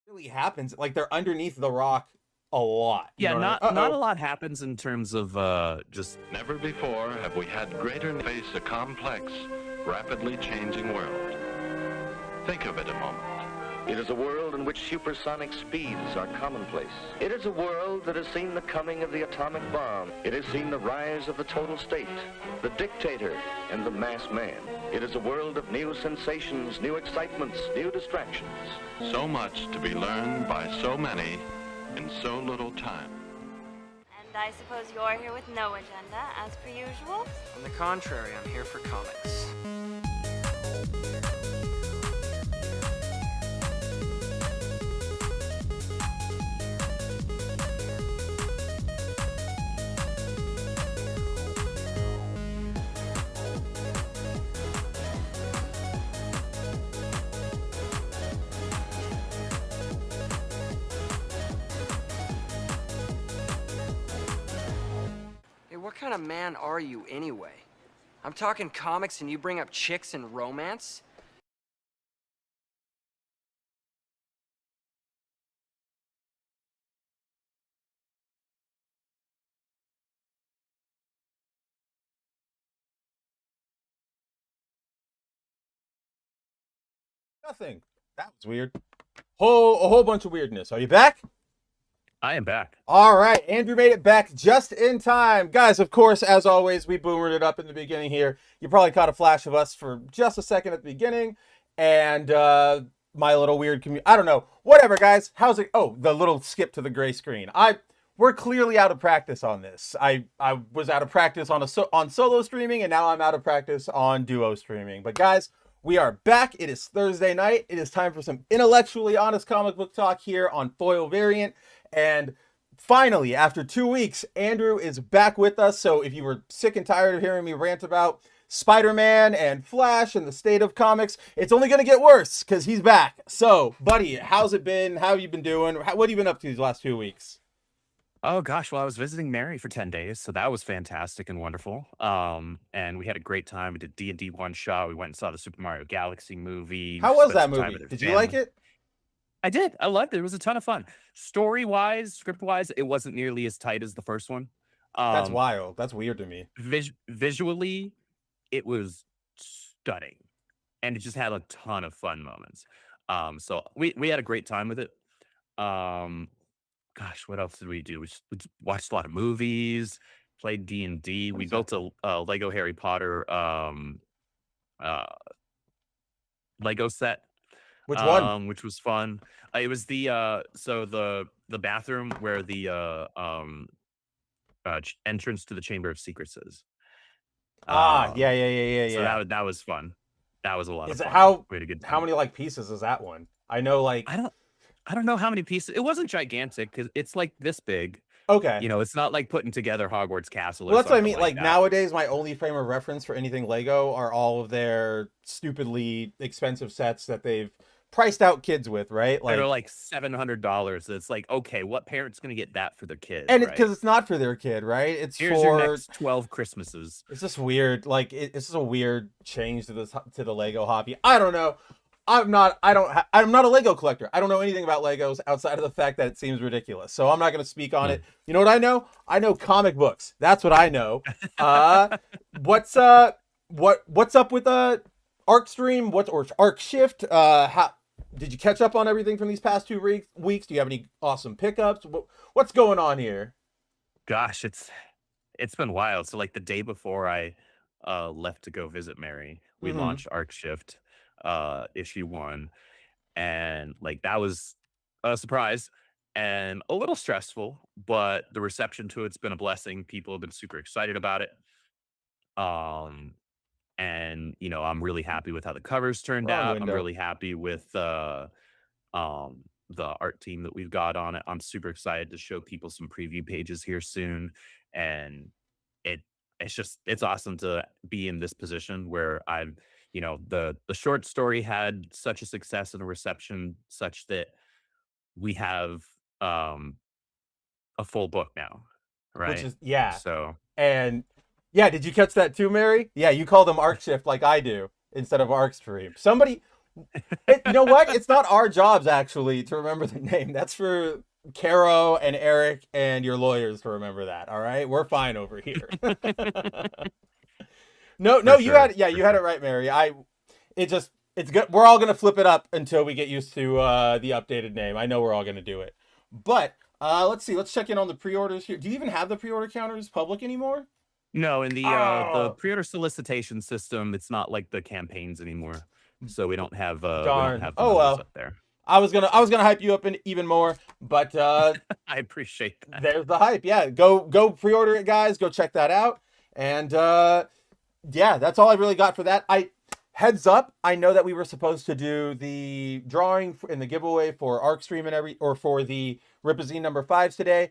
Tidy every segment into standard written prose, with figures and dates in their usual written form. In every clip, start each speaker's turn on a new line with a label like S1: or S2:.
S1: really happens. Like they're underneath the rock a lot. You
S2: Yeah,
S1: know what I mean?
S2: not a lot happens in terms of just
S3: Never before have we had greater face a complex, rapidly changing world. Think of it a moment.
S4: It is a world in which supersonic speeds are commonplace. It is a world that has seen the coming of the atomic bomb. It has seen the rise of the total state, the dictator, and the mass man. It is a world of new sensations, new excitements, new distractions.
S3: So much to be learned by so many in so little time.
S5: And I suppose you're here with no agenda, as per usual?
S6: On the contrary, I'm here for comics. Hey, what kind of man are you anyway? I'm talking comics and you bring up chicks and romance?
S1: Nothing. That was weird. A whole bunch of weirdness. Are you back?
S2: I am back.
S1: All right, Andrew made it back just in time. Guys, of course, as always, we boomered it up in the beginning here. You probably caught a flash of us for just a second at the beginning. And my little weird I don't know. Whatever, guys. How's it? Oh, the little skip to the gray screen. We're clearly out of practice on this. I was out of practice on on solo streaming, and now I'm out of practice on duo streaming. But guys, we are back. It is Thursday night. It is time for some intellectually honest comic book talk here on Foil Variant. And finally, after 2 weeks, Andrew is back with us. So if you were sick and tired of hearing me rant about Spider-Man and Flash and the state of comics, it's only going to get worse because he's back. So, buddy, how's it been? How have you been doing? What have you been up to these last 2 weeks?
S2: Oh gosh, well I was visiting Mary for 10 days, so that was fantastic and wonderful. And we had a great time. We did D&D one shot. We went and saw the Super Mario Galaxy movie.
S1: How was
S2: spent
S1: that
S2: some time
S1: movie?
S2: with her
S1: Did you like
S2: family.
S1: it?
S2: I did. I loved it. It was a ton of fun. Story-wise, script-wise, it wasn't nearly as tight as the first one.
S1: That's wild. That's weird to me.
S2: Visually, it was stunning, and it just had a ton of fun moments. So we had a great time with it. Um, Gosh, what else did we do? We just watched a lot of movies, played D&D.
S1: What
S2: We
S1: is that?
S2: built a Lego Harry Potter uh, Lego set,
S1: Which one?
S2: which was fun. It was the bathroom where the entrance to the Chamber of Secrets is.
S1: Yeah,
S2: Um, so
S1: yeah.
S2: that was fun. That was a lot of
S1: Is it
S2: fun. We had a good
S1: how
S2: time.
S1: many like pieces is that one? I know like
S2: I don't know how many pieces. It wasn't gigantic because it's like this big.
S1: okay.
S2: You know, it's not like putting together Hogwarts Castle or
S1: Well, that's what I
S2: something
S1: mean.
S2: like
S1: Like
S2: that.
S1: nowadays, my only frame of reference for anything Lego are all of their stupidly expensive sets that they've priced out kids with, right?
S2: That are
S1: Like,
S2: like $700. It's like, okay, what parent's gonna get that for their kid,
S1: and
S2: right?
S1: because it's not for their kid, right? It's
S2: Here's your
S1: for.
S2: next 12 Christmases.
S1: It's just weird. Like it's just a weird change to the Lego hobby. I don't know. I'm not. I'm not a Lego collector. I don't know anything about Legos outside of the fact that it seems ridiculous. So I'm not going to speak on it. You know what I know? I know comic books. That's what I know. What's what's up with Arc Stream? Or Arc Shift? How did you catch up on everything from these past 2 weeks? Do you have any awesome pickups? What's going on here?
S2: Gosh, it's been wild. So like the day before I left to go visit Mary, we
S1: Mm-hmm.
S2: launched Arc Shift issue 1, and like that was a surprise and a little stressful, but the reception to it's been a blessing. People have been super excited about it. Um and I'm really happy with how the covers turned
S1: Wrong
S2: out. I'm
S1: window.
S2: really happy with the art team that we've got on it. I'm super excited to show people some preview pages here soon, and it it's awesome to be in this position where I'm the short story had such a success and a reception such that we have um a full book now,
S1: Which
S2: right?
S1: is yeah.
S2: So
S1: And yeah, did you catch that too, Mary? Yeah, you call them Arc Shift like I do instead of Arc Stream. Somebody, You know what? It's not our jobs actually to remember the name. That's for Caro and Eric and your lawyers to remember that. All right, we're fine over here. No,
S2: For
S1: no, you
S2: sure.
S1: had yeah,
S2: For
S1: you had it
S2: sure.
S1: right, Mary. It's good. We're all gonna flip it up until we get used to the updated name. I know we're all gonna do it, but let's see. Let's check in on the pre-orders here. Do you even have the pre-order counters public anymore?
S2: No, in the
S1: Oh,
S2: pre-order solicitation system, it's not like the campaigns anymore. So we don't
S1: darn.
S2: have the
S1: Oh
S2: numbers
S1: well.
S2: up there.
S1: I was gonna hype you up even more, but
S2: I appreciate that.
S1: there's the hype. Yeah, go pre-order it, guys. Go check that out. And yeah, that's all I really got for that. I heads up, I know that we were supposed to do the drawing in the giveaway for Arc Stream or for the Ripazine number 5s today.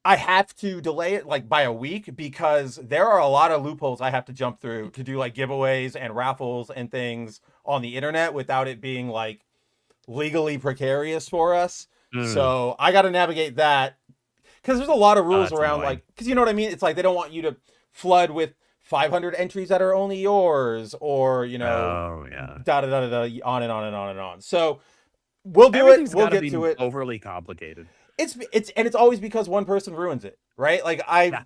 S1: I have to delay it like by a week because there are a lot of loopholes I have to jump through to do like giveaways and raffles and things on the internet without it being like legally precarious for us.
S2: Mm.
S1: So I got to navigate that because there's a lot of
S2: Oh,
S1: rules
S2: that's
S1: around,
S2: annoying.
S1: like, because you know what I mean. It's like they don't want you to flood with 500 entries that are only yours, or
S2: Oh yeah.
S1: da da da da da, on and on and on and on. So we'll do it.
S2: Everything's
S1: We'll
S2: got to
S1: get
S2: be
S1: to it.
S2: overly complicated.
S1: It's always because one person ruins it, right? Like
S2: Yeah.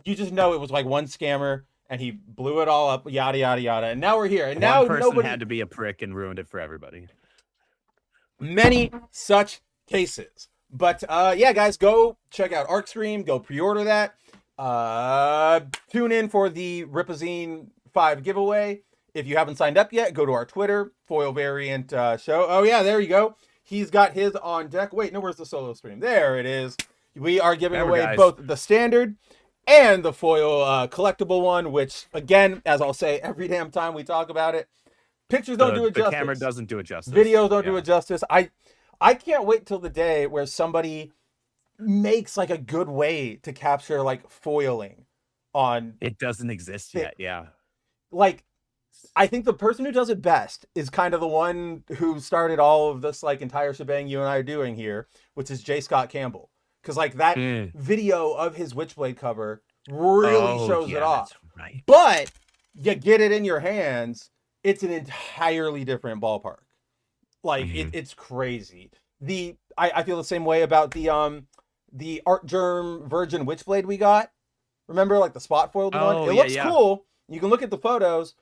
S1: you just know it was like one scammer and he blew it all up, yada yada yada. And now we're here, and
S2: One
S1: now
S2: person
S1: nobody.
S2: had to be a prick and ruined it for everybody.
S1: Many such cases. But yeah, guys, go check out ArcStream. Go pre-order that. Tune in for the Ripazine 5 giveaway. If you haven't signed up yet, go to our Twitter, Foil Variant Show. Oh yeah, there you go. He's got his on deck. Wait, no, where's the solo stream? There it is. We are giving
S2: Remember,
S1: away
S2: guys.
S1: both the standard and the foil collectible one, which, again, as I'll say every damn time we talk about it, pictures don't do it
S2: The
S1: justice.
S2: camera doesn't do it justice.
S1: Videos don't do
S2: Yeah.
S1: it justice. I can't wait till the day where somebody makes like a good way to capture like foiling on,
S2: It doesn't exist yet. Yeah.
S1: like, I think the person who does it best is kind of the one who started all of this like entire shebang you and I are doing here, which is J. Scott Campbell. Because like that
S2: Mm.
S1: video of his Witchblade cover really
S2: Oh,
S1: shows
S2: yeah,
S1: it off.
S2: that's right.
S1: But you get it in your hands, it's an entirely different ballpark. Like
S2: Mhm.
S1: it's crazy. I feel the same way about the Art Germ Virgin Witchblade we got. Remember, like the spot foiled one?
S2: Oh,
S1: It
S2: yeah,
S1: looks
S2: yeah.
S1: cool. You can look at the photos,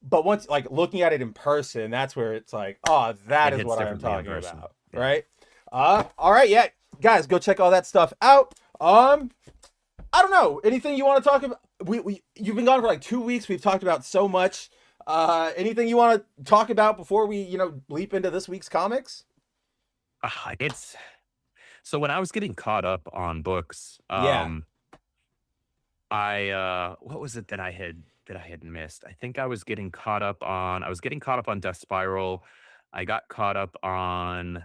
S1: but once like looking at it in person, that's where it's like, oh, that
S2: It
S1: is
S2: hits
S1: what I'm
S2: differently in
S1: talking
S2: person.
S1: about.
S2: Yeah.
S1: Right? All right, yeah. Guys, go check all that stuff out. I don't know. Anything you want to talk about? You've been gone for like 2 weeks. We've talked about so much. Anything you want to talk about before we, leap into this week's comics?
S2: It's so when I was getting caught up on books,
S1: Yeah.
S2: I what was it that I had missed? I think I was getting caught up on Death Spiral. I got caught up on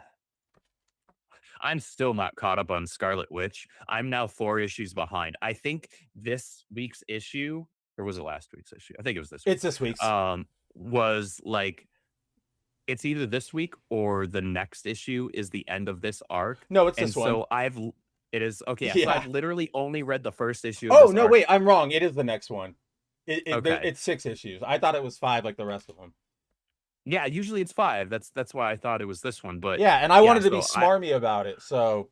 S2: I'm still not caught up on Scarlet Witch. I'm now 4 issues behind. I think this week's issue, or was it last week's issue? I think it was this week.
S1: It's this week's.
S2: Was like it's either this week or the next issue is the end of this arc.
S1: No, it's
S2: And
S1: this one.
S2: so it is okay. So
S1: Yeah.
S2: I've literally only read the first issue. Of
S1: Oh,
S2: this
S1: no,
S2: arc.
S1: wait, I'm wrong. It is the next one.
S2: Okay.
S1: It's 6 issues. I thought it was 5 like the rest of them.
S2: Yeah, usually it's 5. That's why I thought it was this one. But
S1: Yeah, and I wanted to be
S2: so
S1: smarmy about it. So,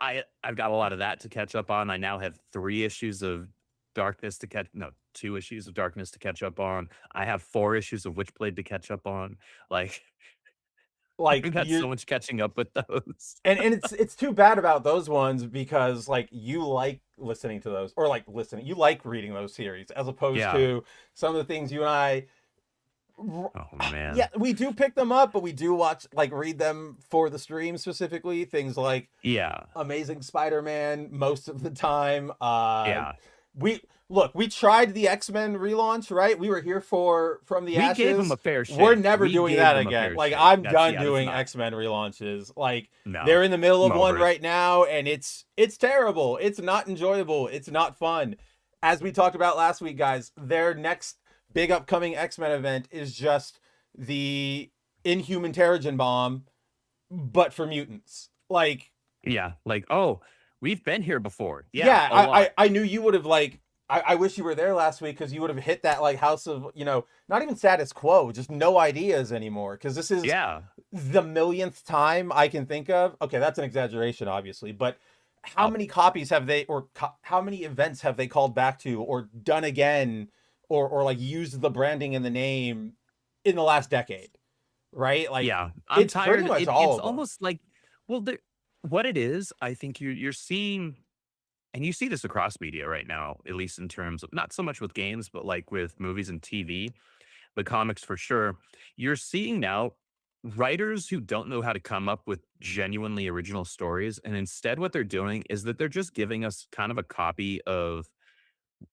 S2: I've got a lot of that to catch up on. I now have 3 issues of Darkness to catch. No, 2 issues of Darkness to catch up on. I have 4 issues of Witchblade to catch up on. Like
S1: like,
S2: I've got so much catching up with those.
S1: and it's too bad about those ones because like you like listening to those, or like listening, you like reading those series as opposed
S2: Yeah.
S1: to some of the things you and I.
S2: Oh man.
S1: Yeah, we do pick them up, but we do read them for the stream specifically. Things like
S2: Yeah.
S1: Amazing Spider-Man most of the time.
S2: Yeah.
S1: We tried the X-Men relaunch, right? We were here from the
S2: We
S1: ashes.
S2: gave them a fair shake.
S1: We're never
S2: We
S1: doing
S2: gave
S1: that
S2: them a
S1: again.
S2: fair
S1: Like
S2: shake.
S1: I'm
S2: That's-
S1: done
S2: yeah, that's
S1: doing
S2: not-
S1: X-Men relaunches. Like
S2: No.
S1: they're in the middle of
S2: I'm
S1: one
S2: over it.
S1: right now, and it's terrible. It's not enjoyable. It's not fun. As we talked about last week, guys, their next big upcoming X-Men event is just the Inhuman Terrigen Bomb, but for mutants. Like,
S2: Yeah. Like, oh, we've been here before.
S1: yeah,
S2: a lot.
S1: I knew you would have I wish you were there last week because you would have hit that like house of, not even status quo, just no ideas anymore. Because this is
S2: Yeah.
S1: the millionth time I can think of. Okay, that's an exaggeration, obviously, but how
S2: Oh,
S1: many copies have they, or how many events have they called back to, or done again, or like used the branding and the name in the last decade? Right? Like
S2: yeah. I'm
S1: it's pretty
S2: tired.
S1: much all
S2: It's
S1: of them.
S2: almost like, well, what it is, I think you're seeing, and you see this across media right now, at least in terms of not so much with games, but like with movies and TV, but comics for sure. You're seeing now writers who don't know how to come up with genuinely original stories. And instead, what they're doing is that they're just giving us kind of a copy of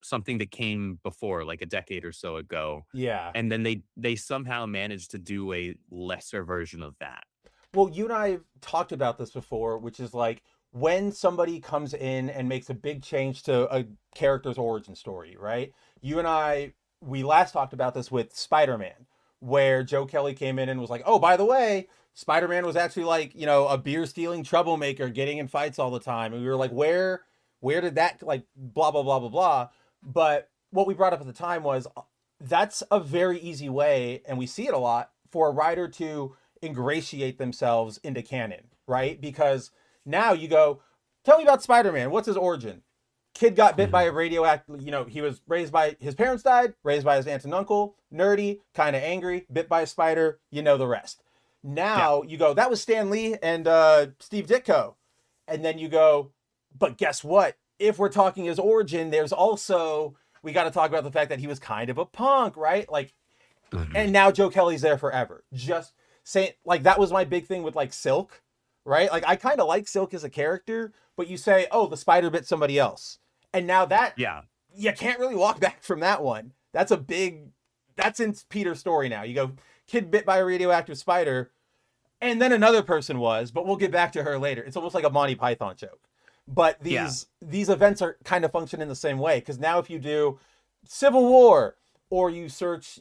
S2: something that came before, like a decade or so ago.
S1: Yeah.
S2: And then they somehow manage to do a lesser version of that.
S1: Well, you and I have talked about this before, which is like when somebody comes in and makes a big change to a character's origin story, right? You and I, we last talked about this with Spider-Man, where Joe Kelly came in and was like, oh, by the way, Spider-Man was actually like, a beer stealing troublemaker getting in fights all the time. And we were like, where did that, like, blah, blah, blah, blah, blah. But what we brought up at the time was that's a very easy way, and we see it a lot, for a writer to ingratiate themselves into canon, right? Because now you go, tell me about Spider-Man. What's his origin? Kid got bit by
S2: Mhm.
S1: a radioactive, he was raised by, his parents died, raised by his aunt and uncle, nerdy, kind of angry, bit by a spider, you know the rest.
S2: Yeah.
S1: Now you go, that was Stan Lee and Steve Ditko. And then you go, but guess what? If we're talking his origin, there's also, we got to talk about the fact that he was kind of a punk, right? Like,
S2: Mhm.
S1: and now Joe Kelly's there forever. Just saying, like, that was my big thing with like Silk, right? Like I kind of like Silk as a character, but you say, oh, the spider bit somebody else, and now that
S2: Yeah.
S1: you can't really walk back from that one. That's a big, that's in Peter's story now. You go, kid bit by a radioactive spider, and then another person was, but we'll get back to her later. It's almost like a Monty Python joke. But
S2: Yeah.
S1: these events are kind of function in the same way, because now if you do Civil War, or you search,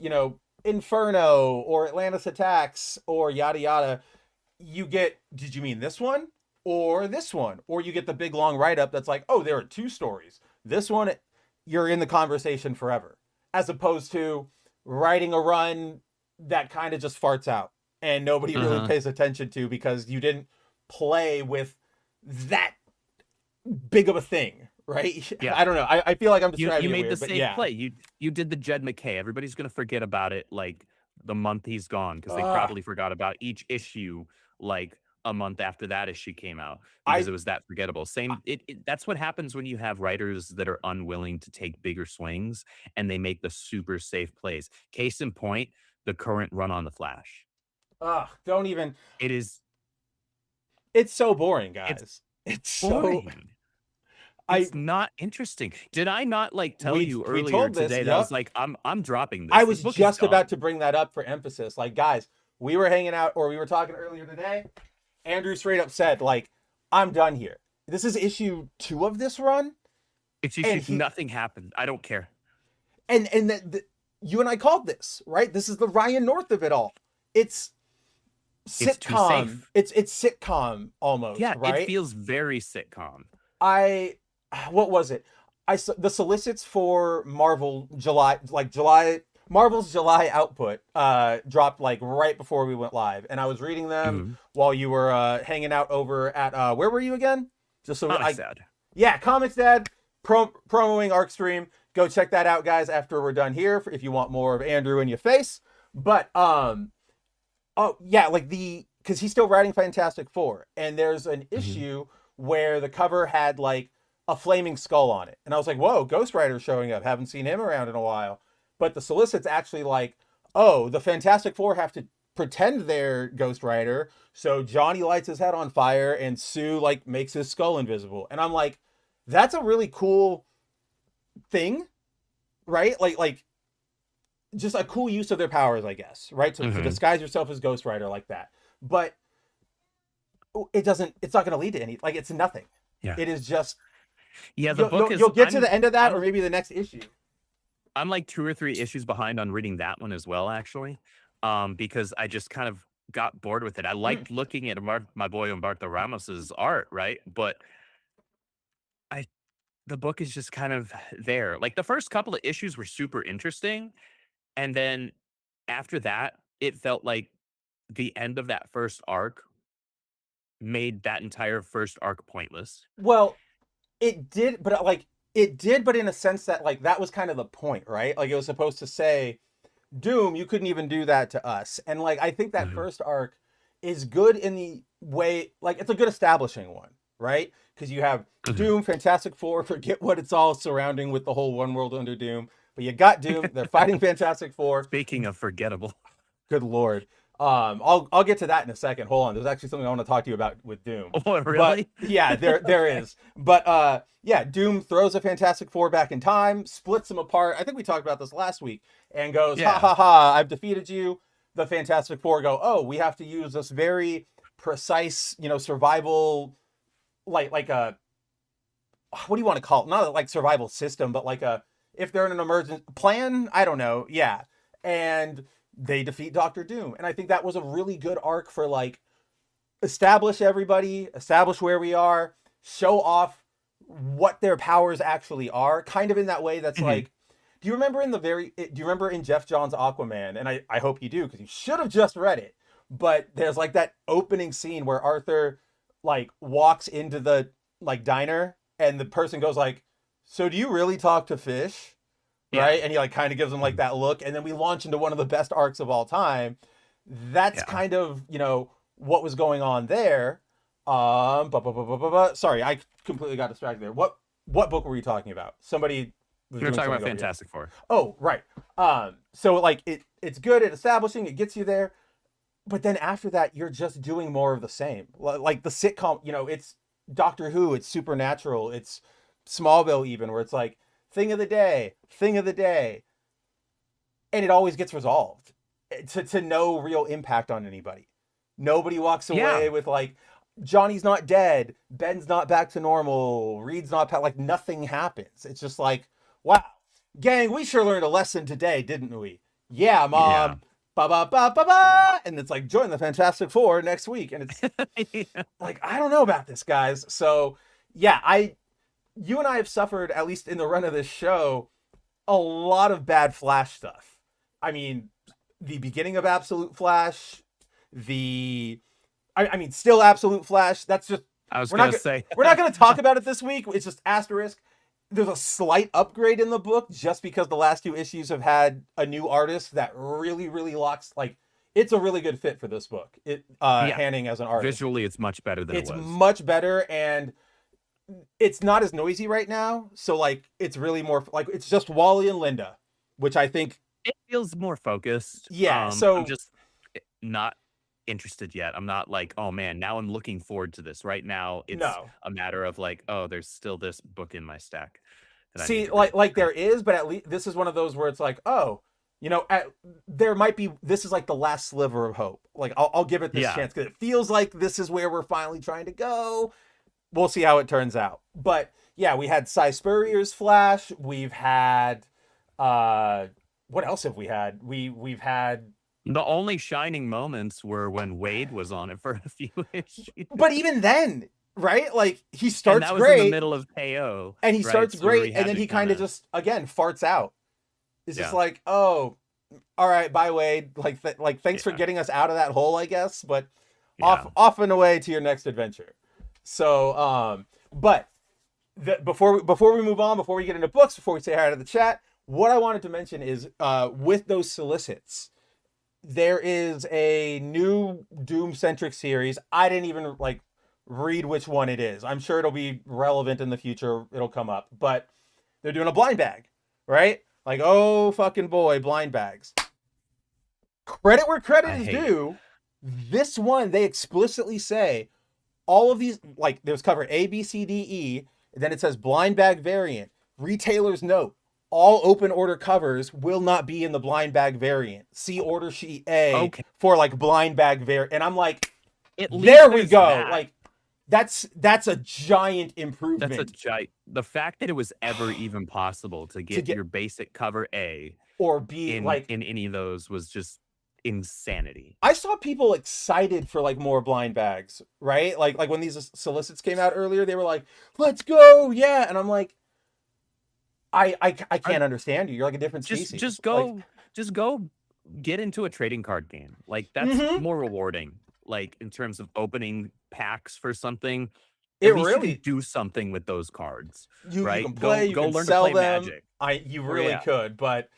S1: Inferno or Atlantis Attacks or yada yada, you get, did you mean this one or this one? Or you get the big long write up that's like, oh, there are two stories. This one, you're in the conversation forever, as opposed to writing a run that kind of just farts out and nobody really
S2: Uh-huh.
S1: pays attention to because you didn't play with that big of a thing, right?
S2: Yeah.
S1: I don't know. I feel like I'm
S2: You
S1: describing it
S2: made the
S1: weird, but
S2: safe
S1: yeah.
S2: play. You did the Jed McKay. Everybody's gonna forget about it like the month he's gone because they
S1: Ugh.
S2: probably forgot about each issue like a month after that issue came out because
S1: I
S2: it was that forgettable. Same, that's what happens when you have writers that are unwilling to take bigger swings and they make the super safe plays. Case in point, the current run on the Flash.
S1: don't even.
S2: It is
S1: It's so boring,
S2: it's
S1: guys. It's so
S2: boring.
S1: I
S2: It's not interesting. Did I not like tell
S1: we
S2: you
S1: we
S2: earlier
S1: told this.
S2: today that I was
S1: Yep.
S2: like, I'm dropping
S1: I
S2: this. This
S1: was
S2: book is
S1: just about
S2: done.
S1: to bring that up for emphasis. Like, guys, we were hanging out, or we were talking earlier today. Andrew straight up said, like, I'm done here. This is issue 2 of this run,
S2: It's
S1: and
S2: just nothing happened. I don't care.
S1: you and I called this, right? This is the Ryan North of it all. It's
S2: It's too
S1: sitcom.
S2: safe.
S1: It's sitcom almost,
S2: Yeah, it
S1: right?
S2: feels very sitcom.
S1: I what was it? The solicits for July Marvel's July output dropped like right before we went live, and I was reading them
S2: Mhm.
S1: while you were hanging out over at where were you again? Just so
S2: Comic sad.
S1: yeah, Comics Dad promoing ArcStream. Go check that out, guys. After we're done here, if you want more of Andrew in your face. But oh yeah, like because he's still writing Fantastic Four, and there's an
S2: Mhm.
S1: issue where the cover had like a flaming skull on it, and I was like, whoa, Ghost Rider showing up. Haven't seen him around in a while. But the solicit's actually like, oh, the Fantastic Four have to pretend they're Ghost Rider, so Johnny lights his head on fire, and Sue like makes his skull invisible, and I'm like, that's a really cool thing, right? Like just a cool use of their powers, I guess, right? To
S2: Mhm.
S1: disguise yourself as Ghost Rider like that. But it's not going to lead to any, like, it's nothing.
S2: Yeah.
S1: It is just,
S2: Yeah, the book is
S1: you'll get to the end of that, or maybe the next issue.
S2: I'm like 2 or 3 issues behind on reading that one as well, actually. Because I just kind of got bored with it. I liked looking at my boy Umberto Ramos's art, right? But I the book is just kind of there. Like the first couple of issues were super interesting, and then after that, it felt like the end of that first arc made that entire first arc pointless.
S1: Well, it did, but like it did, but in a sense that like that was kind of the point, right? Like it was supposed to say, Doom, you couldn't even do that to us. And like I think that
S2: Mhm.
S1: first arc is good in the way, like it's a good establishing one, right? Because you have
S2: Mhm.
S1: Doom, Fantastic Four, forget what it's all surrounding with the whole one world under Doom. But you got Doom, they're fighting Fantastic Four.
S2: Speaking of forgettable,
S1: Good lord. I'll get to that in a second. Hold on. There's actually something I want to talk to you about with Doom.
S2: oh
S1: But
S2: really?
S1: yeah, there is. But yeah, Doom throws a Fantastic Four back in time, splits them apart. I think we talked about this last week, and goes, ha
S2: Yeah.
S1: ha ha, I've defeated you. The Fantastic Four go, oh, we have to use this very precise, survival, like a, what do you want to call it? Not like survival system, but like a, if they're in an emergent plan, I don't know. Yeah. And they defeat Doctor Doom. And I think that was a really good arc for like establish everybody, establish where we are, show off what their powers actually are, kind of in that way that's
S2: Mhm.
S1: like, do you remember in Jeff Johns Aquaman? And I hope you do, because you should have just read it. But there's like that opening scene where Arthur like walks into the like diner and the person goes like, so do you really talk to fish?
S2: Yeah.
S1: Right? And he like kind of gives them like
S2: Mhm.
S1: that look, and then we launch into one of the best arcs of all time. That's
S2: Yeah.
S1: kind of what was going on there. Sorry, I completely got distracted there. What book were you talking about? Somebody was
S2: We were
S1: doing
S2: talking
S1: something
S2: about
S1: over here.
S2: Fantastic Four.
S1: Oh, right. So like it's good at establishing, it gets you there, but then after that, you're just doing more of the same. Like the sitcom, it's Doctor Who, it's Supernatural, it's Smallville, even where it's like thing of the day, and it always gets resolved to no real impact on anybody. Nobody walks
S2: Yeah.
S1: away with like Johnny's not dead, Ben's not back to normal, Reed's not like nothing happens. It's just like, wow, gang, we sure learned a lesson today, didn't we? Yeah,
S2: Yeah.
S1: mom. Ba ba ba ba ba, and it's like join the Fantastic Four next week, and it's
S2: Yeah.
S1: like I don't know about this, guys. So yeah, you and I have suffered, at least in the run of this show, a lot of bad Flash stuff. I mean, the beginning of Absolute Flash, the I mean, still Absolute Flash. That's just
S2: I was
S1: we're not
S2: gonna say.
S1: we're not going to talk about it this week. It's just asterisk. There's a slight upgrade in the book just because the last two issues have had a new artist that really, really locks. Like, it's a really good fit for this book.
S2: Yeah.
S1: Hanning as an artist,
S2: Visually, it's much better than
S1: it's
S2: it was.
S1: much better, and it's not as noisy right now. So like, it's really more like it's just Wally and Linda, which I think,
S2: It feels more focused.
S1: yeah. So
S2: I'm just not interested yet. I'm not like, oh man, now I'm looking forward to this. Right now, it's
S1: no.
S2: a matter of like, oh, there's still this book in my stack that I need
S1: See,
S2: to read.
S1: like there is, but at least this is one of those where it's like, oh, there might be. This is like the last sliver of hope. Like I'll give it this
S2: Yeah.
S1: chance because it feels like this is where we're finally trying to go. We'll see how it turns out. But yeah, we had Cy Spurrier's Flash. We've had what else have we had? We've had,
S2: The only shining moments were when Wade was on it for a few issues.
S1: but even then, right? Like he
S2: And
S1: starts
S2: that was in the
S1: great,
S2: middle of KO.
S1: and he
S2: right?
S1: starts
S2: So where
S1: great, and
S2: had
S1: then
S2: to
S1: he kind of
S2: kinda-
S1: just again farts out. It's just
S2: Yeah.
S1: like, oh, all right, bye Wade. Like thanks for
S2: Yeah.
S1: getting us out of that hole, I guess. But
S2: Yeah.
S1: off and away to your next adventure. So, but before we move on, before we get into books, before we say hi to the chat, what I wanted to mention is with those solicits, there is a new Doom centric series. I didn't even like read which one it is. I'm sure it'll be relevant in the future. It'll come up, but they're doing a blind bag, right? Like, oh fucking boy, blind bags. Credit where credit
S2: I
S1: is
S2: hate it.
S1: due. This one, they explicitly say all of these, like there's cover A, B, C, D, E, and then it says blind bag variant. Retailer's note. All open order covers will not be in the blind bag variant. See order sheet A
S2: Okay.
S1: for like blind bag variant. And I'm like,
S2: At least
S1: there we
S2: there's
S1: go.
S2: that.
S1: Like that's a giant improvement.
S2: That's a giant. The fact that it was ever even possible to get
S1: get-
S2: your basic cover A
S1: or be
S2: in
S1: like,
S2: in any of those was just insanity.
S1: I saw people excited for like more blind bags, right? Like when these solicits came out earlier, they were like, "Let's go, yeah!" And I'm like, I can't understand you. You're like a different
S2: Just
S1: species.
S2: just
S1: Like,
S2: go just go get into a trading card game. Like that's
S1: mhm.
S2: more rewarding. Like in terms of opening packs for something,
S1: It
S2: at least you can
S1: really
S2: do something with those cards,
S1: you
S2: right?
S1: can play, you
S2: Go
S1: can
S2: learn to
S1: sell
S2: play
S1: them.
S2: Magic.
S1: You
S2: Oh
S1: really
S2: yeah.
S1: could, but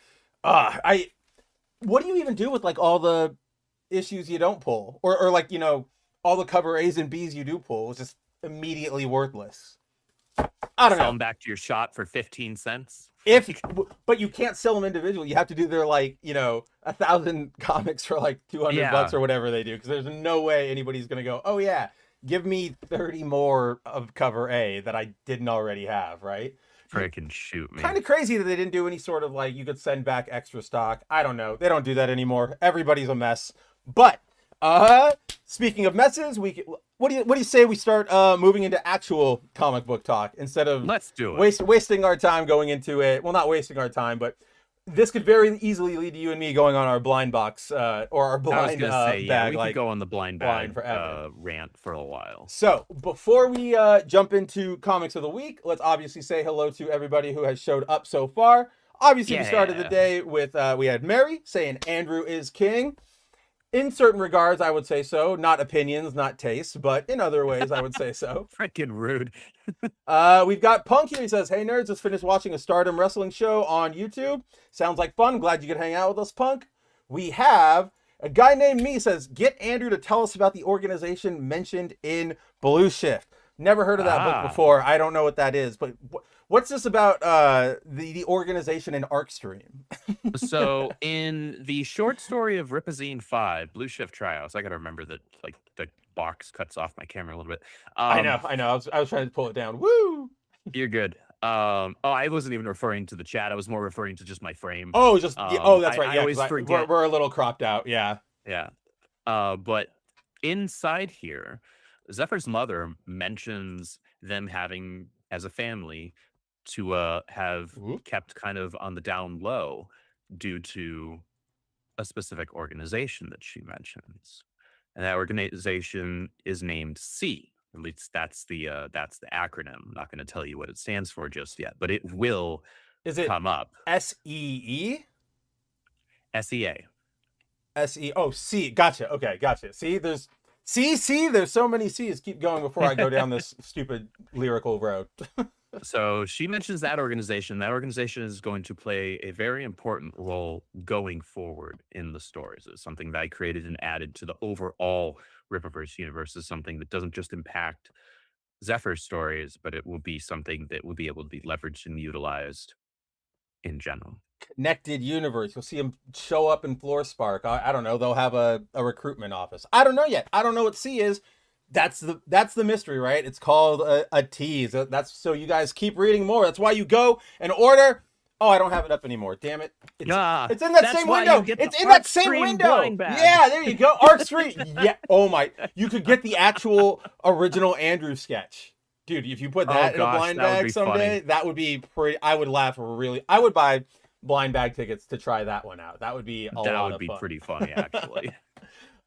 S1: I what do you even do with like all the issues you don't pull, or like all the cover A's and B's you do pull is just immediately worthless. I don't
S2: Sell
S1: know.
S2: them back to your shop for 15 cents.
S1: If but you can't sell them individually. You have to do their like 1,000 comics for like $200
S2: Yeah,
S1: or whatever they do, because there's no way anybody's gonna go, oh yeah, give me 30 more of cover A that I didn't already have, right?
S2: freaking shoot me.
S1: Kind of crazy that they didn't do any sort of like you could send back extra stock. I don't know. They don't do that anymore. Everybody's a mess. But speaking of messes, what do you say we start moving into actual comic book talk instead of
S2: Let's do it.
S1: wasting our time going into it. Well, not wasting our time, but this could very easily lead to you and me going on our blind box or our
S2: I was
S1: blind
S2: gonna say, yeah,
S1: bag
S2: we
S1: like
S2: could go on the blind
S1: blind
S2: bag
S1: forever.
S2: rant for a while.
S1: So before we jump into comics of the week, let's obviously say hello to everybody who has showed up so far. Obviously, we started the
S2: Yeah.
S1: day with we had Mary saying Andrew is king. In certain regards, I would say so. Not opinions, not tastes, but in other ways, I would say so.
S2: Freaking rude.
S1: We've got Punk here. He says, "Hey nerds, just finished watching a Stardom wrestling show on YouTube. Sounds like fun. Glad you could hang out with us, Punk." We have a guy named Me says, "Get Andrew to tell us about the organization mentioned in Blue Shift." Never heard of that book before. I don't know what that is, but what's this about the organization in Arcstream?
S2: So in the short story of Ripazine 5, Blue Shift Trials, I gotta remember that like the box cuts off my camera a little bit.
S1: I know. I was trying to pull it down. Woo!
S2: You're good. Oh, I wasn't even referring to the chat. I was more referring to just my frame.
S1: Oh, just that's right.
S2: I
S1: Yeah,
S2: always forget.
S1: we're a little cropped out. Yeah.
S2: Yeah. But inside here, Zephyr's mother mentions them having, as a family, to have
S1: Ooh.
S2: kept kind of on the down low due to a specific organization that she mentions. And that organization is named C. At least that's the acronym. I'm not going to tell you what it stands for just yet, but it will
S1: Is it
S2: come up.
S1: SEE?
S2: SEA.
S1: SE. Oh, C. Gotcha. Okay, gotcha. See, there's there's so many C's. Keep going before I go down this stupid lyrical road.
S2: So she mentions that organization. That organization is going to play a very important role going forward in the stories. It's something that I created and added to the overall Rippaverse universe. Is something that doesn't just impact Zephyr's stories, but it will be something that will be able to be leveraged and utilized in general.
S1: Connected universe. You'll see them show up in Floor Spark. I don't know. They'll have a recruitment office. I don't know yet. I don't know what C is. That's the mystery, right? It's called a tease. That's so you guys keep reading more. That's why you go and order. Oh, I don't have it up anymore. Damn it! It's in that same window. It's in that same window. Yeah, there you go. Arc Street. Yeah. Oh my! You could get the actual original Andrew sketch, dude. If you put that in a blind bag someday, that would be pretty. I would laugh really. I would buy blind bag tickets to try that one out. That would be a lot of fun.
S2: That would be pretty funny, actually.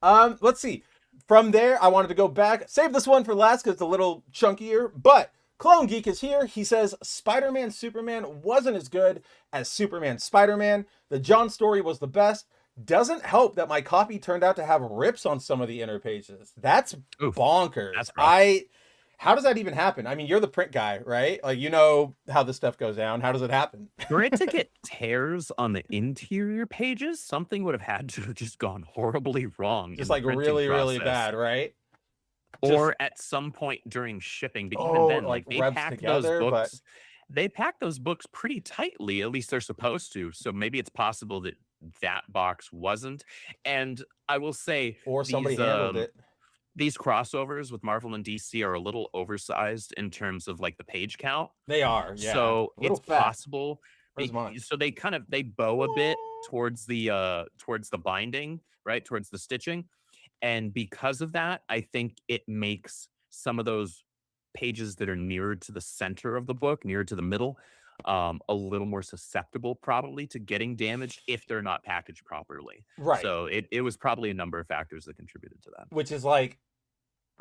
S1: Let's see. From there, I wanted to go back. Save this one for last because it's a little chunkier. But Clone Geek is here. He says Spider-Man Superman wasn't as good as Superman Spider-Man. The John story was the best. Doesn't help that my copy turned out to have rips on some of the inner pages. That's bonkers.
S2: That's rough.
S1: How does that even happen? I mean, you're the print guy, right? Like, you know how this stuff goes down. How does it happen?
S2: For it to get tears on the interior pages, something would have had to have just gone horribly wrong.
S1: Just like really, really bad, right?
S2: Or at some point during shipping. But even then, like they pack those books. They pack those books pretty tightly. At least they're supposed to. So maybe it's possible that that box wasn't. And I will say,
S1: or somebody handled it.
S2: These crossovers with Marvel and DC are a little oversized in terms of like the page count.
S1: They are, yeah.
S2: So it's possible. So they bow a bit towards the binding, right? Towards the stitching. And because of that, I think it makes some of those pages that are nearer to the center of the book, nearer to the middle, a little more susceptible probably to getting damaged if they're not packaged properly.
S1: Right.
S2: So it was probably a number of factors that contributed to that.
S1: Which is like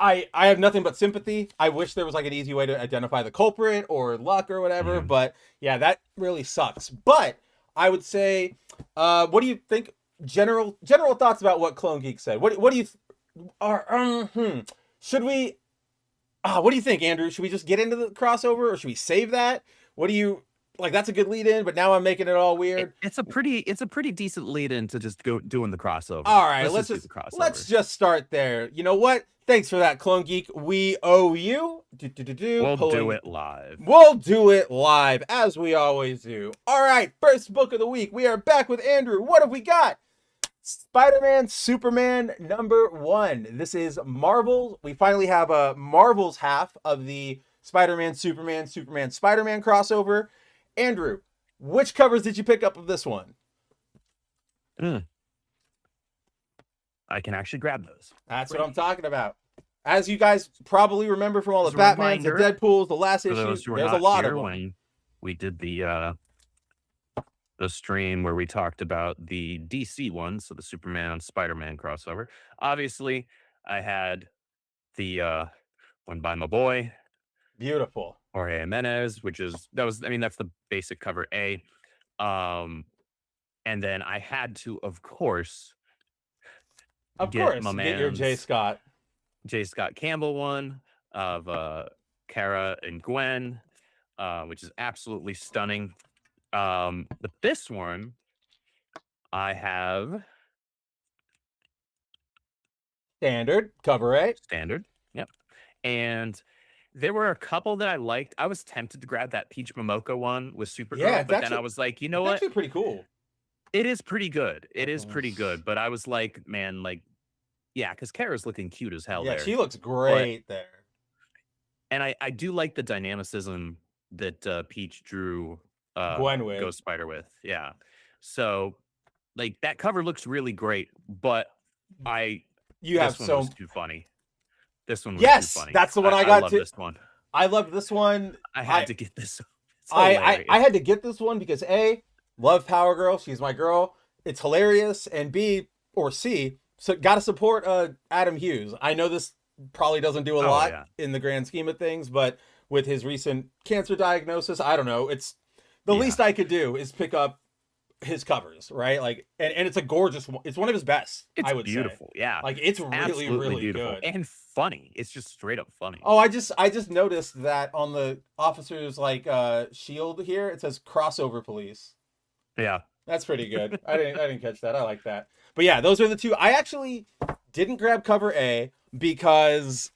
S1: I have nothing but sympathy. I wish there was like an easy way to identify the culprit or luck or whatever,
S2: Mhm.
S1: but yeah, that really sucks. But I would say, what do you think? General thoughts about what Clone Geek said. What do you are should we? What do you think, Andrew? Should we just get into the crossover or should we save that? What do you like? That's a good lead in, but now I'm making it all weird.
S2: It's a pretty decent lead in to just go doing the crossover.
S1: All right,
S2: Let's
S1: let's
S2: just do
S1: just
S2: the
S1: let's
S2: crossover.
S1: just start there. You know what? Thanks for that, Clone Geek. We owe you.
S2: We'll do
S1: Pulling.
S2: it live.
S1: We'll do it live as we always do. All right, first book of the week. We are back with Andrew. What have we got? Spider-Man, Superman #1. This is Marvel. We finally have a Marvel's half of the Spider-Man, Superman, Superman, Spider-Man crossover. Andrew, which covers did you pick up of this one?
S2: I can actually grab those.
S1: That's what I'm talking about. As you guys probably remember from all the
S2: As a
S1: Batmans, the
S2: reminder,
S1: Deadpools, the last
S2: For those
S1: issues,
S2: who were
S1: there's a
S2: not
S1: lot of
S2: here
S1: them.
S2: when we did the stream where we talked about the DC one, so the Superman Spider-Man crossover. Obviously, I had the one by my boy
S1: Beautiful.
S2: Jorge Jimenez, that's the basic cover A. And then I had to, of course,
S1: Of
S2: get my
S1: course, get your J.
S2: man's
S1: Scott.
S2: J. Scott Campbell one of Kara and Gwen, which is absolutely stunning. But this one, I have
S1: Standard, cover A.
S2: standard. Yep. And there were a couple that I liked. I was tempted to grab that Peach Momoko one with Supergirl,
S1: Yeah, it's
S2: but then
S1: actually-
S2: I was like, you know
S1: It's
S2: what?
S1: actually pretty cool.
S2: It is pretty good. It is pretty good. But I was like, man, like, yeah, because Kara's looking cute as hell
S1: Yeah,
S2: there.
S1: she looks great there.
S2: And I do like the dynamicism that Peach drew
S1: Gwen with.
S2: Ghost Spider with. Yeah. So like that cover looks really great, but
S1: You have
S2: this one
S1: so
S2: was too funny. This one was
S1: Yes,
S2: too funny.
S1: that's the one I got
S2: love
S1: to-
S2: this one.
S1: I love this one.
S2: I had to get this. It's
S1: I
S2: hilarious.
S1: had to get this one because A, love Power Girl. She's my girl. It's hilarious. And B or C, so gotta support Adam Hughes. I know this probably doesn't do a lot
S2: yeah.
S1: in the grand scheme of things, but with his recent cancer diagnosis, I don't know. It's the
S2: Yeah.
S1: least I could do is pick up his covers, right? Like, and it's a gorgeous one. It's one of his best.
S2: It's
S1: I would
S2: beautiful.
S1: say.
S2: Yeah.
S1: Like it's really,
S2: Absolutely
S1: really
S2: beautiful
S1: good.
S2: and funny. It's just straight up funny.
S1: Oh, I just noticed that on the officer's like shield here, it says crossover police.
S2: Yeah.
S1: That's pretty good. I didn't catch that. I like that. But yeah, those are the two. I actually didn't grab cover A because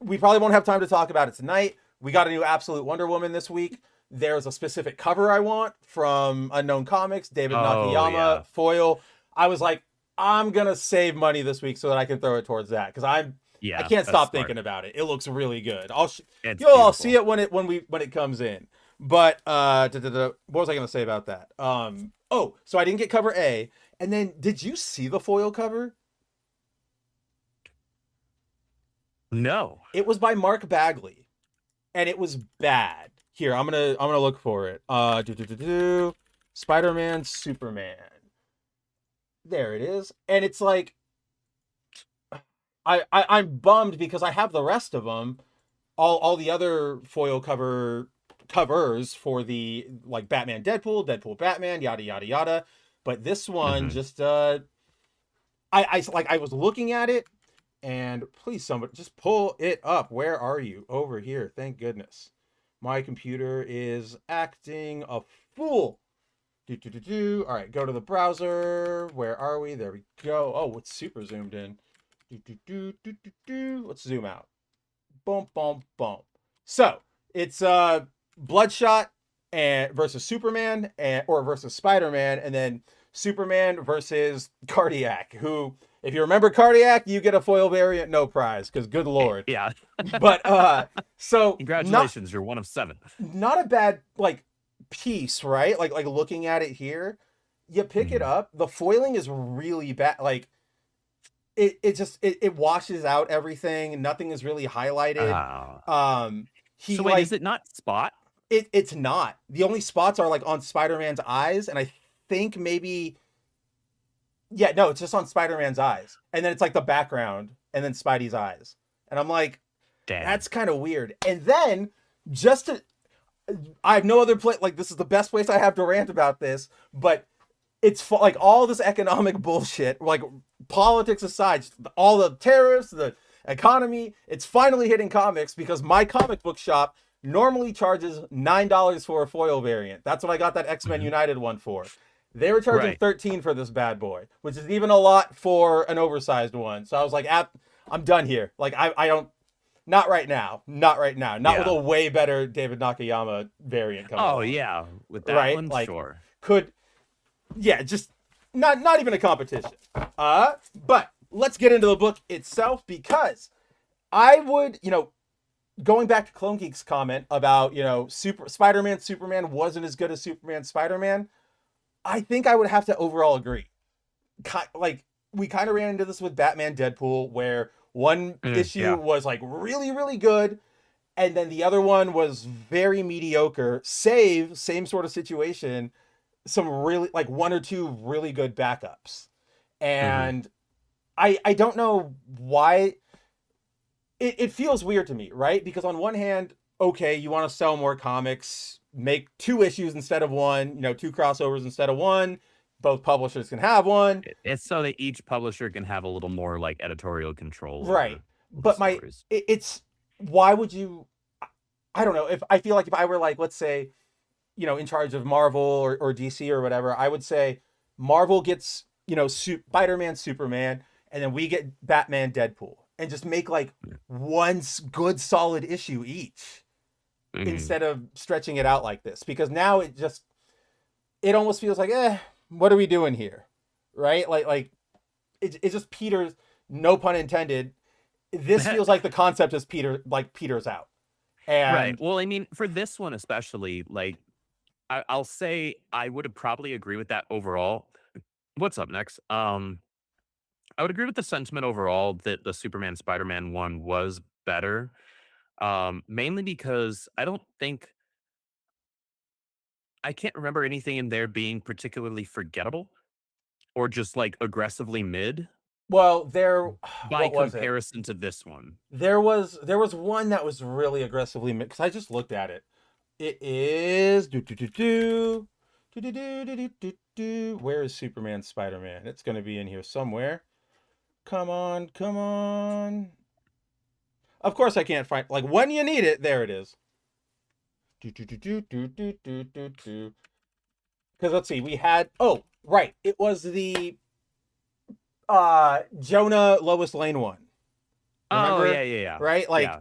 S1: we probably won't have time to talk about it tonight. We got a new Absolute Wonder Woman this week. There's a specific cover I want from Unknown Comics, David Nakayama
S2: yeah.
S1: foil. I was like, I'm gonna save money this week so that I can throw it towards that because I can't
S2: that's
S1: stop
S2: smart.
S1: thinking about it. It looks really good.
S2: It's
S1: You'll all
S2: beautiful.
S1: see it when it comes in. But what was I gonna say about that? So I didn't get cover A, and then did you see the foil cover?
S2: No.
S1: It was by Mark Bagley, and it was bad. Here, I'm gonna look for it. Spider-Man, Superman. There it is, and it's like, I'm bummed because I have the rest of them, all the other foil covers for the like Batman, Deadpool, Batman, yada yada yada. But this one just I was looking at it. And please, somebody just pull it up. Where are you? Over here. Thank goodness. My computer is acting a fool. All right, go to the browser. Where are we? There we go. Oh, it's super zoomed in. Let's zoom out. Boom, boom, boom. So it's Bloodshot versus Superman, or versus Spider-Man, and then Superman versus Cardiac, who, if you remember Cardiac, you get a foil variant, no prize, because good lord.
S2: Yeah.
S1: But so
S2: Congratulations, you're one of 7.
S1: not a bad like piece, right? Like looking at it here, you pick it up. The foiling is really bad. Like it washes out everything. Nothing is really highlighted.
S2: So wait, is it not Spot?
S1: It's not. The only spots are like on Spider-Man's eyes, and I think maybe no, it's just on Spider-Man's eyes. And then it's like the background and then Spidey's eyes. And I'm like,
S2: Damn.
S1: that's kind of weird. And then just to, I have no other place. Like, this is the best place I have to rant about this, but it's like all this economic bullshit, like politics aside, all the tariffs, the economy, it's finally hitting comics because my comic book shop normally charges $9 for a foil variant. That's what I got that X-Men United one for. They were charging
S2: Right.
S1: $13 for this bad boy, which is even a lot for an oversized one. So I was like, I'm done here. Like, I don't, not right now. Not right now. Not with
S2: Yeah.
S1: a way better David Nakayama variant coming
S2: Oh
S1: along.
S2: yeah, with that
S1: Right?
S2: one,
S1: Like,
S2: sure.
S1: Yeah, just not even a competition. But let's get into the book itself because I would, going back to Clone Geek's comment about, Spider-Man, Superman wasn't as good as Superman, Spider-Man, I think I would have to overall agree. Like, we kind of ran into this with Batman, Deadpool, where one issue
S2: yeah.
S1: was like really, really good, and then the other one was very mediocre. Same sort of situation, some really, like, one or two really good backups. And I don't know why it feels weird to me, right? Because on one hand, okay, you want to sell more comics, make 2 issues instead of one, 2 crossovers instead of one. Both publishers can have one.
S2: It's so that each publisher can have a little more like editorial control.
S1: Right.
S2: Over the
S1: But
S2: stories.
S1: it's why would you, I don't know, if I feel like if I were, like, let's say, in charge of Marvel or DC or whatever, I would say Marvel gets, Spider-Man, Superman, and then we get Batman, Deadpool, and just make like one good solid issue each instead of stretching it out like this. Because now it almost feels like, what are we doing here? Right? Like it just peters, no pun intended. This feels like the concept is peters out. And
S2: Right. Well, I mean, for this one especially, like, I'll say I would probably agree with that overall. What's up next? I would agree with the sentiment overall that the Superman Spider-Man one was better. Mainly because I can't remember anything in there being particularly forgettable or just like aggressively mid
S1: well,
S2: by
S1: what was it?
S2: comparison to this one.
S1: There was one that was really aggressively mixed. I just looked at it. It is Where is Superman Spider-Man? It's gonna be in here somewhere. Come on, come on. Of course I can't find, like, when you need it, there it is. Because let's see, we had, oh, right. It was the Jonah Lois Lane one.
S2: Oh
S1: Remember?
S2: yeah.
S1: Right? Like,
S2: Yeah.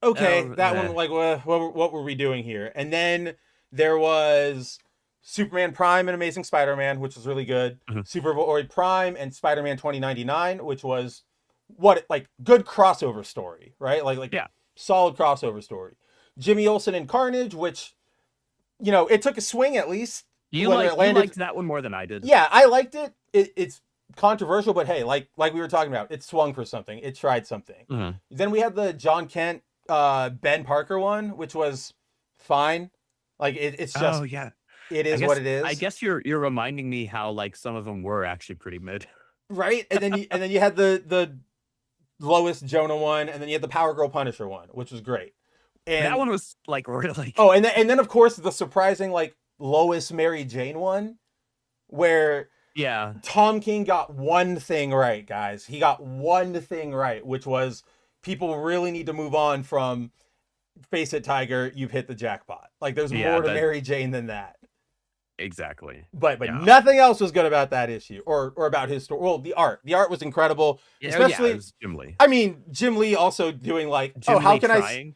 S1: okay,
S2: Oh,
S1: that one, like, what were we doing here? And then there was Superman Prime and Amazing Spider-Man, which was really good. Superboy Prime and Spider-Man 2099, which was good crossover story, right? Like
S2: Yeah.
S1: solid crossover story. Jimmy Olsen and Carnage, which, it took a swing at least.
S2: You
S1: whether it landed.
S2: liked that one more than I did.
S1: Yeah, I liked it. It's controversial, but hey, like we were talking about, it swung for something. It tried something. Then we had the John Kent, Ben Parker one, which was fine. Like, it's just,
S2: Oh yeah.
S1: it is what it is.
S2: I guess you're reminding me how like some of them were actually pretty mid.
S1: Right? And then you had the Lois Jonah one, and then you had the Power Girl Punisher one, which was great. And
S2: that one was like really.
S1: Oh, and then of course the surprising, like, Lois Mary Jane one, where
S2: Yeah.
S1: Tom King got one thing right, guys. He got one thing right, which was people really need to move on from face it, Tiger, you've hit the jackpot. Like, there's more to Mary Jane than that.
S2: Exactly.
S1: But nothing else was good about that issue or about his story. Well, the art was incredible. Especially,
S2: it was Jim Lee.
S1: I mean, Jim Lee also doing like, trying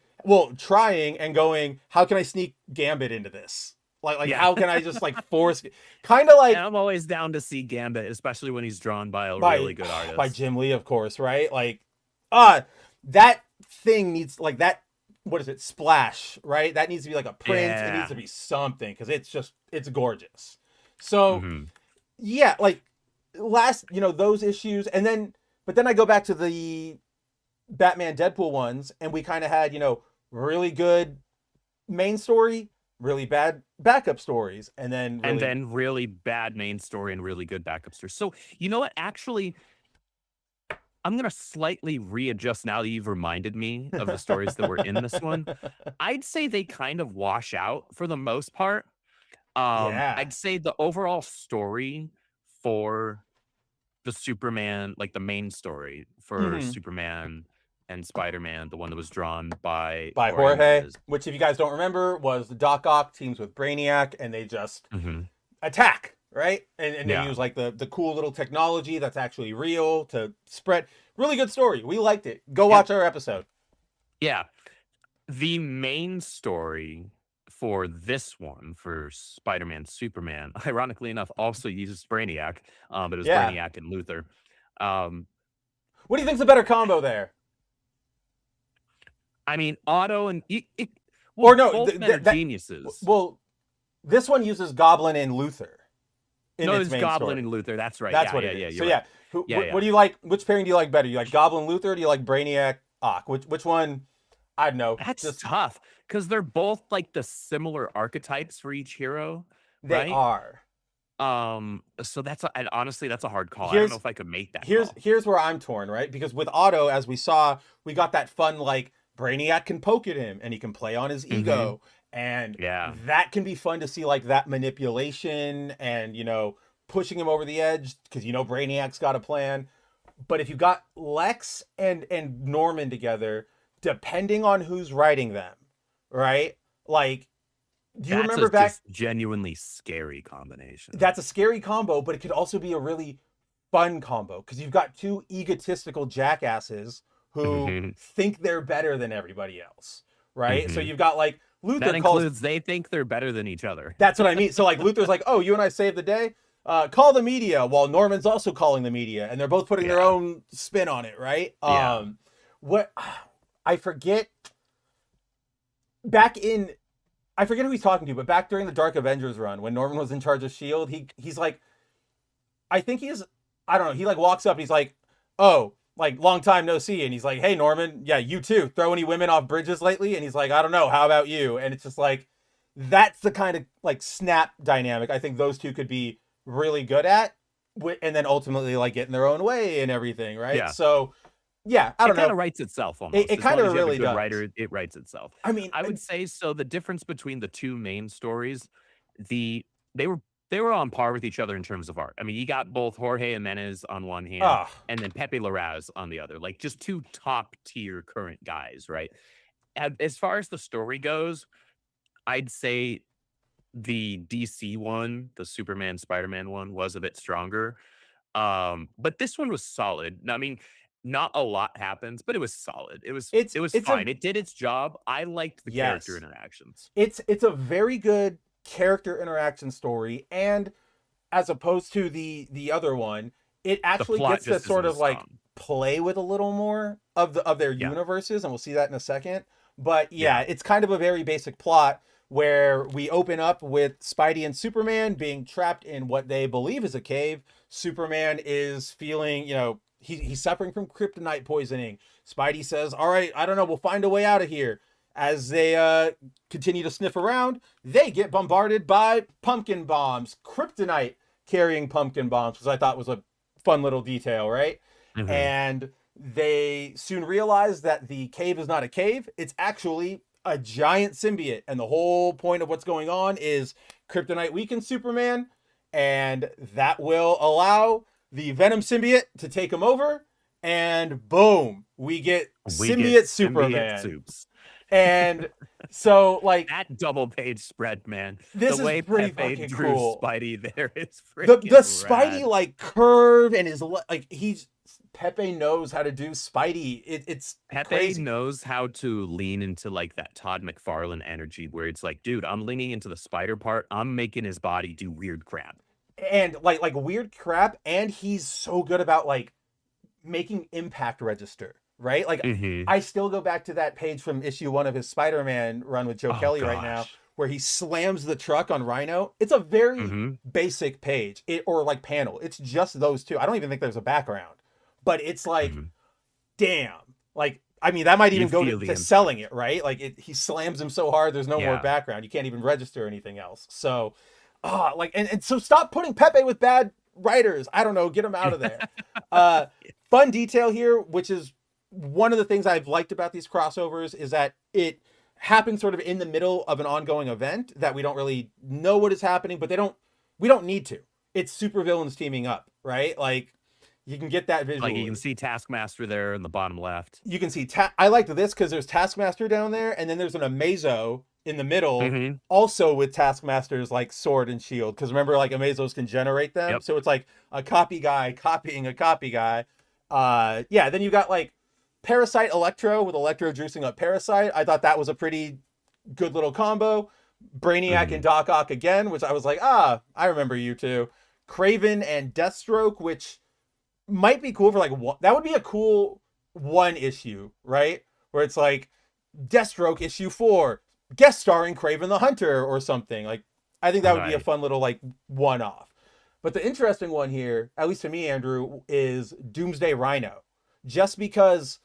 S1: and going, how can I sneak Gambit into this? Like how can I just like force, kind of like.
S2: And I'm always down to see Gambit, especially when he's drawn by a really good artist.
S1: By Jim Lee, of course, right? Like, that thing needs, like, that, what is it, splash, right? That needs to be like a print.
S2: Yeah.
S1: It needs to be something, because it's gorgeous. So yeah, like, those issues, but then I go back to the Batman Deadpool ones, and we kind of had, really good main story, really bad backup stories, and then really
S2: really bad main story and really good backup stories. So you know what? Actually, I'm gonna slightly readjust now that you've reminded me of the stories that were in this one. I'd say they kind of wash out for the most part.
S1: Yeah.
S2: I'd say the overall story for the Superman, like the main story for
S1: Hmm.
S2: Superman and Spider-Man, the one that was drawn by
S1: By
S2: Jorge
S1: Jorge,
S2: Jimenez.
S1: which if you guys don't remember was the Doc Ock teams with Brainiac and they just
S2: Mhm.
S1: attack, right? And they
S2: Yeah,
S1: use like the cool little technology that's actually real to spread. Really good story. We liked it. Go
S2: yeah,
S1: watch our episode.
S2: yeah. The main story for this one, for Spider-Man, Superman, ironically enough, also uses Brainiac, but it was
S1: Yeah.
S2: Brainiac and Luthor. Um,
S1: What do you think's a better combo there?
S2: I mean, Otto and
S1: Or
S2: well,
S1: no,
S2: both men are geniuses.
S1: well, this one uses Goblin and Luther in
S2: No,
S1: its
S2: it's
S1: main
S2: Goblin
S1: story.
S2: and Luthor. That's right.
S1: That's
S2: Yeah,
S1: what
S2: yeah,
S1: it
S2: yeah.
S1: is. So
S2: You're right.
S1: yeah,
S2: Yeah, yeah.
S1: what do you like? Which pairing do you like better? You like Goblin Luther? Or do you like Brainiac Ock? Which one? I don't know.
S2: That's
S1: Just
S2: tough because they're both like the similar archetypes for each hero,
S1: they
S2: right?
S1: are.
S2: So and honestly, that's a hard call. I don't know
S1: Here's
S2: if I could make that
S1: here's
S2: call.
S1: here's where I'm torn, right? Because with Otto, as we saw, we got that fun like Brainiac can poke at him and he can play on his
S2: Hmm.
S1: ego, and
S2: Yeah,
S1: that can be fun to see like that manipulation and pushing him over the edge because Brainiac's got a plan. But if you got Lex and Norman together, depending on who's writing them, right? Like, do you
S2: that's a
S1: remember back?
S2: just genuinely scary combination.
S1: That's a scary combo, but it could also be a really fun combo because you've got two egotistical jackasses who
S2: Hmm.
S1: think they're better than everybody else, right? So
S2: Hmm.
S1: you've got like Luther
S2: That
S1: calls.
S2: includes they think they're better than each other.
S1: That's what I mean. So like Luther's like, "Oh, you and I saved the day. Call the media," while Norman's also calling the media, and they're both putting their
S2: Yeah,
S1: own spin on it, right?
S2: yeah.
S1: What I forget back in I forget who he's talking to, but back during the Dark Avengers run when Norman was in charge of Shield, he's like, I think he's, I don't know, he like walks up and he's like, "Oh, like long time no see," and he's like, "Hey Norman, yeah, you too. Throw any women off bridges lately?" And he's like, "I don't know. How about you?" And it's just like that's the kind of like snap dynamic I think those two could be really good at, and then ultimately like get in their own way and everything, right?
S2: Yeah.
S1: So yeah, I
S2: It
S1: don't
S2: kind
S1: know.
S2: of writes itself
S1: It,
S2: almost.
S1: it
S2: As
S1: kind
S2: long
S1: of
S2: as you have a
S1: really
S2: good
S1: does.
S2: writer, it writes itself.
S1: I mean,
S2: I would say so. The difference between the two main stories, the they were they were on par with each other in terms of art. I mean, you got both Jorge Jimenez on one hand
S1: ah,
S2: and then Pepe Larraz on the other, like just two top tier current guys, right? And as far as the story goes, I'd say the DC one, the Superman Spider-Man one, was a bit stronger. But this one was solid. I mean, not a lot happens, but it was solid. It was
S1: it's
S2: it was
S1: it's a
S2: fine. It did its job. I liked the character
S1: yes.
S2: interactions.
S1: It's a very good character interaction story, and as opposed to the other one, it
S2: The
S1: actually
S2: plot
S1: gets to
S2: just isn't
S1: sort of
S2: as
S1: like
S2: strong.
S1: play with a little more of their
S2: Yeah,
S1: universes, and we'll see that in a second. But yeah,
S2: yeah,
S1: it's kind of a very basic plot where we open up with Spidey and Superman being trapped in what they believe is a cave. Superman is feeling, he's suffering from kryptonite poisoning. Spidey says, "All right, I don't know, we'll find a way out of here." As they continue to sniff around, they get bombarded by pumpkin bombs, kryptonite carrying pumpkin bombs, which I thought was a fun little detail, right?
S2: hmm,
S1: And they soon realize that the cave is not a cave, it's actually a giant symbiote. And the whole point of what's going on is kryptonite weakens Superman, and that will allow the Venom symbiote to take him over. And boom, we get
S2: we get
S1: symbiote
S2: symbiote
S1: Superman.
S2: soups.
S1: And so, like,
S2: That double page spread, man. The
S1: this is
S2: way
S1: pretty
S2: Pepe
S1: fucking
S2: drew
S1: cool.
S2: Spidey there is
S1: The
S2: freaking
S1: Spidey
S2: rad.
S1: like curve and his like he's Pepe knows how to do Spidey. It's
S2: Pepe
S1: crazy.
S2: knows how to lean into like that Todd McFarlane energy where it's like, dude, I'm leaning into the spider part. I'm making his body do weird crap.
S1: And like weird crap, and he's so good about like making impact register, right? Like
S2: Hmm.
S1: I still go back to that page from issue 1 of his Spider-Man run with Joe
S2: Oh
S1: Kelly right now
S2: gosh.
S1: where he slams the truck on Rhino. It's a very
S2: Hmm.
S1: basic page, or like panel. It's just those two. I don't even think there's a background. But it's like,
S2: Hmm.
S1: damn. Like, I mean, that might
S2: You
S1: even go
S2: feel the
S1: to selling
S2: impact.
S1: it, right? Like he slams him so hard there's no more
S2: Yeah.
S1: background. You can't even register anything else. So like and so stop putting Pepe with bad writers. I don't know, get him out of there. Uh fun detail here, which is one of the things I've liked about these crossovers, is that it happens sort of in the middle of an ongoing event that we don't really know what is happening, but we don't need to. It's supervillains teaming up, right? Like, you can get that visual.
S2: Like, you can see Taskmaster there in the bottom left.
S1: You can see, I liked this because there's Taskmaster down there, and then there's an Amazo in the middle, also with Taskmaster's like sword and shield. Because remember, like, Amazos can generate them,
S2: Yep.
S1: so it's like a copy guy copying a copy guy. Yeah, then you got like Parasite Electro with Electro juicing up Parasite. I thought that was a pretty good little combo. Brainiac and Doc Ock again, which I was like, I remember you two. Kraven and Deathstroke, which might be cool for like that would be a cool one issue, right? Where it's like Deathstroke issue 4, guest starring Kraven the Hunter or something. Like, I think that would be a fun little like one-off. But the interesting one here, at least to me, Andrew, is Doomsday Rhino. Just because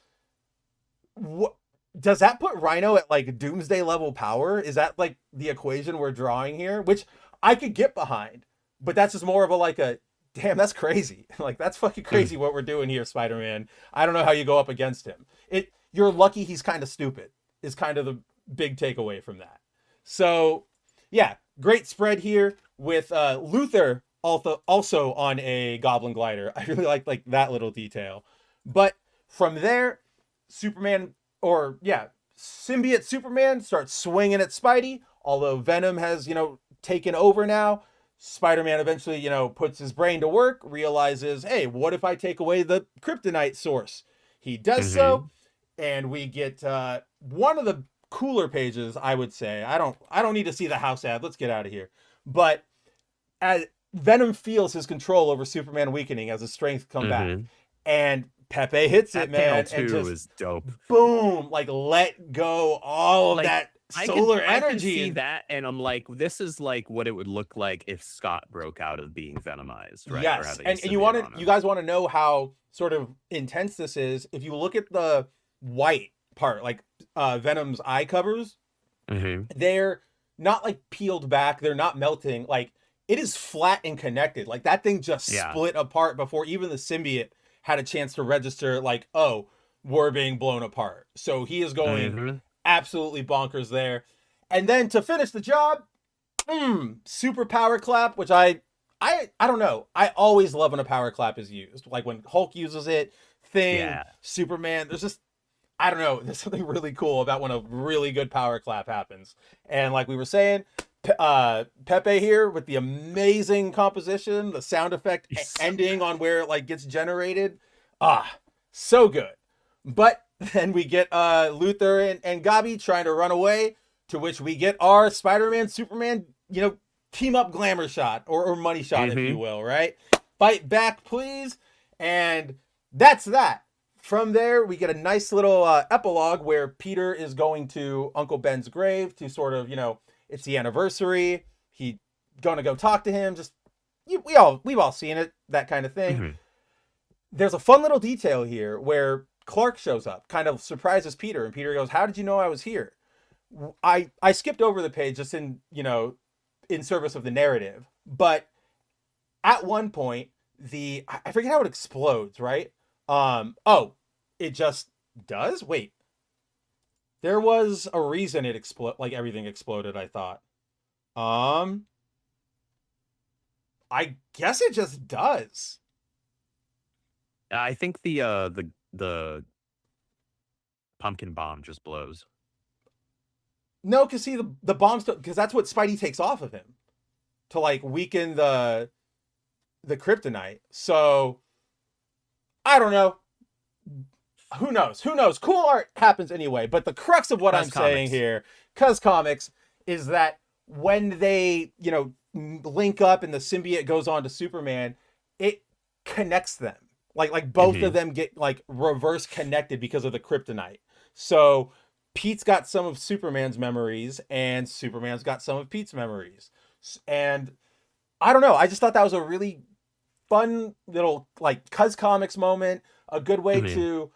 S1: does that put Rhino at like Doomsday level power? Is that like the equation we're drawing here? Which I could get behind, but that's just more of a like a damn, that's crazy. Like, that's fucking crazy what we're doing here, Spider-Man. I don't know how you go up against him. You're lucky he's kind of stupid, is kind of the big takeaway from that. So, yeah, great spread here with Luther also on a Goblin Glider. I really like that little detail. But from there, symbiote Superman starts swinging at Spidey, although Venom has, taken over now. Spider-Man eventually, puts his brain to work, realizes, hey, what if I take away the kryptonite source? He does so, and we get one of the cooler pages, I would say. I don't need to see the house ad. Let's get out of here. But as Venom feels his control over Superman weakening as his strength come back, and Pepe hits it, man,
S2: panel 2 is dope.
S1: Boom, like let go all of that solar energy.
S2: I can see that, and I'm like, this is like what it would look like if Scott broke out of being venomized, right?
S1: Yes, and you guys want to know how sort of intense this is. If you look at the white part, like Venom's eye covers, they're not like peeled back, they're not melting. Like, it is flat and connected. Like, that thing just split apart before even the symbiote had a chance to register, like, oh, we're being blown apart. So he is going absolutely bonkers there. And then to finish the job, super power clap, which I don't know. I always love when a power clap is used. Like when Hulk uses it, Superman, there's just, I don't know, there's something really cool about when a really good power clap happens. And like we were saying, Pepe here with the amazing composition, the sound effect ending on where it like gets generated. So good. But then we get Luther and Gabi trying to run away, to which we get our Spider-Man, Superman, team up glamour shot or money shot, if you will, right? Fight back, please. And that's that. From there, we get a nice little epilogue where Peter is going to Uncle Ben's grave to sort of, it's the anniversary. He gonna go talk to him. Just we've all seen it, that kind of thing. There's a fun little detail here where Clark shows up, kind of surprises Peter, and Peter goes, "How did you know I was here?" I skipped over the page just in service of the narrative, but at one point I forget how it explodes, right? It just does. Wait. There was a reason it like everything exploded, I thought. I guess it just does.
S2: I think the pumpkin bomb just blows.
S1: No, because see, the bombs, because that's what Spidey takes off of him to like weaken the kryptonite. So I don't know. Who knows? Cool art happens anyway. But the crux of what I'm saying here, cuz comics, is that when they, link up and the symbiote goes on to Superman, it connects them. Like both of them get like reverse connected because of the kryptonite. So Pete's got some of Superman's memories and Superman's got some of Pete's memories. And I don't know. I just thought that was a really fun little like cuz comics moment, a good way to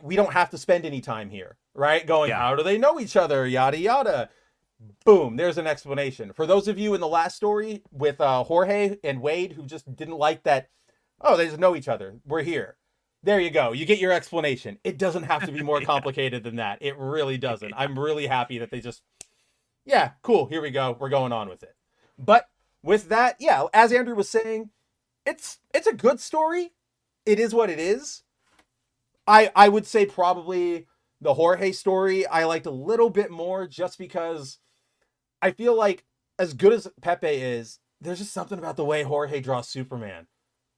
S1: we don't have to spend any time here, right? Going, how do they know each other? Yada, yada. Boom. There's an explanation. For those of you in the last story with Jorge and Wade who just didn't like that, they just know each other. We're here. There you go. You get your explanation. It doesn't have to be more complicated than that. It really doesn't. I'm really happy that they just, yeah, cool. Here we go. We're going on with it. But with that, yeah, as Andrew was saying, it's a good story. It is what it is. I would say probably the Jorge story I liked a little bit more just because I feel like as good as Pepe is, there's just something about the way Jorge draws Superman,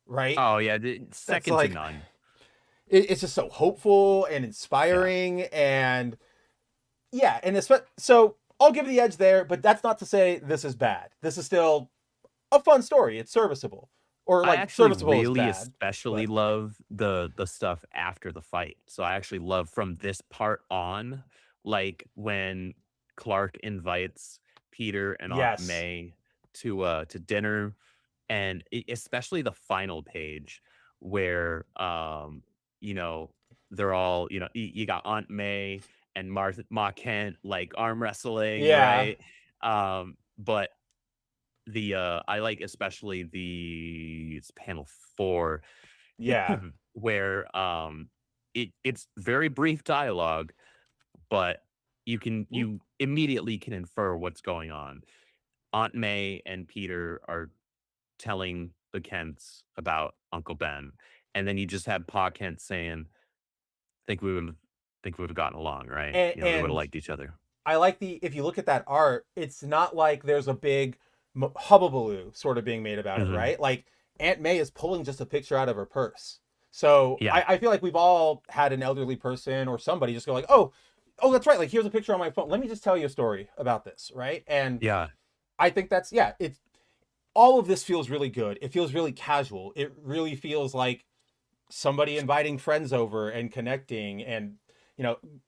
S1: right?
S2: Oh yeah, second
S1: like,
S2: to none.
S1: It's just so hopeful and inspiring, and yeah, and so I'll give the edge there, but that's not to say this is bad. This is still a fun story. It's serviceable, or
S2: I
S1: like
S2: actually
S1: serviceable
S2: really
S1: is bad.
S2: especially love the stuff after the fight. So I actually love from this part on, like when Clark invites Peter and Aunt
S1: Yes.
S2: May to dinner, and especially the final page where they're all you got Aunt May and Ma Kent like arm wrestling,
S1: Yeah.
S2: right? But I like especially it's panel 4
S1: Yeah.
S2: where it's very brief dialogue, but you immediately can infer what's going on. Aunt May and Peter are telling the Kents about Uncle Ben, and then you just have Pa Kent saying, "Think we would have gotten along, right?
S1: And,
S2: We would have
S1: and
S2: liked each other."
S1: I like if you look at that art, it's not like there's a big hubbubaloo sort of being made about it,
S2: Mhm.
S1: right? Like Aunt May is pulling just a picture out of her purse. So
S2: Yeah.
S1: I feel like we've all had an elderly person or somebody just go like, oh, that's right. Like here's a picture on my phone. Let me just tell you a story about this, right? And
S2: Yeah.
S1: I think that's, yeah, it's all of this feels really good. It feels really casual. It really feels like somebody inviting friends over and connecting, and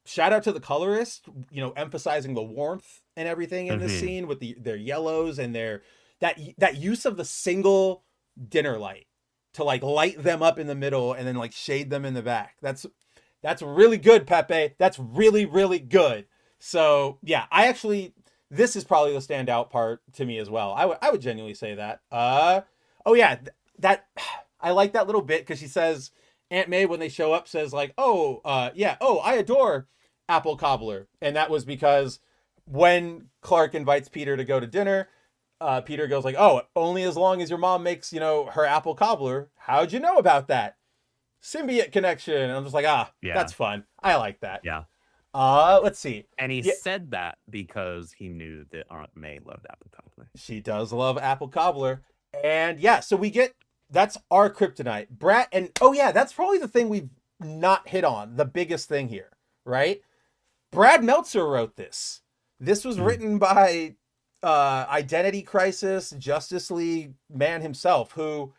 S1: shout out to the colorist, emphasizing the warmth and everything in this
S2: Mhm.
S1: scene with their yellows and that use of the single dinner light to like light them up in the middle and then like shade them in the back. That's really good, Pepe. That's really, really good. So yeah, this is probably the standout part to me as well. I would genuinely say that. Oh yeah, that I like that little bit because she says, Aunt May, when they show up, says like, I adore apple cobbler, and that was because when Clark invites Peter to go to dinner, Peter goes like, oh, only as long as your mom makes her apple cobbler. How'd you know about that? Symbiote connection. And I'm just like,
S2: Yeah.
S1: that's fun. I like that.
S2: Yeah.
S1: Let's see.
S2: And he
S1: Yeah.
S2: said that because he knew that Aunt May loved apple cobbler.
S1: She does love apple cobbler. And yeah, so that's our kryptonite. Brad, and oh yeah, that's probably the thing we've not hit on, the biggest thing here, right? Brad Meltzer wrote this. This was written by Identity Crisis, Justice League man himself, who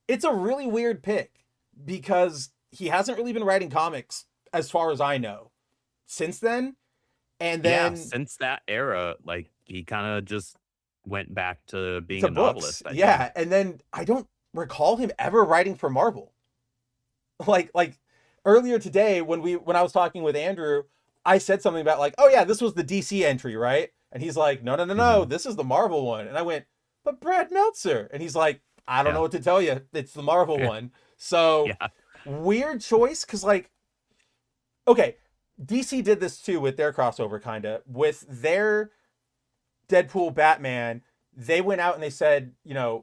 S1: it's a really weird pick because he hasn't really been writing comics, as far as I know, since then. And then
S2: since that era, like he kind of just went back to being
S1: to
S2: a
S1: books.
S2: novelist. I
S1: Yeah,
S2: think.
S1: and then I don't recall him ever writing for Marvel. Like earlier today when I was talking with Andrew, I said something about like, oh yeah, this was the DC entry, right? And he's like, no, this is the Marvel one. And I went, but Brad Meltzer. And he's like, I don't know what to tell you. It's the Marvel one. So weird choice, because like, okay, DC did this too with their crossover, kind of with their Deadpool Batman. They went out and they said,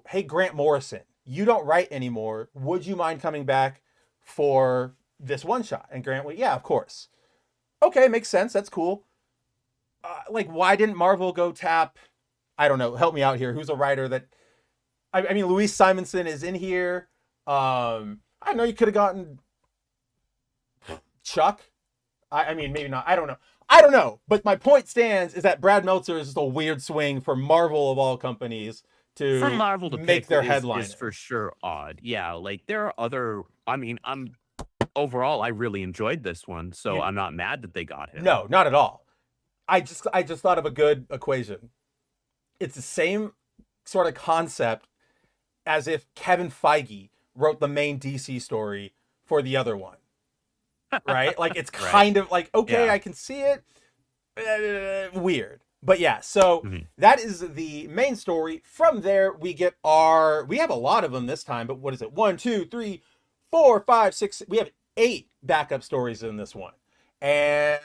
S1: hey, Grant Morrison, you don't write anymore. Would you mind coming back for this one shot? And Grant went, yeah, of course. Okay, makes sense. That's cool. Like, why didn't Marvel go tap? I don't know. Help me out here. Who's a writer that? I mean, Louise Simonson is in here. I know you could have gotten Chuck. I mean, maybe not. I don't know. But my point stands is that Brad Meltzer is just a weird swing for Marvel of all companies to
S2: For Marvel to
S1: make
S2: pick
S1: their
S2: is
S1: headline.
S2: for sure odd. Yeah, like there are other. I mean, overall, I really enjoyed this one, so I'm not mad that they got him.
S1: No, not at all. I just thought of a good equation. It's the same sort of concept as if Kevin Feige wrote the main DC story for the other one. Right? Like it's kind of like, okay, I can see it. Weird. But yeah, so that is the main story. From there, we have a lot of them this time, but what is it? 1, 2, 3, 4, 5, 6. We have 8 backup stories in this one, and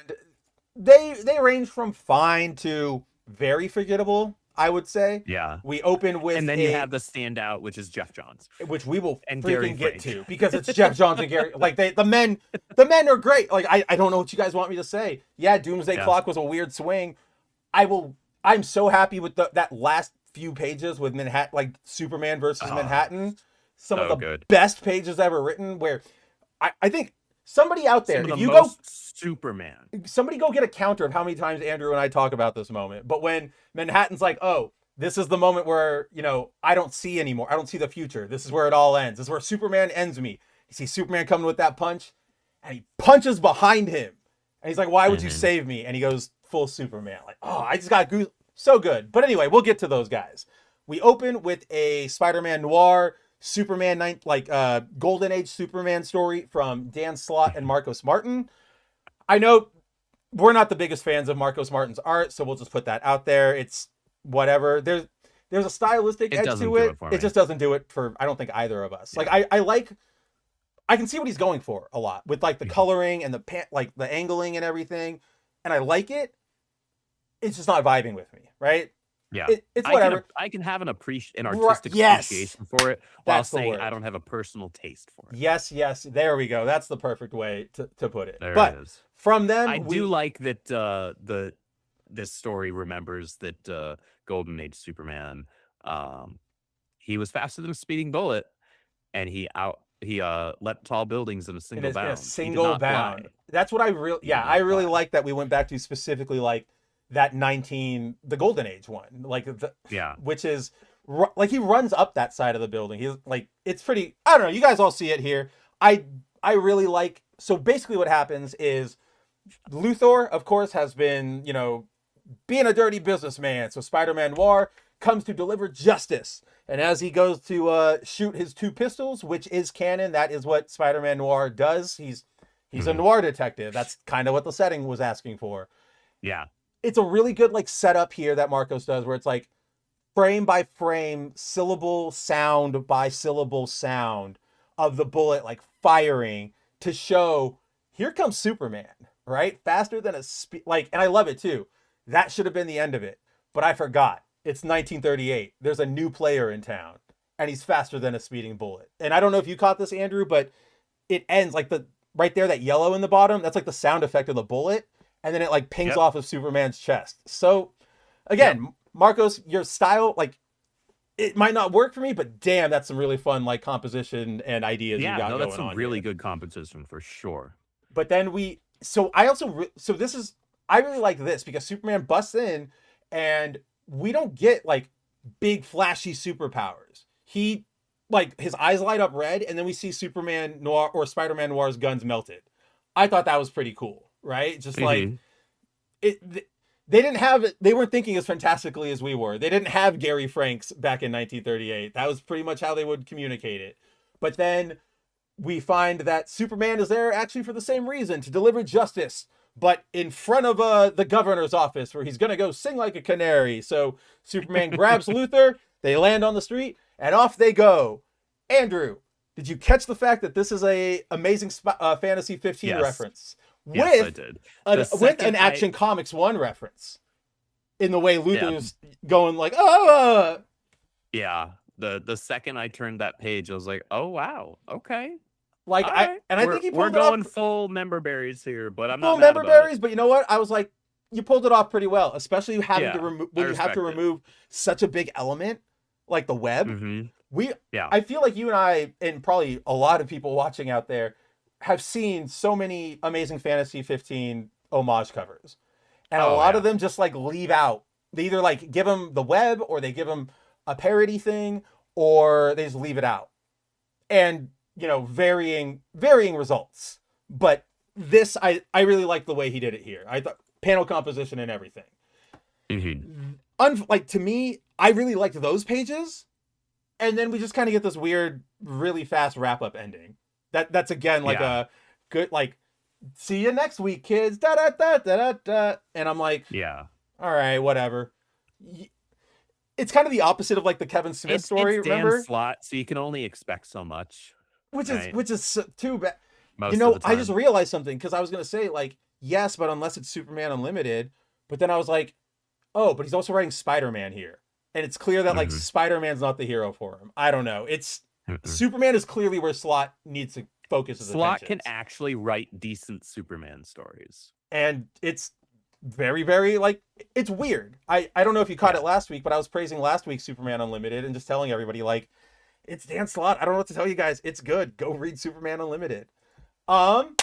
S1: they range from fine to very forgettable, I would say.
S2: Yeah.
S1: We open with
S2: And then you have the standout, which is Jeff Johns.
S1: which we will
S2: and
S1: freaking
S2: Gary
S1: get
S2: Frank.
S1: to, because it's Jeff Johns and Gary. Like the men are great. Like I don't know what you guys want me to say. Yeah, Doomsday Clock was a weird swing. I'm so happy with that last few pages with Manhattan, like Superman versus Manhattan. Some of the
S2: good.
S1: best pages ever written, where I think somebody out there,
S2: Some of
S1: if
S2: the
S1: you
S2: most
S1: go
S2: Superman.
S1: somebody go get a counter of how many times Andrew and I talk about this moment. But when Manhattan's like, oh, this is the moment where, I don't see anymore. I don't see the future. This is where it all ends. This is where Superman ends me. You see Superman coming with that punch, and he punches behind him. And he's like, why would you save me? And he goes full Superman. Like, oh, I just got goose. So good. But anyway, we'll get to those guys. We open with a Spider-Man noir, Superman, Golden Age Superman story from Dan Slott and Marcos Martin. I know we're not the biggest fans of Marcos Martin's art, so we'll just put that out there. It's whatever. There's a stylistic edge to it. It just doesn't do it for, I don't think, either of us.
S2: Yeah.
S1: Like I can see what he's going for a lot with like the coloring and the angling and everything, and I like it. It's just not vibing with me, right?
S2: Yeah,
S1: it's whatever.
S2: I can have an artistic
S1: Yes.
S2: appreciation for it while
S1: That's the
S2: saying
S1: word.
S2: I don't have a personal taste for it.
S1: Yes, there we go. That's the perfect way to put it.
S2: There
S1: but
S2: it is.
S1: from them,
S2: I do like that this story remembers that Golden Age Superman, he was faster than a speeding bullet, and he leapt tall buildings in a single bound.
S1: In a single bound.
S2: Fly.
S1: That's what I really like that we went back to specifically, like that the Golden Age one, which is like he runs up that side of the building. He's like, it's pretty. I don't know. You guys all see it here. I really like. So basically, what happens is Luthor, of course, has been being a dirty businessman. So Spider-Man Noir comes to deliver justice, and as he goes to shoot his 2 pistols, which is canon, that is what Spider-Man Noir does. He's a noir detective. That's kind of what the setting was asking for.
S2: Yeah.
S1: It's a really good setup here that Marcos does, where it's like frame by frame, syllable sound by syllable sound of the bullet firing to show here comes Superman, right? Faster than a and I love it too. That should have been the end of it, but I forgot. It's 1938. There's a new player in town, and he's faster than a speeding bullet. And I don't know if you caught this, Andrew, but it ends right there, that yellow in the bottom. That's the sound effect of the bullet. And then it pings off of Superman's chest. So again, Marcos, your style, it might not work for me, but damn, that's some really fun composition and ideas you got going on.
S2: Yeah, that's some really
S1: here.
S2: good composition for sure.
S1: But then I really like this because Superman busts in and we don't get big flashy superpowers. He his eyes light up red, and then we see Superman Noir or Spider-Man Noir's guns melted. I thought that was pretty cool. Right? Just they weren't thinking as fantastically as we were. They didn't have Gary Franks back in 1938. That was pretty much how they would communicate it. But then we find that Superman is there actually for the same reason, to deliver justice, but in front of the governor's office where he's going to go sing like a canary. So Superman grabs Luthor, they land on the street, and off they go. Andrew, did you catch the fact that this is a Amazing Fantasy 15 reference?
S2: Yes, I did.
S1: With an Action Comics 1 reference, in the way Luthor's going oh.
S2: Yeah, the second I turned that page, I was like, oh wow, okay.
S1: I think he pulled
S2: we're
S1: it
S2: going
S1: off,
S2: full member berries here, but I'm not
S1: full
S2: mad
S1: member
S2: about
S1: berries.
S2: it.
S1: But you know what? I was like, you pulled it off pretty well, especially having to remove when you have to remove such a big element like the web. I feel like you and I, and probably a lot of people watching out there, have seen so many Amazing Fantasy 15 homage covers, and a lot of them just leave out. They either give them the web, or they give them a parody thing, or they just leave it out, and varying results. But this, I really like the way he did it here. I thought panel composition and everything. To me, I really liked those pages, and then we just kind of get this weird, really fast wrap up ending. That's again a good see you next week, kids. Da da da da da da. And I'm like, all right, whatever. It's kind of the opposite of the Kevin Smith story.
S2: It's
S1: remember?
S2: Dan Slott, so you can only expect so much.
S1: Which is too bad.
S2: most of the
S1: I just
S2: time.
S1: realized something because I was gonna say like yes, but unless it's Superman Unlimited, but then I was like, oh, but he's also writing Spider-Man here, and it's clear that like
S2: Mhm,
S1: Spider-Man's not the hero for him. I don't know. It's
S2: mm-mm.
S1: Superman is clearly where Slott needs to focus his
S2: Slott can
S1: attentions,
S2: actually write decent Superman stories.
S1: and it's very very like it's weird. I don't know if you caught
S2: Yeah.
S1: it last week, but I was praising last week's Superman Unlimited and just telling everybody like it's Dan Slott. I don't know what to tell you guys. It's good. Go read Superman Unlimited. Um,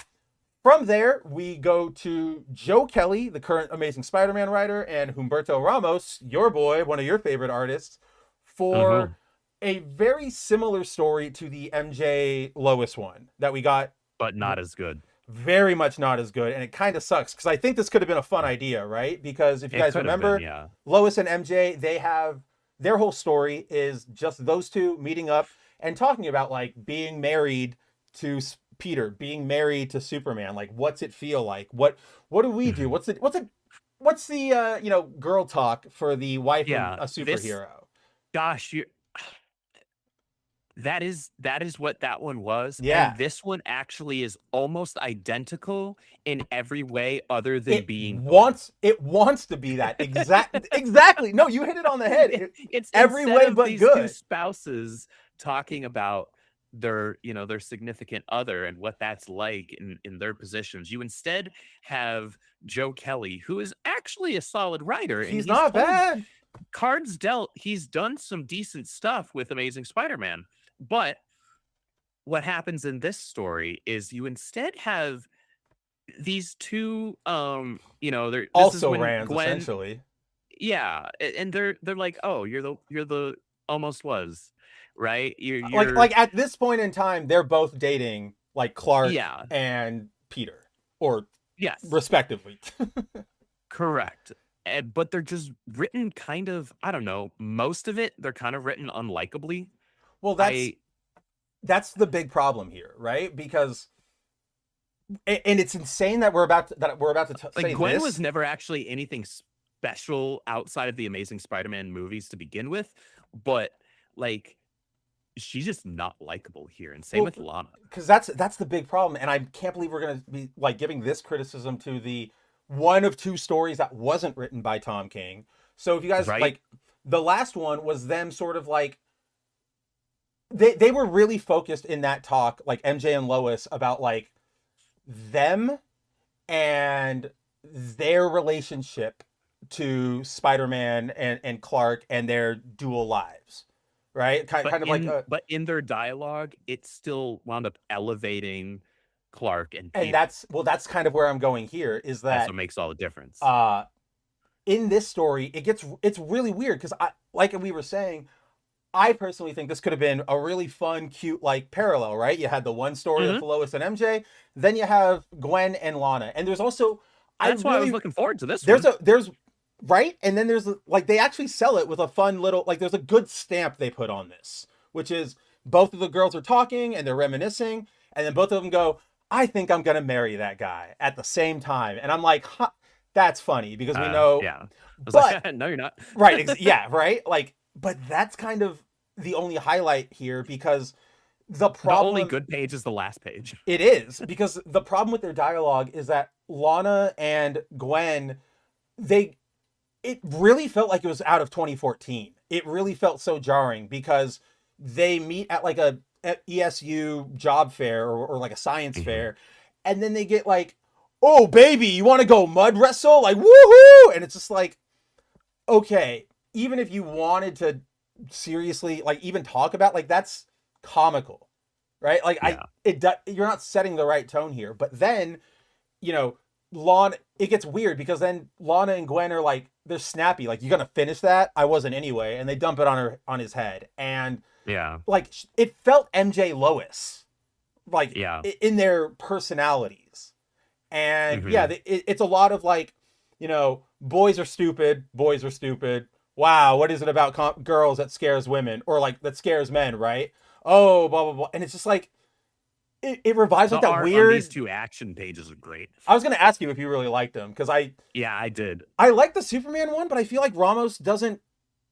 S1: From there, we go to Joe Kelly, the current Amazing Spider-Man writer, and Humberto Ramos, your boy, one of your favorite artists,
S2: Mhm.
S1: for a very similar story to the MJ Lois one that we got.
S2: But not as good.
S1: Very much not as good, and it kind of sucks because I think this could have been a fun idea, right? Because if you
S2: It
S1: guys
S2: could have been,
S1: remember,
S2: yeah.
S1: Lois and MJ, they have their whole story is just those two meeting up and talking about like being married to Peter, being married to Superman. Like, what's it feel like? What do we do?
S2: Mhm.
S1: What's the girl talk for the wife of
S2: Yeah,
S1: a
S2: this
S1: superhero?
S2: gosh, you that is what that one was,
S1: Yeah,
S2: and this one actually is almost identical in every way other than
S1: it
S2: being good.
S1: wants to be that exactly. No, you hit it on the head.
S2: It's
S1: Every
S2: instead
S1: way
S2: of
S1: but
S2: these 2
S1: good.
S2: spouses talking about their, their significant other and what that's like in their positions, you instead have Joe Kelly, who is actually a solid writer, and
S1: He's
S2: he's
S1: not
S2: told
S1: bad.
S2: cards dealt, he's done some decent stuff with Amazing Spider-Man. But what happens in this story is you instead have these two this is
S1: Also
S2: when
S1: Rands,
S2: Gwen,
S1: essentially.
S2: yeah, and they're like, "Oh, you're the almost was, right? You're
S1: Like at this point in time, they're both dating like Clark
S2: yeah,
S1: and Peter, or
S2: yes,
S1: respectively.
S2: correct." And, but they're just written kind of, I don't know, most of it they're kind of written unlikably.
S1: Well,
S2: I
S1: that's the big problem here, right? Because and it's insane that we're about to
S2: Like
S1: say
S2: Gwen was
S1: this.
S2: never actually anything special outside of the Amazing Spider-Man movies to begin with, but like she's just not likable here, and same
S1: Well,
S2: with Lana.
S1: because that's the big problem, and I can't believe we're gonna be like giving this criticism to the one of two stories that wasn't written by Tom King. So if you guys
S2: Right?
S1: like, the last one was them sort of like they were really focused in that talk, like MJ and Lois, about like them and their relationship to Spider-Man and Clark and their dual lives, right? Kind,
S2: But
S1: kind of like
S2: in their dialogue, it still wound up elevating Clark and
S1: and
S2: Peter.
S1: that's kind of where I'm going here is
S2: Also
S1: that
S2: makes all the difference.
S1: uh in this story it's really weird because I like we were saying I personally think this could have been a really fun, cute, like parallel, right? You had the one story
S2: Mhm.
S1: of Lois and MJ, then you have Gwen and Lana, and there's also I
S2: That's why I was
S1: really
S2: looking forward to this
S1: there's
S2: one.
S1: there's right, and then there's like they actually sell it with a fun little like there's a good stamp they put on this, which is both of the girls are talking and they're reminiscing, and then both of them go, "I think I'm gonna marry that guy" at the same time, and I'm like, huh, that's funny because we know,
S2: Yeah. I was
S1: but
S2: like, no, you're not.
S1: right, yeah, right, like, but that's kind of the only highlight here because the
S2: The only
S1: problem
S2: good page is the last page.
S1: it is because the problem with their dialogue is that Lana and Gwen they it really felt like it was out of 2014. It really felt so jarring because they meet at like a at ESU job fair or like a science
S2: Mhm.
S1: fair, and then they get like, "Oh baby, you want to go mud wrestle?" Like woohoo! And it's just like, okay, even if you wanted to seriously like even talk about like that's comical, right? Like
S2: Yeah.
S1: you're not setting the right tone here. But then you know, Lana, it gets weird because then Lana and Gwen are like, they're snappy. Like, you gonna finish that? I wasn't anyway, and they dump it on his head, and
S2: Yeah.
S1: like it felt MJ Lois, like
S2: Yeah.
S1: in their personalities, and yeah,
S2: Mhm.
S1: it's a lot of like, boys are stupid, boys are stupid. Wow, what is it about girls that scares women or like that scares men, right? Oh, blah blah blah, and it's just like it revives
S2: The
S1: like that
S2: art on these
S1: weird.
S2: 2 action pages are great.
S1: I was gonna ask you if you really liked them because
S2: Yeah, I did.
S1: I like the Superman one, but I feel like Ramos doesn't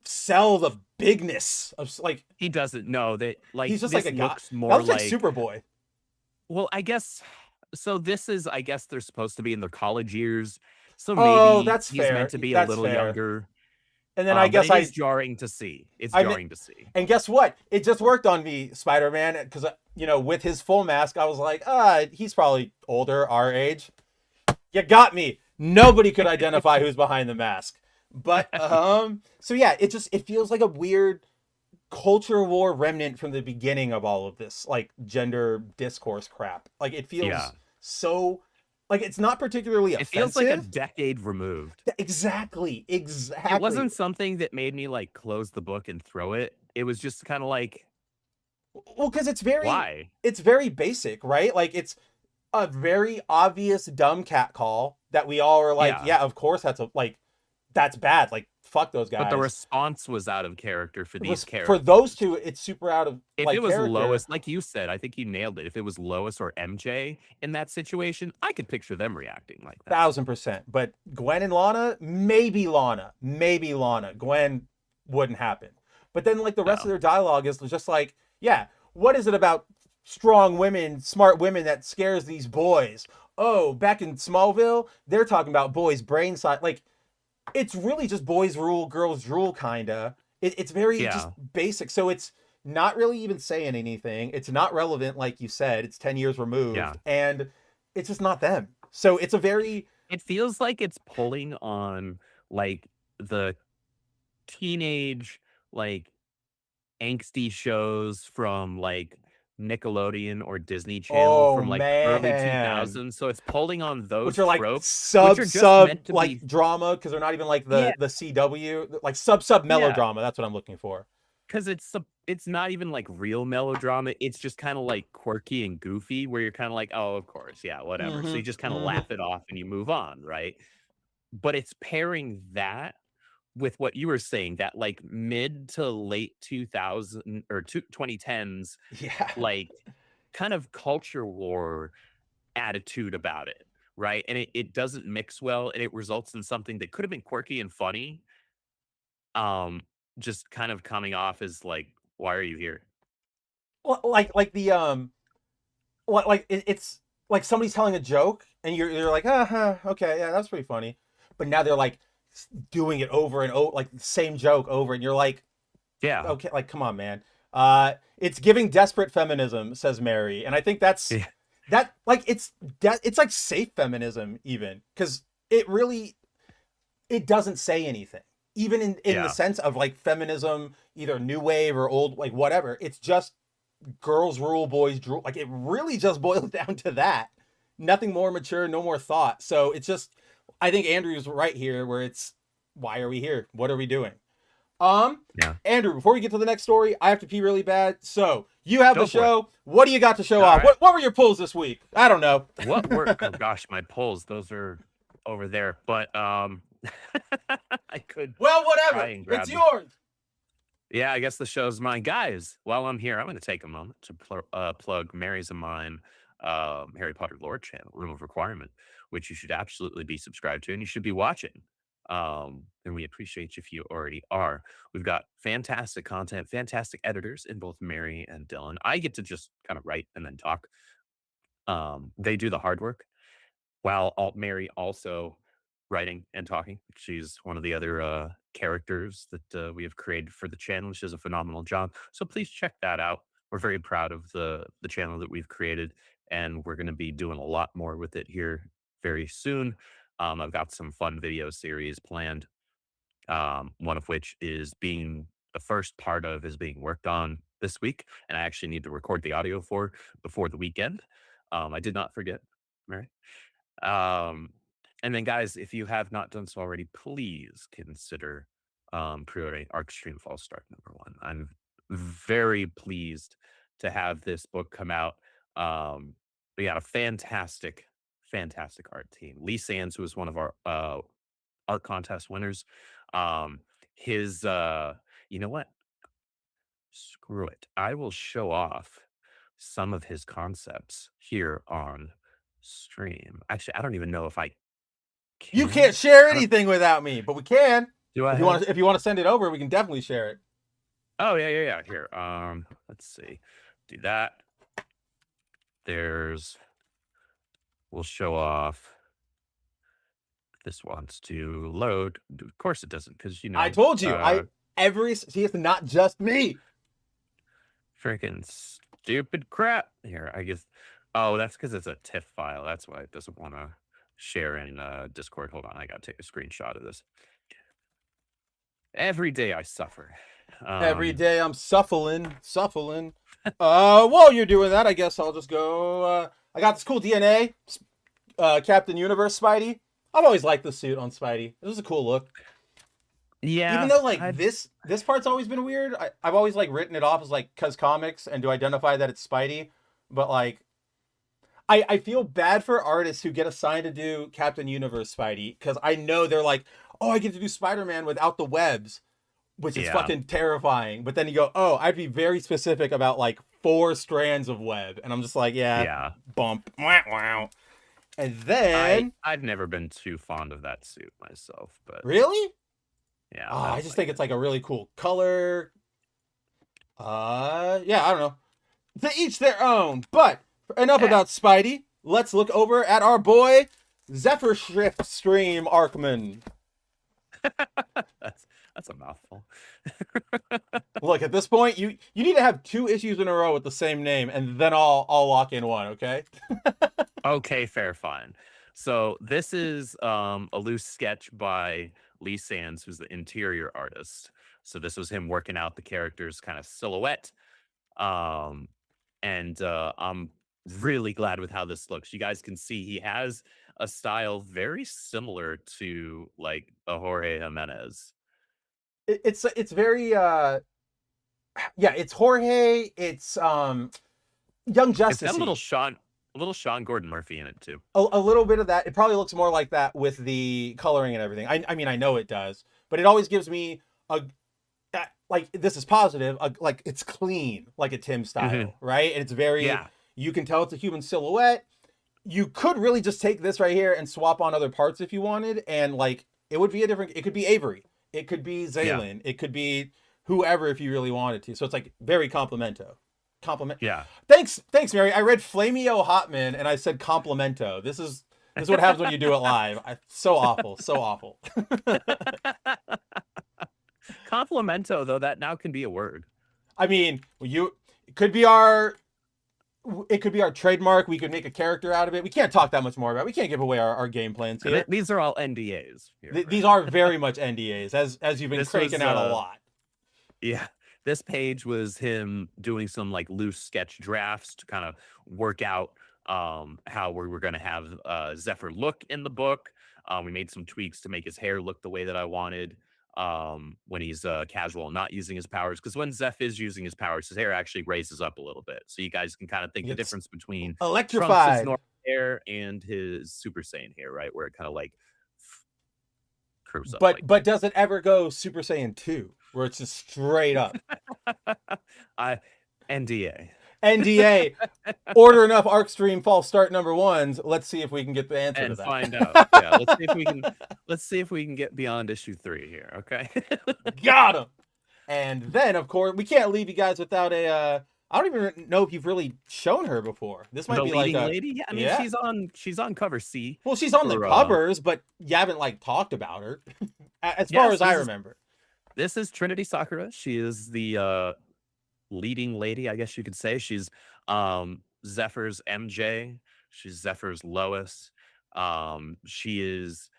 S1: sell the bigness of like
S2: He doesn't know that, like,
S1: he's just like
S2: this
S1: a guy.
S2: looks
S1: That
S2: more
S1: looks like
S2: like
S1: Superboy.
S2: Well, I guess so. This is, I guess, they're supposed to be in their college years, so
S1: Oh,
S2: maybe
S1: that's
S2: he's meant
S1: fair.
S2: to be a
S1: That's
S2: little
S1: fair.
S2: younger.
S1: And then I
S2: But
S1: guess
S2: it is jarring to see. It's
S1: I mean,
S2: jarring to see.
S1: and guess what? It just worked on me, Spider-Man, because with his full mask, I was like, he's probably older, our age. You got me. Nobody could identify who's behind the mask. But so yeah, it feels like a weird culture war remnant from the beginning of all of this, like gender discourse crap. Like it
S2: Yeah.
S1: feels so like it's not particularly
S2: It feels like a
S1: offensive.
S2: decade removed.
S1: Exactly.
S2: It wasn't something that made me like close the book and throw it. It was just kind of like,
S1: Well, because
S2: why?
S1: it's very basic, right? Like it's a very obvious dumb cat call that we all are like,
S2: Yeah.
S1: yeah, of course that's bad. Like fuck those
S2: But the
S1: guys.
S2: response was out of character for these
S1: For those
S2: characters.
S1: two, it's super out of
S2: If
S1: like
S2: it was
S1: character.
S2: Lois, like you said, I think you nailed it. If it was Lois or MJ in that situation, I could picture them reacting like that.
S1: 1000%. But Gwen and Lana, maybe Lana. Gwen wouldn't happen. But then like the rest of
S2: No.
S1: their dialogue is just like, yeah, what is it about strong women, smart women that scares these boys? Oh, back in Smallville, they're talking about boys' brain side. Like, it's really just boys rule, girls drool, kinda. It's very just
S2: Yeah.
S1: basic. So it's not really even saying anything. It's not relevant, like you said. It's 10 years removed,
S2: Yeah.
S1: and it's just not them. So it's a very
S2: It feels like it's pulling on like the teenage, like angsty shows from like Nickelodeon or Disney Channel
S1: oh
S2: from like the early
S1: man,
S2: 2000s. So it's pulling on
S1: which
S2: those
S1: are like
S2: tropes, which
S1: sub
S2: are just
S1: sub
S2: meant to
S1: like
S2: be,
S1: drama because they're not even like
S2: yeah,
S1: the CW like sub
S2: yeah.
S1: melodrama. That's what I'm looking for.
S2: Because it's not even like real melodrama. It's just kind of like quirky and goofy, where you're kind of like, oh, of course, yeah, whatever. So
S1: Hmm.
S2: you just kind of
S1: Hmm.
S2: laugh it off and you move on, right? But it's pairing that with what you were saying, that like mid to late 2000 or 2010s,
S1: Yeah.
S2: like kind of culture war attitude about it, right? And it doesn't mix well, and it results in something that could have been quirky and funny, um, just kind of coming off as like, why are you here?
S1: Well, like the it's like somebody's telling a joke and you're like, okay, yeah, that's pretty funny. But now they're like doing it over and over, like the same joke over, and you're like,
S2: Yeah.
S1: okay, like come on, man. It's giving desperate feminism, says Mary, and I think that's
S2: Yeah.
S1: that like it's like safe feminism even because it doesn't say anything even in the
S2: Yeah.
S1: sense of like feminism, either new wave or old, like whatever. It's just girls rule, boys drool. Like it really just boils down to that. Nothing more mature, no more thought. So it's just, I think Andrew's right here, where it's, why are we here? What are we doing?
S2: Yeah.
S1: Andrew, before we get to the next story, I have to pee really bad. So you have the
S2: Go for it.
S1: show. What do you got to show
S2: All
S1: off?
S2: right.
S1: What were your pulls this week? I don't know.
S2: What were, oh gosh, my polls, those are over there. But I could
S1: Well,
S2: try
S1: whatever.
S2: and grab
S1: It's
S2: them.
S1: yours.
S2: Yeah, I guess the show's mine. Guys, while I'm here, I'm going to take a moment to plug Mary's and mine Harry Potter lore channel, Room of Requirement, which you should absolutely be subscribed to and you should be watching. And we appreciate you if you already are. We've got fantastic content, fantastic editors in both Mary and Dylan. I get to just kind of write and then talk. They do the hard work while Mary also writing and talking. She's one of the other characters that we have created for the channel. She does a phenomenal job. So please check that out. We're very proud of the channel that we've created, and we're going to be doing a lot more with it here very soon. I've got some fun video series planned. One of which is being the first part of is being worked on this week, and I actually need to record the audio for before the weekend. I did not forget, Mary. Um, and then, guys, if you have not done so already, please consider pre-ordering Arc Stream False Start #1. I'm very pleased to have this book come out. We got a fantastic, fantastic art team. Lee Sands, who is one of our art contest winners. Um, his, you know what? Screw it. I will show off some of his concepts here on stream. Actually, I don't even know if I
S1: You
S2: can.
S1: can't share
S2: I don't,
S1: anything without me, but we can.
S2: do I
S1: If you want to send it over, we can definitely share it.
S2: Oh, yeah, yeah, yeah. Here. Let's see. Do that. there's we'll show off. This wants to load. Of course it doesn't, because
S1: I told you. See, it's not just me.
S2: freaking stupid crap. Here, I guess. Oh, that's because it's a TIFF file. That's why it doesn't want to share in Discord. Hold on, I gotta take a screenshot of this. Every day I suffer.
S1: Every day I'm suffling. While you're doing that, I guess I'll just go. I got this cool DNA, Captain Universe Spidey. I've always liked the suit on Spidey. This is a cool look.
S2: Yeah.
S1: Even though like this part's always been weird. I've always like written it off as like cause comics and to identify that it's Spidey. But like, I feel bad for artists who get assigned to do Captain Universe Spidey because I know they're like, oh, I get to do Spider-Man without the webs, which is fucking terrifying. But then you go, oh, I'd be very specific about like 4 strands of web, and I'm just like, yeah. Bump. Wow. And then
S2: I've never been too fond of that suit myself, but
S1: really,
S2: yeah.
S1: I just think it's like a really cool color. Yeah, I don't know. To each their own. But enough about Spidey. Let's look over at our boy Zephyr Shift Stream Arkman.
S2: That's a mouthful.
S1: Look, at this point, you need to have 2 issues in a row with the same name, and then I'll lock in one. Okay.
S2: Okay, fair, fine. So this is a loose sketch by Lee Sands, who's the interior artist. So this was him working out the character's kind of silhouette. And I'm really glad with how this looks. You guys can see he has a style very similar to like a Jorge Jimenez.
S1: It's very it's Jorge, it's Young Justice.
S2: It's got a little Sean Gordon Murphy in it too.
S1: A little bit of that. It probably looks more like that with the coloring and everything. I mean, I know it does, but it always gives me like this is positive, like it's clean, like a Tim style, right? And it's very, you can tell it's a human silhouette. You could really just take this right here and swap on other parts if you wanted, and like it would be it could be Avery, it could be Zaylin, it could be whoever if you really wanted to. So it's like very complemento.
S2: Yeah.
S1: Thanks, Mary. I read Flamio Hotman and I said complemento. This is what happens when you do it live. So awful.
S2: Complemento, though, that now can be a word.
S1: I mean, it could be our trademark. We could make a character out of it. We can't talk that much more about it. We can't give away our game plans here.
S2: These are all NDAs.
S1: These are very much NDAs, as you've been cranking out a lot.
S2: Yeah. This page was him doing some like loose sketch drafts to kind of work out how we were going to have Zephyr look in the book. We made some tweaks to make his hair look the way that I wanted when he's casual and not using his powers. Because when Zeph is using his powers, his hair actually raises up a little bit. So you guys can kind of think the difference between
S1: electrified
S2: Trunks' normal hair and his Super Saiyan hair, right? Where it kind of like curves up.
S1: But does it ever go Super Saiyan 2? Where it's just straight up. NDA. Order enough Arc Stream false start number 1s. Let's see if we can get the answer to that.
S2: Find out. Yeah, let's see if we can get beyond issue 3 here. Okay.
S1: Got him. And then, of course, we can't leave you guys without a. I don't even know if you've really shown her before. This might be like a
S2: lady. Yeah, I mean, she's on cover C.
S1: Well, she's on the covers, but you haven't like talked about her, as far as I remember.
S2: This is Trinity Sakura. She is the leading lady, I guess you could say. She's Zephyr's MJ. She's Zephyr's Lois. She is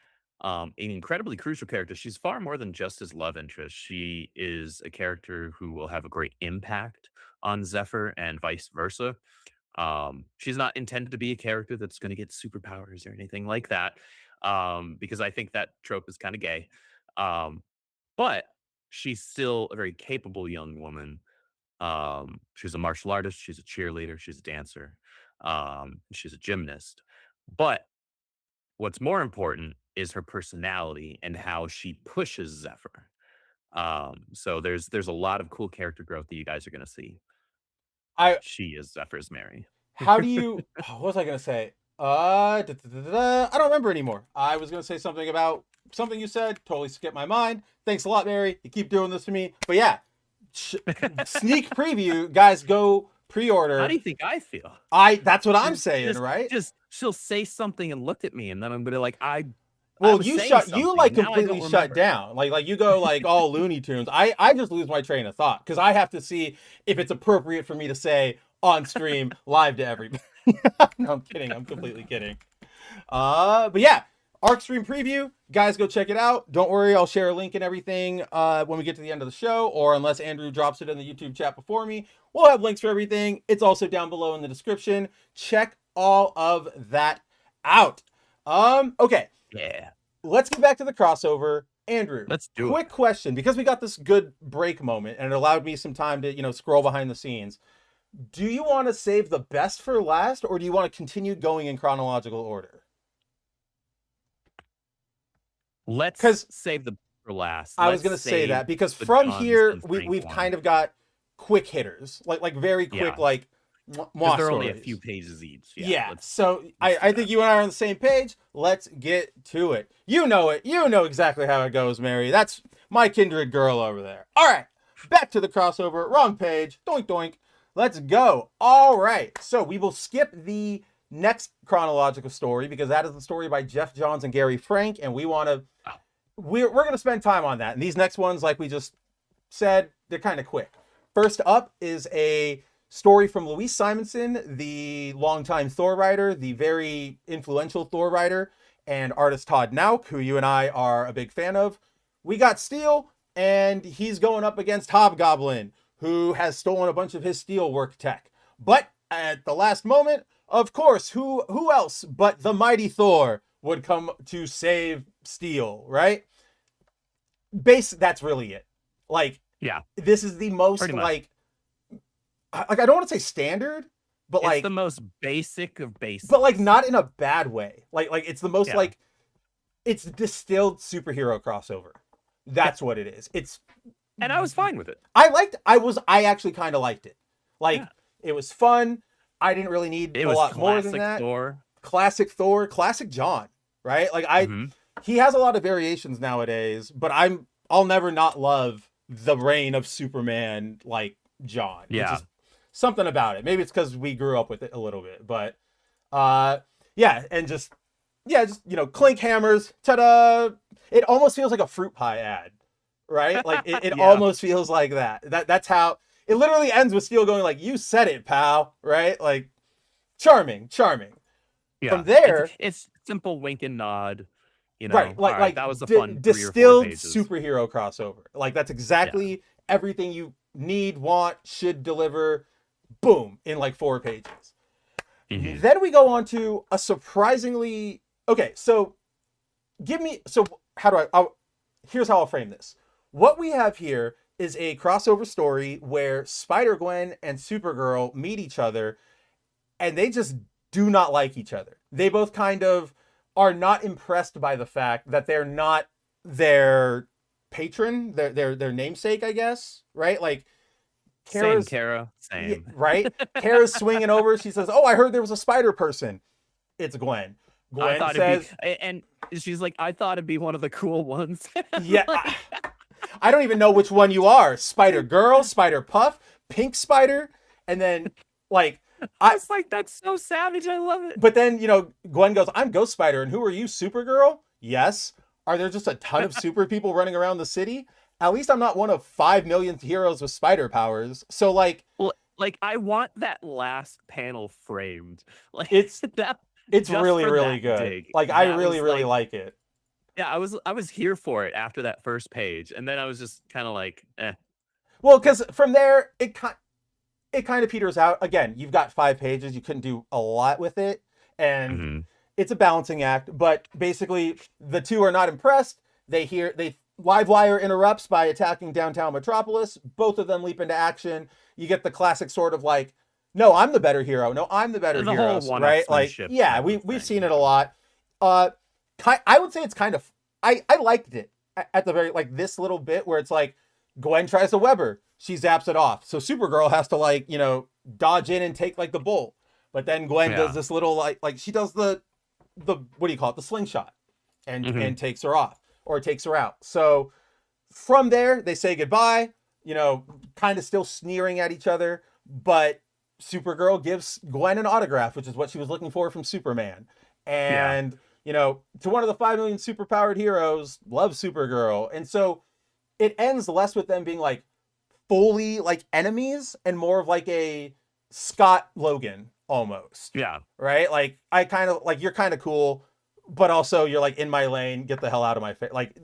S2: an incredibly crucial character. She's far more than just his love interest. She is a character who will have a great impact on Zephyr and vice versa. She's not intended to be a character that's going to get superpowers or anything like that, because I think that trope is kind of gay. But she's still a very capable young woman. She's a martial artist. She's a cheerleader. She's a dancer. She's a gymnast. But what's more important is her personality and how she pushes Zephyr. So there's a lot of cool character growth that you guys are going to see. She is Zephyr's Mary.
S1: How do you? What was I going to say? I don't remember anymore. I was going to say something about something you said. Totally skipped my mind. Thanks a lot, Mary. You keep doing this to me. But yeah, sneak preview, guys. Go pre-order.
S2: How do you think I feel?
S1: That's what I'm saying,
S2: Just,
S1: right?
S2: just she'll say something and look at me, and then I'm gonna be like, I
S1: Well,
S2: was
S1: you
S2: saying
S1: like
S2: something, now I
S1: completely
S2: don't
S1: shut
S2: remember.
S1: down. Like you go like all Looney Tunes. I just lose my train of thought because I have to see if it's appropriate for me to say on stream live to everybody. No, I'm kidding. I'm completely kidding. But yeah, Arc Stream preview, guys, go check it out. Don't worry, I'll share a link and everything when we get to the end of the show, or unless Andrew drops it in the YouTube chat before me, we'll have links for everything. It's also down below in the description. Check all of that out. Okay.
S2: Yeah.
S1: Let's get back to the crossover. Andrew,
S2: Let's do
S1: quick question, because we got this good break moment and it allowed me some time to, scroll behind the scenes. Do you want to save the best for last, or do you want to continue going in chronological order?
S2: Let's save the for last.
S1: I was going to say that because from here we've kind of got quick hitters, like very quick, like
S2: because they're only a few pages each.
S1: Yeah. So I think you and I are on the same page. Let's get to it. You know it. You know exactly how it goes, Mary. That's my kindred girl over there. All right. Back to the crossover. Wrong page. Doink, doink. Let's go. All right. So we will skip the next chronological story because that is the story by Jeff Johns and Gary Frank. And we want to, we're going to spend time on that. And these next ones, like we just said, they're kind of quick. First up is a story from Louise Simonson, the longtime Thor writer, the very influential Thor writer, and artist Todd Nauk, who you and I are a big fan of. We got Steel, and he's going up against Hobgoblin, who has stolen a bunch of his steel work tech. But at the last moment, of course, who else but the mighty Thor would come to save Steel, right? That's really it. Like,
S2: yeah,
S1: this is the most like I don't want to say standard, but
S2: it's
S1: like
S2: the most basic of basics.
S1: But like not in a bad way. Like it's the most like it's distilled superhero crossover. That's what it is.
S2: And I was fine with it.
S1: I actually kind of liked it. Like it was fun. I didn't really need a lot more than that. Classic Thor, classic John, right? Like he has a lot of variations nowadays, but I'll never not love the reign of Superman like John.
S2: Yeah.
S1: Something about it. Maybe it's because we grew up with it a little bit, but and just clink hammers, ta-da! It almost feels like a fruit pie ad, right? Like it almost feels like that. That's how it literally ends with Steel going like, "You said it, pal," right? Like charming.
S2: Yeah.
S1: From there,
S2: it's simple wink and nod.
S1: Right, like
S2: that was a fun
S1: distilled superhero crossover. Like that's exactly everything you need, want, should deliver. Boom, in like 4 pages. Then we go on to a surprisingly so here's how I'll frame this. What we have here is a crossover story where Spider-Gwen and Supergirl meet each other and they just do not like each other. They both kind of are not impressed by the fact that they're not their patron, their namesake, I guess, right? Like
S2: Same.
S1: Yeah, right? Kara's swinging over. She says, "Oh, I heard there was a spider person." It's Gwen. Gwen says,
S2: and she's like, "I thought it'd be one of the cool ones."
S1: Yeah, I don't even know which one you are. Spider Girl, Spider Puff, Pink Spider, and then like
S2: I was like, "That's so savage. I love it."
S1: But then Gwen goes, "I'm Ghost Spider, and who are you, Supergirl?" Yes. Are there just a ton of super people running around the city? At least I'm not one of 5 million heroes with spider powers. So like
S2: I want that last panel framed. Like
S1: it's
S2: it's
S1: really good.
S2: Dig.
S1: Like I really like it.
S2: Yeah, I was here for it after that first page, and then I was just kind of like, eh.
S1: Well, because from there it kind of peters out. Again, you've got 5 pages. You couldn't do a lot with it, and it's a balancing act. But basically, the two are not impressed. Livewire interrupts by attacking downtown Metropolis. Both of them leap into action. You get the classic sort of like, "No, I'm the better hero. No, I'm the better hero." Right? Like, yeah, we've seen it a lot. I would say it's kind of I liked it at the very like this little bit where it's like Gwen tries to web her, she zaps it off. So Supergirl has to like dodge in and take like the bolt. But then Gwen does this little like she does the what do you call it, the slingshot, and takes her off. Or takes her out. So from there, they say goodbye, kind of still sneering at each other. But Supergirl gives Gwen an autograph, which is what she was looking for from Superman. And, you know, to one of the 5 million superpowered heroes, loves Supergirl. And so it ends less with them being like fully like enemies and more of like a Scott Logan almost.
S2: Yeah.
S1: Right? Like, I kind of like, you're kind of cool, but also you're like in my lane, get the hell out of my face. Like,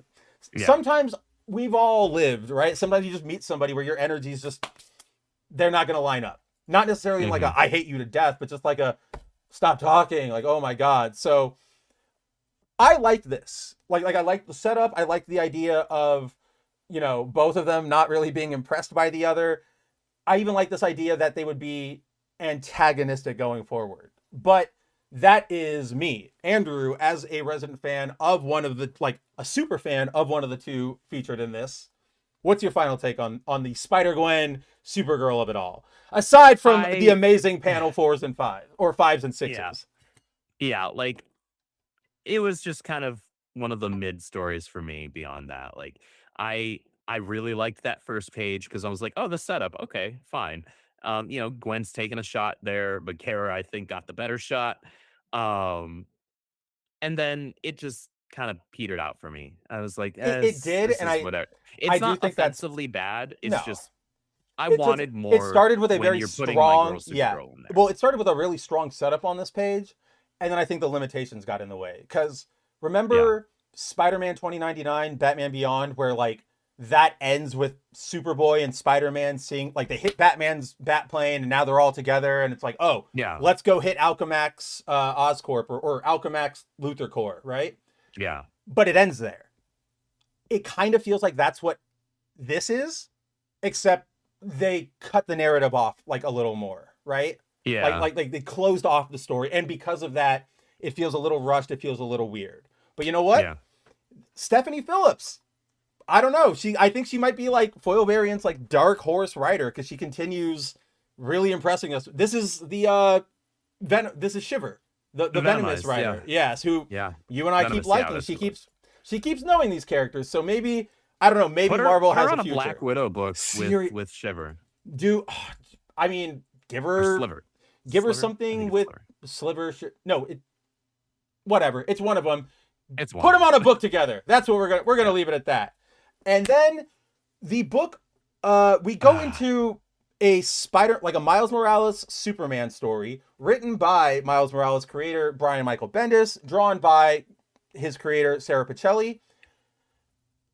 S1: sometimes we've all lived, right? Sometimes you just meet somebody where your energy's just, they're not going to line up. Not necessarily like a, I hate you to death, but just like a, stop talking, like, oh my God. So I liked this. Like I liked the setup. I liked the idea of, you know, both of them not really being impressed by the other. I even like this idea that they would be antagonistic going forward. But that is me, Andrew, as a resident fan of one of the, like a super fan of one of the two featured in this. What's your final take on the Spider-Gwen Supergirl of it all? Aside from the amazing panel 4s and 5s, or 5s and 6s.
S2: Yeah, like, it was just kind of one of the mid stories for me beyond that. Like, I really liked that first page because I was like, oh, the setup, okay, fine. You know, Gwen's taking a shot there, but Kara, I think, got the better shot. And then it just kind of petered out for me. I was like,
S1: it did,
S2: this
S1: and
S2: is
S1: I
S2: whatever.
S1: I
S2: It's
S1: do
S2: not
S1: think that's
S2: offensively bad. It's
S1: no.
S2: just I wanted more.
S1: It started with a
S2: when
S1: very
S2: you're putting
S1: strong,
S2: my girl Supergirl in there.
S1: Well, it started with a really strong setup on this page, and then I think the limitations got in the way. Because remember Spider-Man 2099, Batman Beyond, where like that ends with Superboy and Spider-Man seeing like they hit Batman's Batplane, and now they're all together, and it's like, oh, let's go hit Alchemax Oscorp or Alchemax Luthor Corps, right?
S2: Yeah.
S1: But it ends there. It kind of feels like that's what this is, except they cut the narrative off like a little more, right?
S2: Yeah.
S1: Like they closed off the story, and because of that, it feels a little rushed. It feels a little weird. But you know what?
S2: Yeah.
S1: Stephanie Phillips, I don't know. I think she might be like Foil Variant's like dark horse writer because she continues really impressing us. This is the this is Shiver, the Venomous writer. Yes, who you and I keep liking. She keeps knowing these characters, so maybe I don't know. Maybe Marvel has
S2: on
S1: a future.
S2: Black Widow book with Shiver.
S1: I mean, give her
S2: Sliver.
S1: Give her something with Sliver. No, whatever. It's one of them. Put them on a book together. That's what we're gonna leave it at that. And then the book, we go into a Miles Morales Superman story written by Miles Morales creator Brian Michael Bendis, drawn by his creator Sarah Pichelli.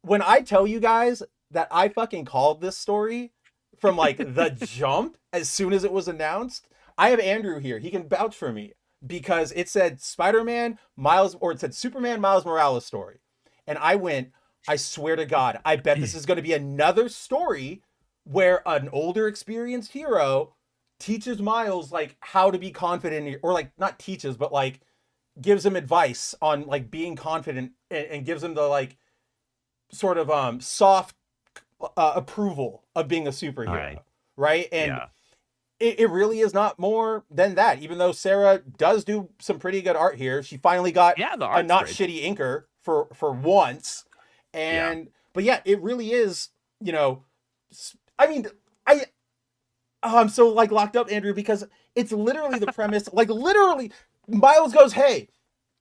S1: When I tell you guys that I fucking called this story from like the jump as soon as it was announced, I have Andrew here. He can vouch for me because it said Superman Miles Morales story. And I went, I swear to God, I bet this is going to be another story where an older experienced hero teaches Miles like how to be confident, or like not teaches, but like gives him advice on like being confident and gives him the like sort of soft approval of being a superhero. Right. And it really is not more than that, even though Sarah does do some pretty good art here. She finally got a not shitty inker for once. And but yeah, it really is, you know, I mean, I'm so like locked up, Andrew, because it's literally the premise. Like literally Miles goes, hey,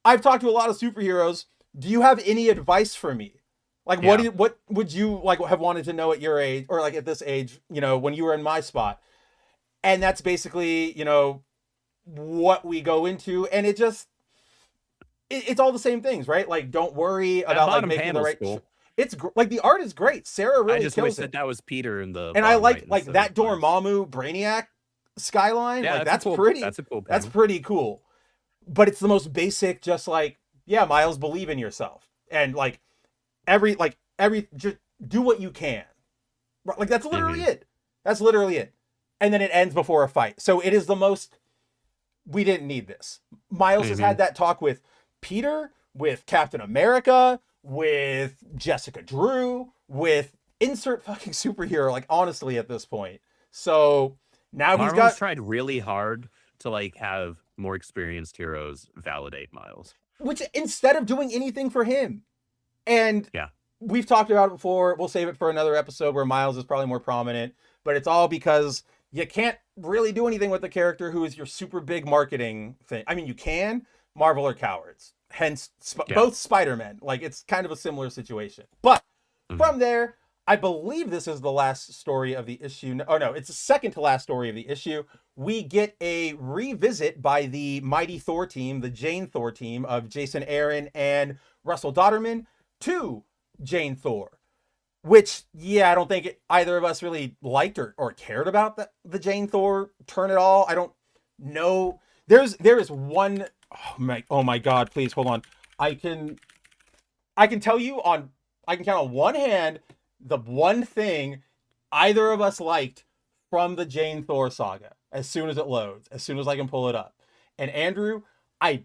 S1: I've talked to a lot of superheroes. Do you have any advice for me? Like, what would you like have wanted to know at your age, or like at this age, you know, when you were in my spot? And that's basically, you know, what we go into. And it just, it's all the same things, right? Like, don't worry about like making the right. Cool. It's like the art is great. Sarah really. I just wish
S2: that was Peter in the.
S1: And I like that Dormammu Brainiac skyline.
S2: Yeah,
S1: like that's
S2: cool,
S1: pretty.
S2: That's a cool.
S1: That's pretty cool. But it's the most basic, just like, yeah, Miles, believe in yourself, and like just do what you can. Like that's literally it. That's literally it. And then it ends before a fight. So it is the most. We didn't need this. Miles has had that talk with Peter, with Captain America, with Jessica Drew, with insert fucking superhero, like honestly at this point. So now
S2: Marvel's tried really hard to like have more experienced heroes validate Miles.
S1: Which instead of doing anything for him. And we've talked about it before. We'll save it for another episode where Miles is probably more prominent, but it's all because you can't really do anything with the character who is your super big marketing thing. I mean, you can. Marvel are cowards. Hence,
S2: Yeah.
S1: both Spider-Men. Like, it's kind of a similar situation. But from there, I believe this is the last story of the issue. Oh, no, it's the second to last story of the issue. We get a revisit by the Mighty Thor team, the Jane Thor team of Jason Aaron and Russell Dodderman to Jane Thor. Which, yeah, I don't think either of us really liked or cared about the Jane Thor turn at all. I don't know. There is one. Oh my God! Please hold on. I can tell you on. I can count on one hand the one thing either of us liked from the Jane Thor saga. As soon as it loads, as soon as I can pull it up. And Andrew, I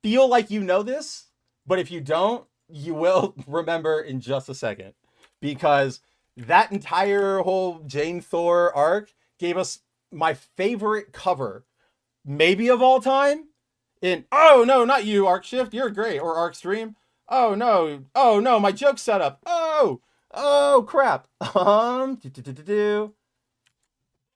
S1: feel like you know this, but if you don't, you will remember in just a second. Because that entire whole Jane Thor arc gave us my favorite cover, maybe of all time. Oh no, not you, Arc Shift, you're great, or Arc Stream. Oh no, my joke setup. Oh crap.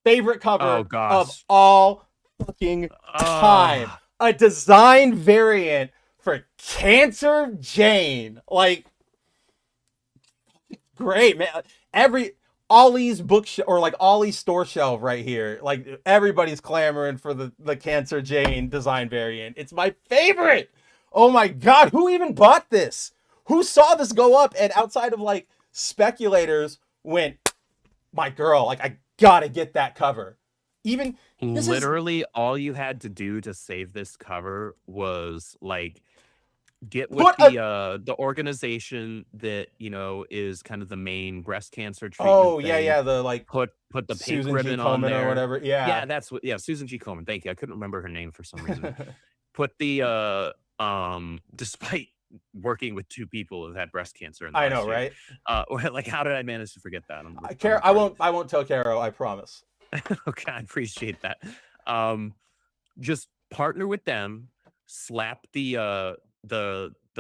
S1: Favorite cover of all fucking time. A design variant for Cancer Jane. Like, great, man. Ollie's or like Ollie's store shelf right here. Like, everybody's clamoring for the Cancer Jane design variant. It's my favorite. Oh my God, who even bought this? Who saw this go up and outside of like speculators went, my girl, like, I gotta get that cover. Even
S2: literally all you had to do to save this cover was like get with the organization that, you know, is kind of the main breast cancer treatment.
S1: Oh yeah, the like
S2: put the pink
S1: Susan
S2: ribbon
S1: G. Komen
S2: on there
S1: or whatever. Yeah,
S2: that's what. Yeah, Susan G. Komen. Thank you. I couldn't remember her name for some reason. Put the despite working with two people who had breast cancer in the
S1: I know,
S2: last year.
S1: right?
S2: Like, how did I manage to forget that?
S1: I won't tell Caro, I promise.
S2: Okay, I appreciate that. Just partner with them, slap the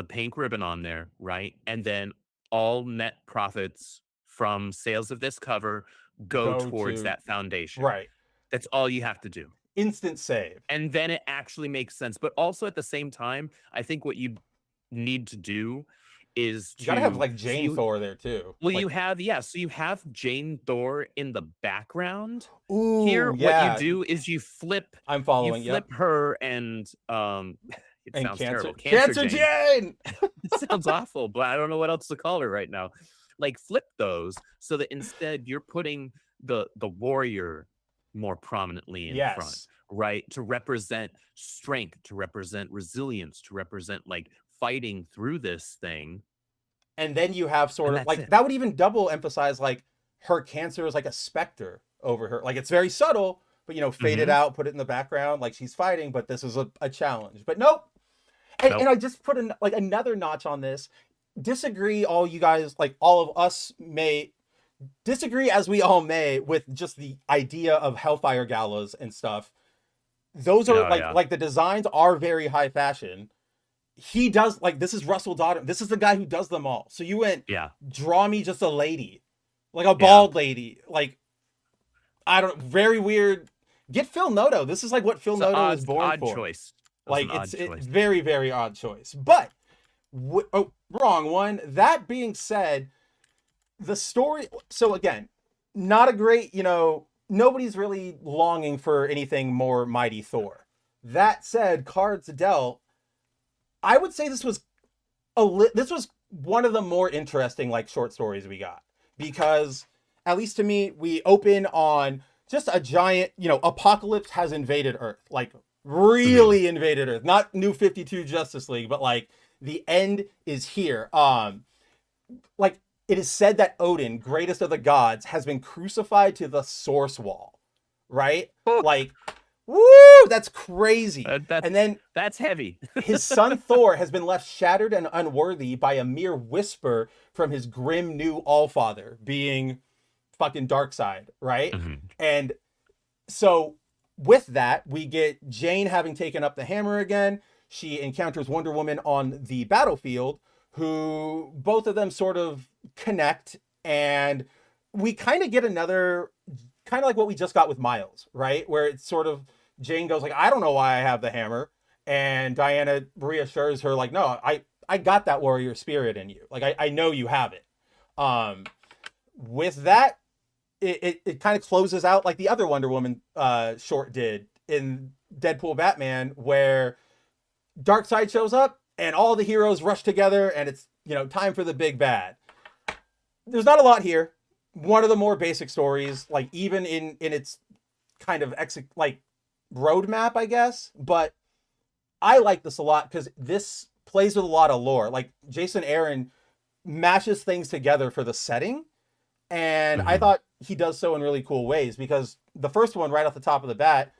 S2: pink ribbon on there, right? And then all net profits from sales of this cover go towards that foundation.
S1: Right.
S2: That's all you have to do.
S1: Instant save.
S2: And then it actually makes sense. But also at the same time, I think what you need to do is
S1: you gotta have like Jane Thor there too.
S2: Well,
S1: like,
S2: you have, so you have Jane Thor in the background.
S1: Ooh,
S2: here,
S1: yeah.
S2: what you do is you flip.
S1: I'm following.
S2: You flip her and it sounds terrible.
S1: Cancer Jane.
S2: It sounds awful, but I don't know what else to call her right now. Like, flip those so that instead you're putting the warrior more prominently in front, right? To represent strength, to represent resilience, to represent like fighting through this thing.
S1: And then you have sort of like that would even double emphasize like her cancer is like a specter over her. Like, it's very subtle, but, you know, fade it out, put it in the background, like she's fighting, but this is a challenge. But nope. And I just put another notch on this. Disagree, all you guys, like all of us may disagree as we all may with just the idea of Hellfire galas and stuff. Those are like the designs are very high fashion. He does, like, this is Russell Dodderman. This is the guy who does them all. So you went, draw me just a lady, like a bald lady. Like, I don't, very weird. Get Phil Noto. This is like what Phil Noto was born for.
S2: Choice.
S1: Like, it's very, very odd choice. But, wrong one. That being said, the story, so again, not a great, you know, nobody's really longing for anything more Mighty Thor. That said, cards dealt, I would say this was one of the more interesting like short stories we got, because at least to me, we open on just a giant, you know, apocalypse has invaded Earth, like really invaded Earth, not New 52 Justice League, but like the end is here. Like, it is said that Odin, greatest of the gods, has been crucified to the source wall, right? Like, woo, that's crazy. And then
S2: that's heavy.
S1: His son Thor has been left shattered and unworthy by a mere whisper from his grim new Allfather, being fucking Darkseid, right? And so with that, we get Jane having taken up the hammer again. She encounters Wonder Woman on the battlefield, who both of them sort of connect, and we kind of get another kind of like what we just got with Miles, right? Where it's sort of Jane goes like, I don't know why I have the hammer, and Diana reassures her like, no, I got that warrior spirit in you. Like I know you have it. With that, it kind of closes out like the other Wonder Woman short did in Deadpool Batman, where Darkseid shows up and all the heroes rush together, and it's, you know, time for the big bad. There's not a lot here. One of the more basic stories, like even in its kind of like roadmap, I guess. But I like this a lot because this plays with a lot of lore. Like Jason Aaron mashes things together for the setting, and I thought he does so in really cool ways, because the first one, right off the top of the bat,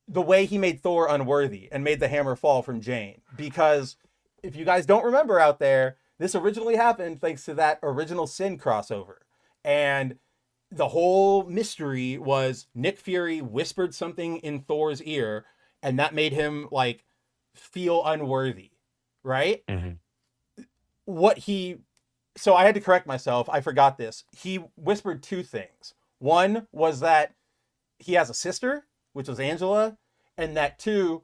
S1: the way he made Thor unworthy and made the hammer fall from Jane. Because if you guys don't remember out there, this originally happened thanks to that original Sin crossover. And the whole mystery was Nick Fury whispered something in Thor's ear, and that made him like feel unworthy, right? So I had to correct myself. I forgot this. He whispered two things. One was that he has a sister, which was Angela, and that two,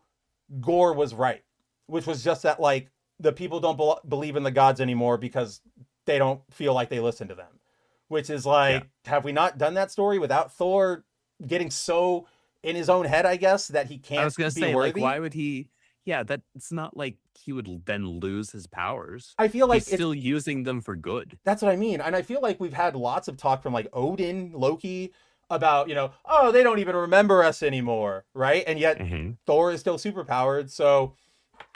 S1: Gore was right, which was just that like the people don't believe in the gods anymore because they don't feel like they listen to them, which is like, have we not done that story without Thor getting so in his own head, I guess, that he can't
S2: I was gonna
S1: be
S2: say, like,
S1: worthy?
S2: why would he? Yeah, that it's not like he would then lose his powers.
S1: I feel like
S2: He's still using them for good.
S1: that's what I mean. And I feel like we've had lots of talk from like Odin, Loki, about, you know, oh, they don't even remember us anymore, right? And yet Thor is still superpowered. So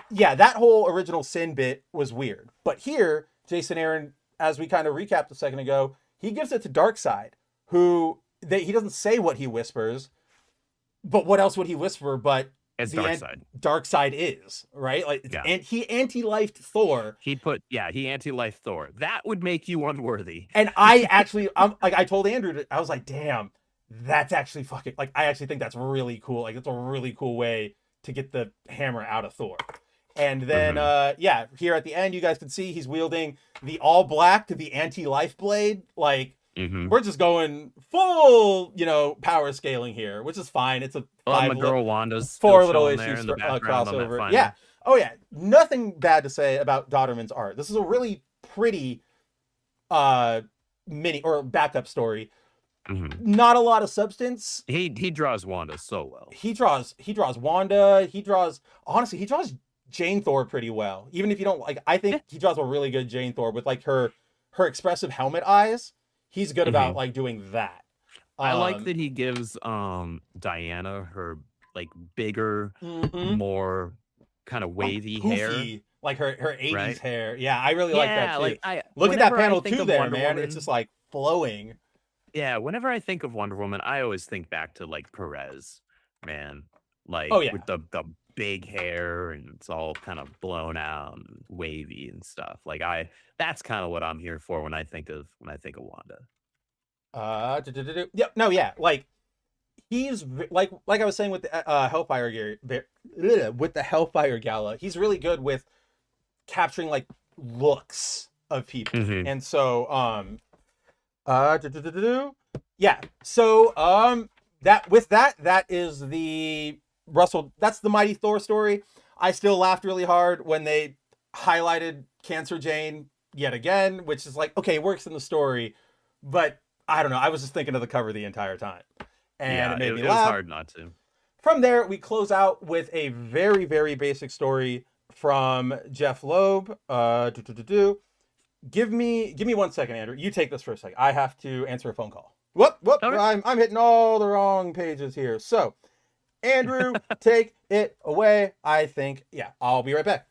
S1: yeah, that whole original Sin bit was weird. But here, Jason Aaron, as we kind of recapped a second ago, he gives it to Darkseid, who he doesn't say what he whispers, but what else would he whisper but
S2: It's
S1: the
S2: Darkseid.
S1: Darkseid is, right? Like he anti-lifed Thor.
S2: He anti-life Thor. That would make you unworthy.
S1: And I actually, I told Andrew, I was like, damn, that's actually fucking, like, I actually think that's really cool. Like, it's a really cool way to get the hammer out of Thor. And then, here at the end, you guys can see he's wielding the all black to the anti-life blade. Like, we're just going full, you know, power scaling here, which is fine. It's a
S2: my girl Wanda's
S1: four
S2: still
S1: little
S2: showing there
S1: issues
S2: in the background on that
S1: crossover.
S2: final.
S1: Yeah. Oh yeah. Nothing bad to say about Dodderman's art. This is a really pretty mini or backup story. Not a lot of substance.
S2: He draws Wanda so well.
S1: He draws Wanda. He draws Jane Thor pretty well. Even if you don't like, I think he draws a really good Jane Thor with like her expressive helmet eyes. He's good about like doing that.
S2: I like that he gives Diana her like bigger, more kind of wavy hair.
S1: Like her 80s
S2: right?
S1: hair. Yeah, I really like that too.
S2: Like
S1: Look at that panel too there,
S2: Wonder
S1: man.
S2: Woman,
S1: It's just like flowing.
S2: Yeah, whenever I think of Wonder Woman, I always think back to like Perez, man. Like with the big hair and it's all kind of blown out and wavy and stuff. Like that's kind of what I'm here for when I think of Wanda.
S1: Yep. No, yeah. Like he's like I was saying with the Hellfire Gala, he's really good with capturing like looks of people. And so yeah. So that is the that's the Mighty Thor story. I still laughed really hard when they highlighted Cancer Jane yet again, which is like, okay, works in the story, but I don't know. I was just thinking of the cover the entire time, and it made me laugh.
S2: It was hard not to.
S1: From there, we close out with a very, very basic story from Jeff Loeb. Give me 1 second, Andrew. You take this for a second. I have to answer a phone call. Whoop. Okay. I'm hitting all the wrong pages here. So, Andrew, take it away. I think, I'll be right back.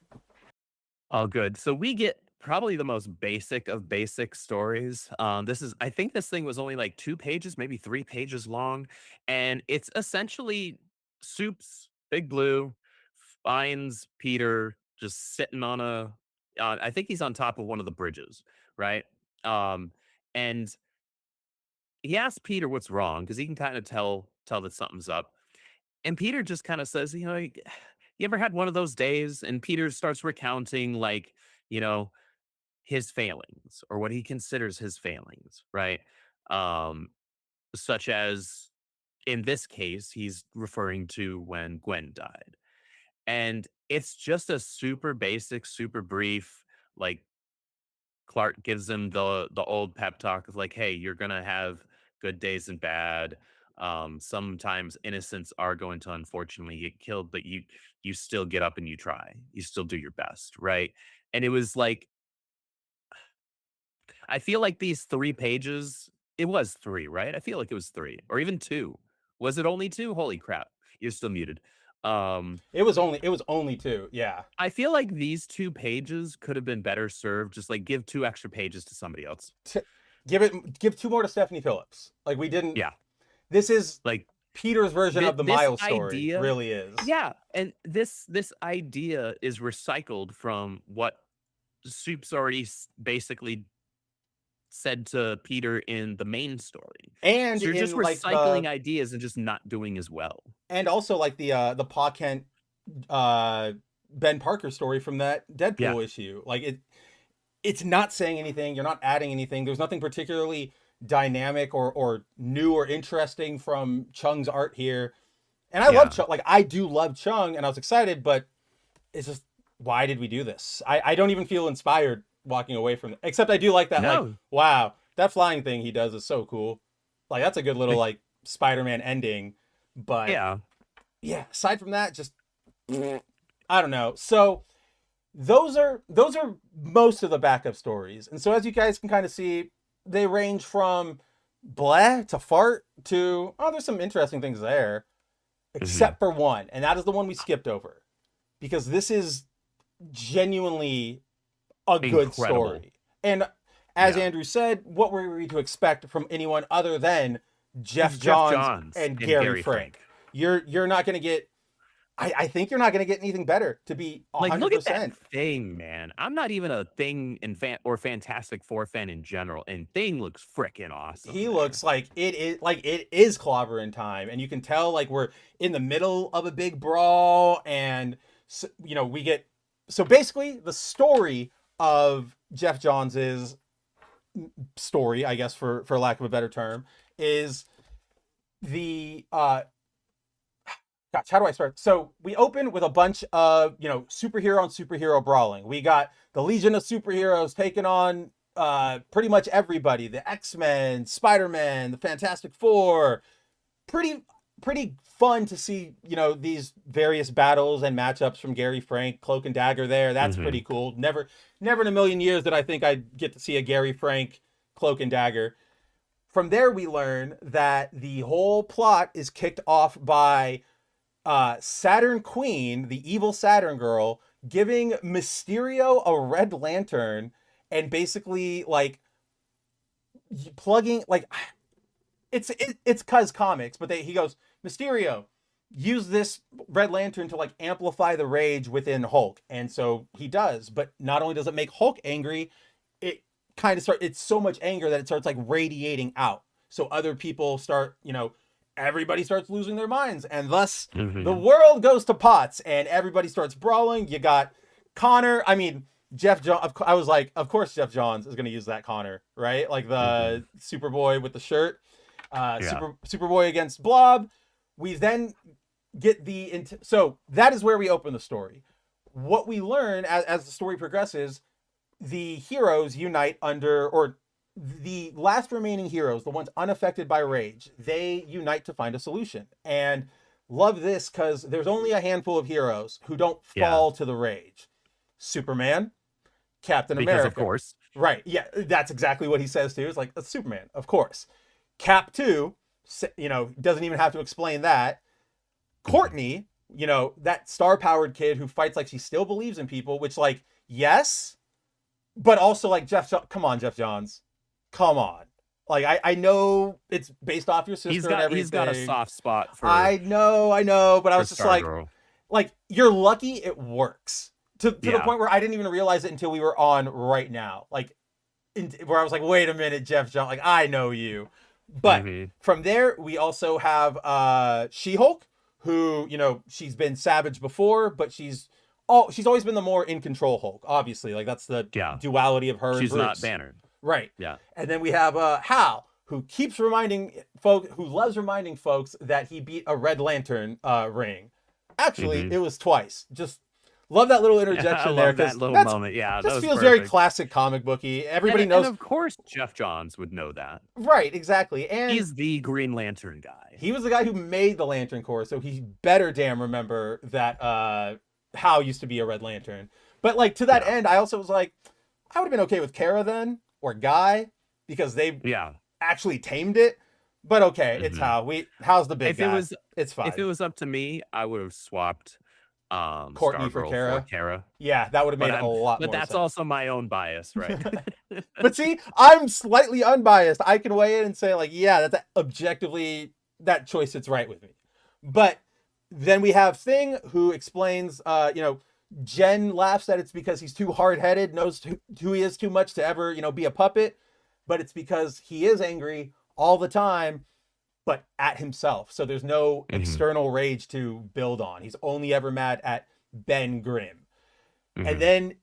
S2: All good. So we get probably the most basic of basic stories. I think this thing was only like 2 pages, maybe 3 pages long. And it's essentially Soup's Big Blue finds Peter just sitting on I think he's on top of one of the bridges, right? And he asks Peter what's wrong because he can kind of tell that something's up. And Peter just kind of says, you ever had one of those days? And Peter starts recounting like, his failings or what he considers his failings, right? such as in this case, he's referring to when Gwen died. And it's just a super basic, super brief, like Clark gives him the old pep talk of like, "Hey, you're gonna have good days and bad. Sometimes innocents are going to unfortunately get killed, but you still get up and you try. You still do your best, right?" And it was like, I feel like these 3 pages. It was three, right? I feel like it was three, or even two. Was it only two? Holy crap! You're still muted. Um,
S1: It was only two. Yeah.
S2: I feel like these 2 pages could have been better served. Just like give 2 extra pages to somebody else.
S1: T- give two more to Stephanie Phillips. Like we didn't.
S2: Yeah,
S1: This is
S2: like
S1: Peter's version of the
S2: this
S1: Miles story.
S2: idea.
S1: Really is.
S2: Yeah, and this idea is recycled from what Soup's already basically said to Peter in the main story.
S1: And
S2: So you're just
S1: in like
S2: recycling ideas and just not doing as well.
S1: and also like the Pa Kent uh Ben Parker story from that Deadpool
S2: Yeah.
S1: issue. Like it's not saying anything, you're not adding anything. There's nothing particularly dynamic or new or interesting from Chung's art here. And I love
S2: Yeah.
S1: Chung. Like I do love Chung and I was excited, but it's just why did we do this? I don't even feel inspired walking away from it. Except I do like that like
S2: No.
S1: wow, that flying thing he does is so cool. Like that's a good little
S2: Like,
S1: like Spider-Man ending. But
S2: yeah.
S1: yeah, aside from that, just I don't know. So those are most of the backup stories. And so as you guys can kind of see, they range from bleh to fart to oh, there's some interesting things there. Except for one, and that is the one we skipped over. Because this is genuinely a good
S2: Incredible.
S1: story. And as
S2: Yeah.
S1: Andrew said, what were we to expect from anyone other than Jeff
S2: It's
S1: Johns and Gary Frank?
S2: Frank.
S1: You're not gonna get I think you're not gonna get anything better, to be
S2: Like, look at
S1: 100%.
S2: that thing, man. I'm not even a thing in or Fantastic Four fan in general, and thing looks freaking awesome.
S1: He
S2: man.
S1: looks like it is clobbering time, and you can tell like we're in the middle of a big brawl, and you know we get so basically the story of Jeff Johns's story, I guess for lack of a better term, is the gosh, how do I start? So we open with a bunch of, you know, superhero on superhero brawling. We got the Legion of Superheroes taking on pretty much everybody. The X-Men, Spider-Man, the Fantastic Four. Pretty fun to see, you know, these various battles and matchups from Gary Frank, Cloak and Dagger there. That's pretty cool. Never in a million years did I think I'd get to see a Gary Frank Cloak and Dagger. From there we learn that the whole plot is kicked off by Saturn Queen, the evil Saturn girl, giving Mysterio a red lantern and basically like plugging like it's Cuz Comics, but he goes, Mysterio, use this red lantern to like amplify the rage within Hulk. And so he does, but not only does it make Hulk angry, it kind of it's so much anger that it starts like radiating out. So other people start, you know, everybody starts losing their minds, and thus the world goes to pots, and everybody starts brawling. You got Connor. I mean, Jeff John. I was like, of course, Jeff Johns is going to use that Connor, right? Like the Superboy with the shirt. Superboy against Blob. We then get so that is where we open the story. What we learn as the story progresses, the heroes unite under, or the last remaining heroes, the ones unaffected by rage, they unite to find a solution. And love this because there's only a handful of heroes who don't fall to the rage. Superman, Captain
S2: Because
S1: America.
S2: of course.
S1: Right. Yeah, that's exactly what he says too. It's like, it's Superman, of course. Cap 2, you know, doesn't even have to explain that. Courtney, you know, that star-powered kid who fights like she still believes in people, which like, yes, but also like come on, Jeff Johns. Come on. Like, I know it's based off your sister and everything.
S2: He's got a soft spot for
S1: I know, but I was just
S2: Stargirl.
S1: like, you're lucky it works. To the point where I didn't even realize it until we were on right now. Like, where I was like, wait a minute, Jeff John, like, I know you. But from there, we also have She-Hulk, who, you know, she's been savage before, but she's always been the more in control Hulk, obviously. Like, that's the duality of her
S2: She's
S1: and Bruce.
S2: not Banner.
S1: Right.
S2: Yeah.
S1: And then we have Hal, who keeps who loves reminding folks that he beat a Red Lantern ring. Actually, it was twice. Just love that little interjection
S2: I
S1: there,
S2: love that
S1: because
S2: little moment. Yeah, that
S1: this
S2: was
S1: feels very
S2: perfect.
S1: classic comic booky. Everybody
S2: And
S1: knows,
S2: of course, Jeff Johns would know that.
S1: right? Exactly, and
S2: He's the Green Lantern guy.
S1: he was the guy who made the Lantern Corps, so he better damn remember that Hal used to be a Red Lantern. But like to that end, I also was like, I would have been okay with Kara then, or Guy, because they actually tamed it. But okay, it's Hal. Hal's the big guy. It's fine.
S2: If it was up to me, I would have swapped
S1: Courtney for
S2: Stargirl
S1: Kara. Yeah, that would have made a lot more
S2: But that's
S1: sense.
S2: also my own bias, right?
S1: But see, I'm slightly unbiased. I can weigh in and say, like, yeah, that's objectively, that choice sits right with me. But then we have Thing, who explains, Jen laughs that it's because he's too hard-headed, knows who he is too much to ever, be a puppet. But it's because he is angry all the time, but at himself. So there's no external rage to build on. He's only ever mad at Ben Grimm. And then,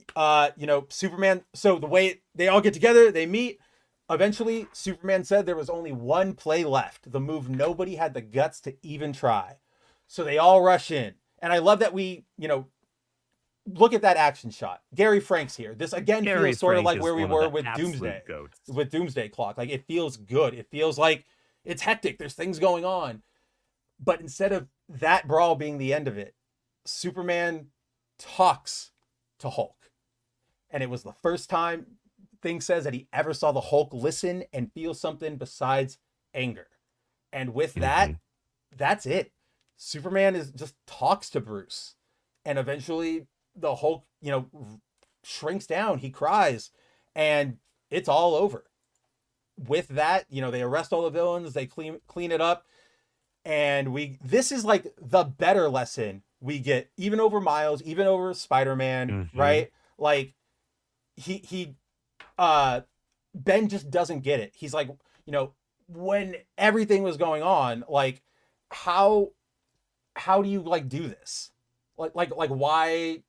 S1: Superman, so the way they all get together, they meet. Eventually, Superman said there was only one play left, the move nobody had the guts to even try. So they all rush in. And I love that we, look at that action shot. Gary Frank's here. This again feels sort of like where we were with Doomsday. With Doomsday Clock. Like, it feels good. It feels like it's hectic. There's things going on. But instead of that brawl being the end of it, Superman talks to Hulk. And it was the first time Thing says that he ever saw the Hulk listen and feel something besides anger. And with that, that's it. Superman just talks to Bruce. And eventually the Hulk, shrinks down. He cries. And it's all over. With that, they arrest all the villains. They clean it up. And this is like the better lesson we get, even over Miles, even over Spider-Man, right? Like, Ben just doesn't get it. He's like, when everything was going on, like, how do you like do this? Like why,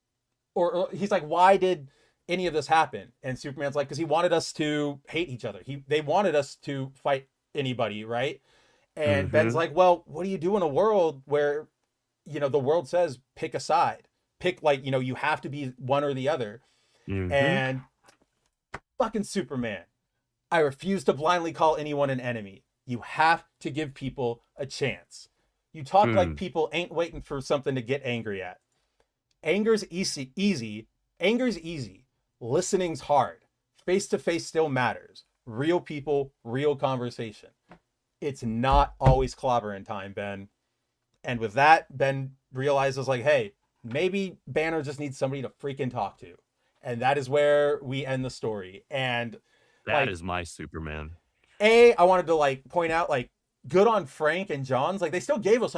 S1: or he's like, why did any of this happen? And Superman's like, because he wanted us to hate each other. They wanted us to fight anybody, right? And Ben's like, well, what do you do in a world where, the world says pick a side, pick, like, you have to be one or the other. And fucking Superman, I refuse to blindly call anyone an enemy. You have to give people a chance. You talk like people ain't waiting for something to get angry at. Anger's easy. Anger's easy. Listening's hard. Face-to-face still matters. Real people, real conversation. It's not always clobbering time, Ben. And with that, Ben realizes, like, hey, maybe Banner just needs somebody to freaking talk to. And that is where we end the story. And
S2: that is my Superman.
S1: I wanted to point out, good on Frank and Johns. Like, they still gave us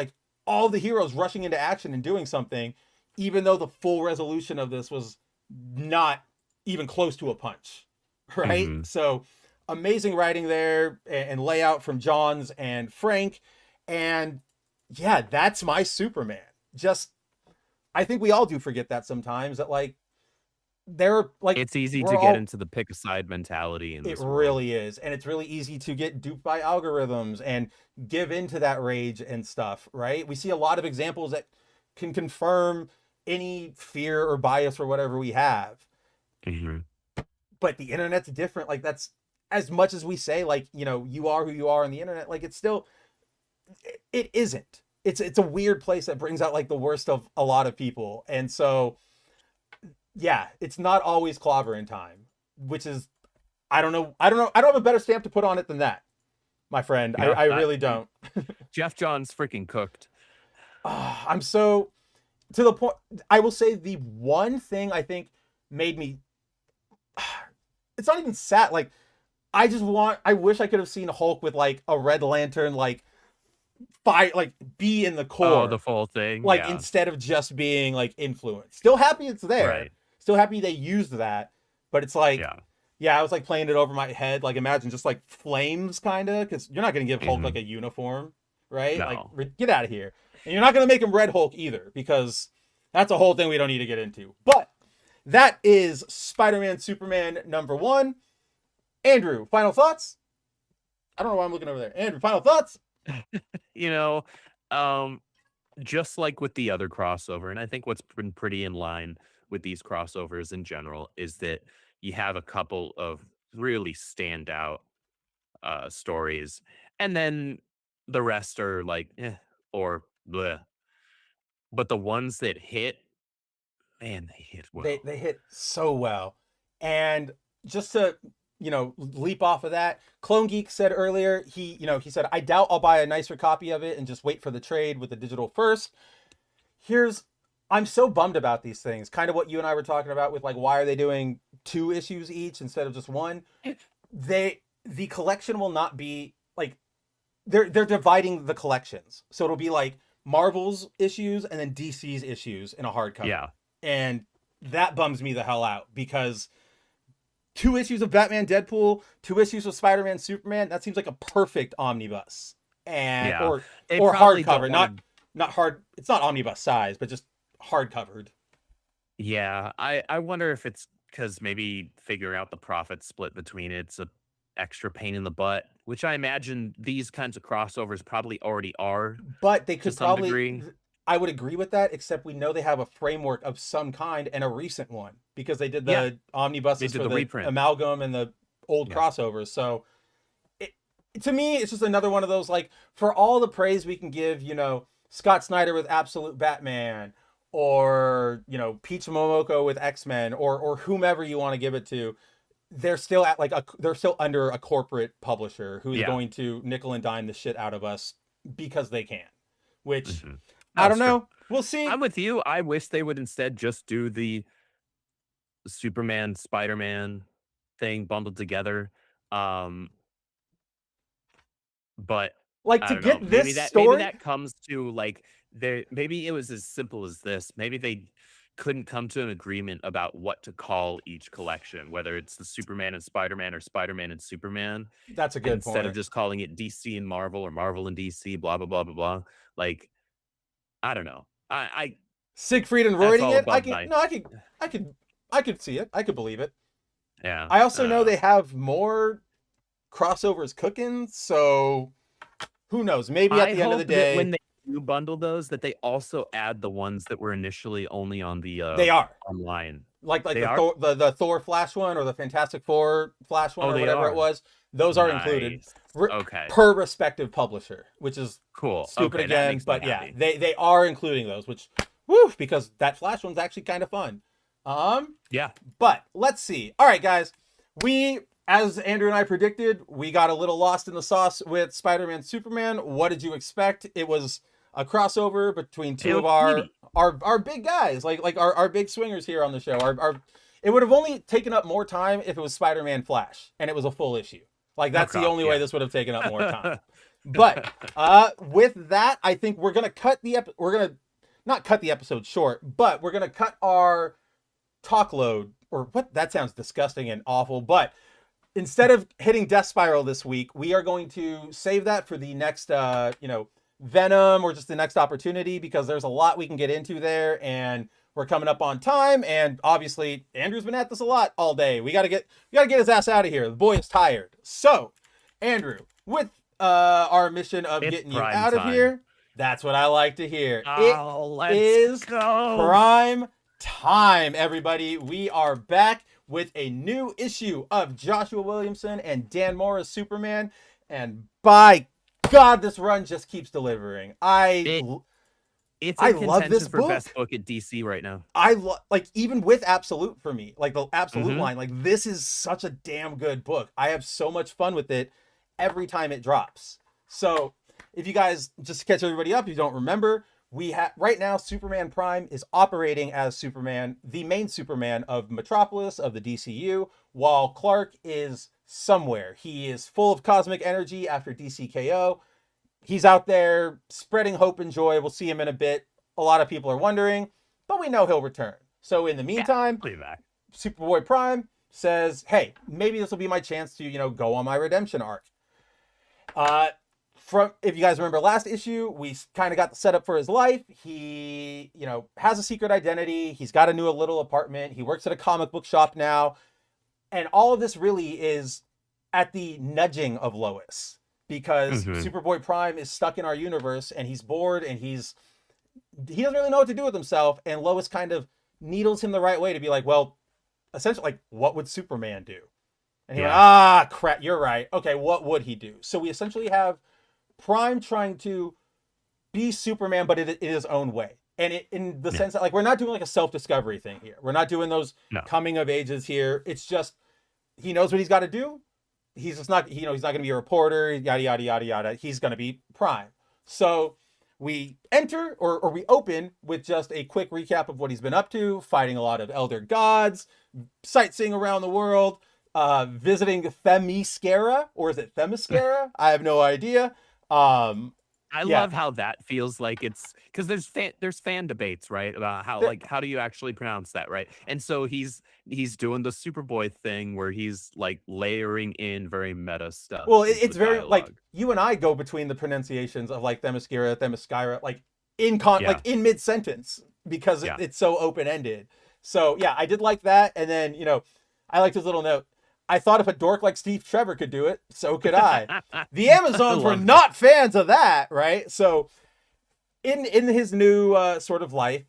S1: all the heroes rushing into action and doing something, even though the full resolution of this was not even close to a punch, right? So amazing writing there and layout from Johns and Frank. And yeah, that's my Superman. I think we all do forget that sometimes, that it's
S2: easy to get into the pick a side mentality.
S1: It really is. And it's really easy to get duped by algorithms and give into that rage and stuff, right? We see a lot of examples that can confirm any fear or bias or whatever we have. But the internet's different. Like, that's, as much as we say, you are who you are on the internet, it's still, it isn't. It's a weird place that brings out the worst of a lot of people. And so, yeah, it's not always clobbering time, which is, I don't have a better stamp to put on it than that, my friend. No, I really don't.
S2: Jeff Johns freaking cooked.
S1: I'm so, to the point, I will say the one thing I think made me, it's not even sad. I wish I could have seen Hulk with a Red Lantern, be in the core.
S2: Oh, the full thing.
S1: Instead of just being influenced. Still happy it's there.
S2: Right.
S1: Still happy they used that. But it's I was playing it over my head. Imagine just flames, kind of, because you're not going to give Hulk a uniform, right?
S2: No.
S1: Get out of here. And you're not going to make him Red Hulk either, because that's a whole thing we don't need to get into. But that is Spider-Man Superman #1. Andrew, final thoughts? I don't know why I'm looking over there. Andrew, final thoughts?
S2: You know, um, just like with the other crossover, and I think what's been pretty in line with these crossovers in general is that you have a couple of really standout stories, and then the rest are like, or bleh. But the ones that hit, man, they hit
S1: They
S2: well.
S1: they hit so well. And just to, leap off of that, Clone Geek said earlier, he said, I doubt I'll buy a nicer copy of it and just wait for the trade with the digital first. Here's I'm so bummed about these things. Kind of what you and I were talking about with like why are they doing 2 issues each instead of just one? The collection will not be like they're dividing the collections. So it'll be like Marvel's issues and then DC's issues in a hardcover.
S2: Yeah.
S1: And that bums me the hell out because 2 issues of Batman Deadpool, 2 issues of Spider-Man Superman, that seems like a perfect omnibus. And
S2: Yeah. They
S1: or
S2: probably don't
S1: hardcover,
S2: wanna-
S1: not hard, it's not omnibus size, but just hard covered.
S2: Yeah, I wonder if it's because maybe figuring out the profit split between it's a extra pain in the butt, which I imagine these kinds of crossovers probably already are
S1: But they
S2: to
S1: could
S2: some
S1: probably
S2: degree.
S1: I would agree with that, except we know they have a framework of some kind and a recent one because they did the
S2: Yeah.
S1: omnibuses
S2: They did
S1: for
S2: the
S1: the
S2: reprint.
S1: amalgam and the old
S2: Yeah.
S1: crossovers. So it, to me, it's just another one of those like for all the praise we can give, Scott Snyder with Absolute Batman or, Peach Momoko with X-Men or whomever you want to give it to. They're still at they're still under a corporate publisher who is
S2: Yeah.
S1: going to nickel and dime the shit out of us because they can, which
S2: Mhm.
S1: I don't
S2: That's true.
S1: know. We'll see.
S2: I'm with you. I wish they would instead just do the Superman, Spider-Man thing bundled together. Um, but
S1: Like
S2: I
S1: to
S2: don't know.
S1: get this
S2: Maybe
S1: story.
S2: that comes to like there. Maybe it was as simple as this. Maybe they couldn't come to an agreement about what to call each collection, whether it's the Superman and Spider-Man or Spider-Man and Superman,
S1: That's a good
S2: instead of
S1: point.
S2: just calling it DC and Marvel or Marvel and DC. Blah blah blah blah blah. Like I don't know.
S1: Siegfried and
S2: That's
S1: Royding
S2: all
S1: it.
S2: above my.
S1: I could see it. I could believe it.
S2: Yeah.
S1: I also
S2: I don't
S1: know
S2: know.
S1: they have more crossovers cooking, so who knows? Maybe at
S2: I
S1: the end of the
S2: hope that when
S1: day,
S2: they do bundle those, that they also add the ones that were initially only on the
S1: they are
S2: online.
S1: like
S2: They
S1: the
S2: are?
S1: Thor, the Thor Flash one or the Fantastic Four Flash one
S2: Oh,
S1: or
S2: they
S1: whatever it
S2: are.
S1: was. Those are included
S2: Nice.
S1: re-
S2: Okay.
S1: per respective publisher, which is
S2: Cool.
S1: stupid
S2: Okay, that
S1: again.
S2: makes me
S1: But yeah,
S2: happy.
S1: they are including those, which woo, because that Flash one's actually kind of fun.
S2: Yeah.
S1: But let's see. All right, guys. As Andrew and I predicted, we got a little lost in the sauce with Spider-Man Superman. What did you expect? It was a crossover between two
S2: It
S1: of
S2: was
S1: our
S2: meaty.
S1: our big guys, like our big swingers here on the show. Our it would have only taken up more time if it was Spider-Man Flash and it was a full issue. Like that's the
S2: Okay,
S1: only way
S2: yeah.
S1: this would have taken up more time. But with that, I think we're gonna we're gonna not cut the episode short, but we're gonna cut our talk load or what that sounds disgusting and awful, but instead of hitting Death Spiral this week, we are going to save that for the next Venom or just the next opportunity because there's a lot we can get into there and we're coming up on time and obviously Andrew's been at this a lot all day. We got to get his ass out of here. The boy is tired. So, Andrew, with our mission of
S2: It's
S1: getting you
S2: prime
S1: out of
S2: time.
S1: here, that's what I like to hear.
S2: Oh, let's
S1: is
S2: go.
S1: prime time, everybody. We are back with a new issue of Joshua Williamson and Dan Mora's Superman, and by God, this run just keeps delivering.
S2: It's
S1: I
S2: in
S1: love
S2: contention
S1: this
S2: for
S1: book.
S2: best book at DC right now.
S1: Like even with Absolute for me, like the Absolute
S2: Mhm.
S1: line, like this is such a damn good book. I have so much fun with it every time it drops. So if you guys, just to catch everybody up, if you don't remember, we have right now Superman Prime is operating as Superman, the main Superman of Metropolis of the DCU, while Clark is somewhere. He is full of cosmic energy after DCKO. He's out there spreading hope and joy. We'll see him in a bit. A lot of people are wondering, but we know he'll return. So in the meantime,
S2: Play back.
S1: Superboy Prime says, hey, maybe this will be my chance to, go on my redemption arc. If you guys remember last issue, we kind of got the setup for his life. He, has a secret identity. He's got a new little apartment. He works at a comic book shop now. And all of this really is at the nudging of Lois. because
S2: Mhm.
S1: Superboy Prime is stuck in our universe and he's bored and he doesn't really know what to do with himself. And Lois kind of needles him the right way to be like, well, essentially, like, what would Superman do? And he went,
S2: Yeah.
S1: ah, crap, you're right. Okay, what would he do? So we essentially have Prime trying to be Superman, but in his own way. And in the
S2: Yeah.
S1: sense that, like, we're not doing like a self-discovery thing here. We're not doing those
S2: No.
S1: coming of ages here. It's just, he knows what he's got to do. He's just not, he's not going to be a reporter, yada, yada, yada, yada. He's going to be Prime. So we enter or we open with just a quick recap of what he's been up to, fighting a lot of elder gods, sightseeing around the world, visiting Themyscira, or is it Themyscira? I have no idea.
S2: I
S1: Yeah.
S2: love how that feels like it's because there's fan debates, right? About how
S1: There-
S2: like how do you actually pronounce that, right? And so he's doing the Superboy thing where he's like layering in very meta stuff.
S1: Well,
S2: into
S1: it's
S2: the
S1: very like
S2: dialogue.
S1: you and I go between the pronunciations of like Themyscira, like in
S2: Yeah.
S1: like in mid sentence because
S2: Yeah.
S1: it's so open ended. So yeah, I did like that, and then I liked his little note. I thought if a dork like Steve Trevor could do it, so could I. The Amazons were
S2: love
S1: not fans of that, right? So in his new sort of life,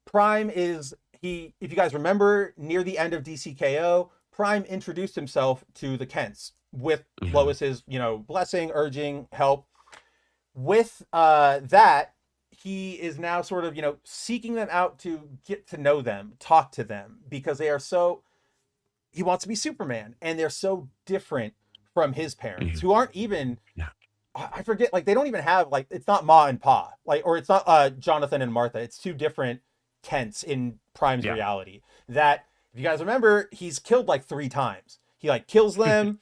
S1: Prime is he. If you guys remember, near the end of DCKO, Prime introduced himself to the Kents with
S2: Mhm.
S1: Lois's, blessing, urging, help. With that, he is now sort of, seeking them out to get to know them, talk to them, because they are so. He wants to be Superman, and they're so different from his parents,
S2: Mhm.
S1: who aren't even.
S2: Yeah.
S1: I forget, like they don't even have like it's not Ma and Pa, like, or it's not Jonathan and Martha. It's two different Kents in Prime's
S2: Yeah.
S1: reality. That if you guys remember, he's killed like 3 times. He like kills them.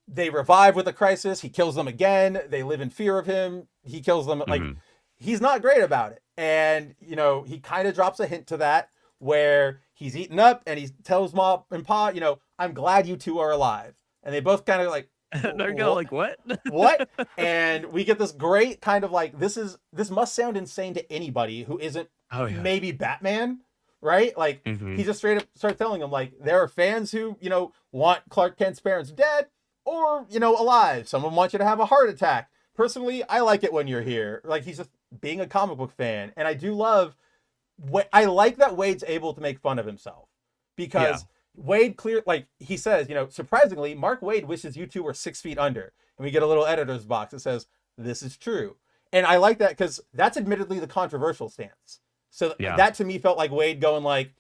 S1: They revive with a crisis. He kills them again. They live in fear of him. He kills them. Like,
S2: Mhm.
S1: he's not great about it. And, he kind of drops a hint to that where he's eaten up and he tells Mom and Pa, I'm glad you two are alive. And they both kind of like,
S2: They're going like what?
S1: what? And we get this great kind of like, this must sound insane to anybody who isn't
S2: Oh yeah.
S1: maybe Batman, right? Like,
S2: Mhm.
S1: he just straight up starts telling them, like, there are fans who, want Clark Kent's parents dead or, alive. Some of them want you to have a heart attack. Personally, I like it when you're here. Like, he's just being a comic book fan. And I do love I like that Wade's able to make fun of himself because Wade like he says, surprisingly, Mark Wade wishes you two were 6 feet under. And we get a little editor's box that says, this is true. And I like that because that's admittedly the controversial stance. So
S2: Yeah.
S1: that to me felt like Wade going like,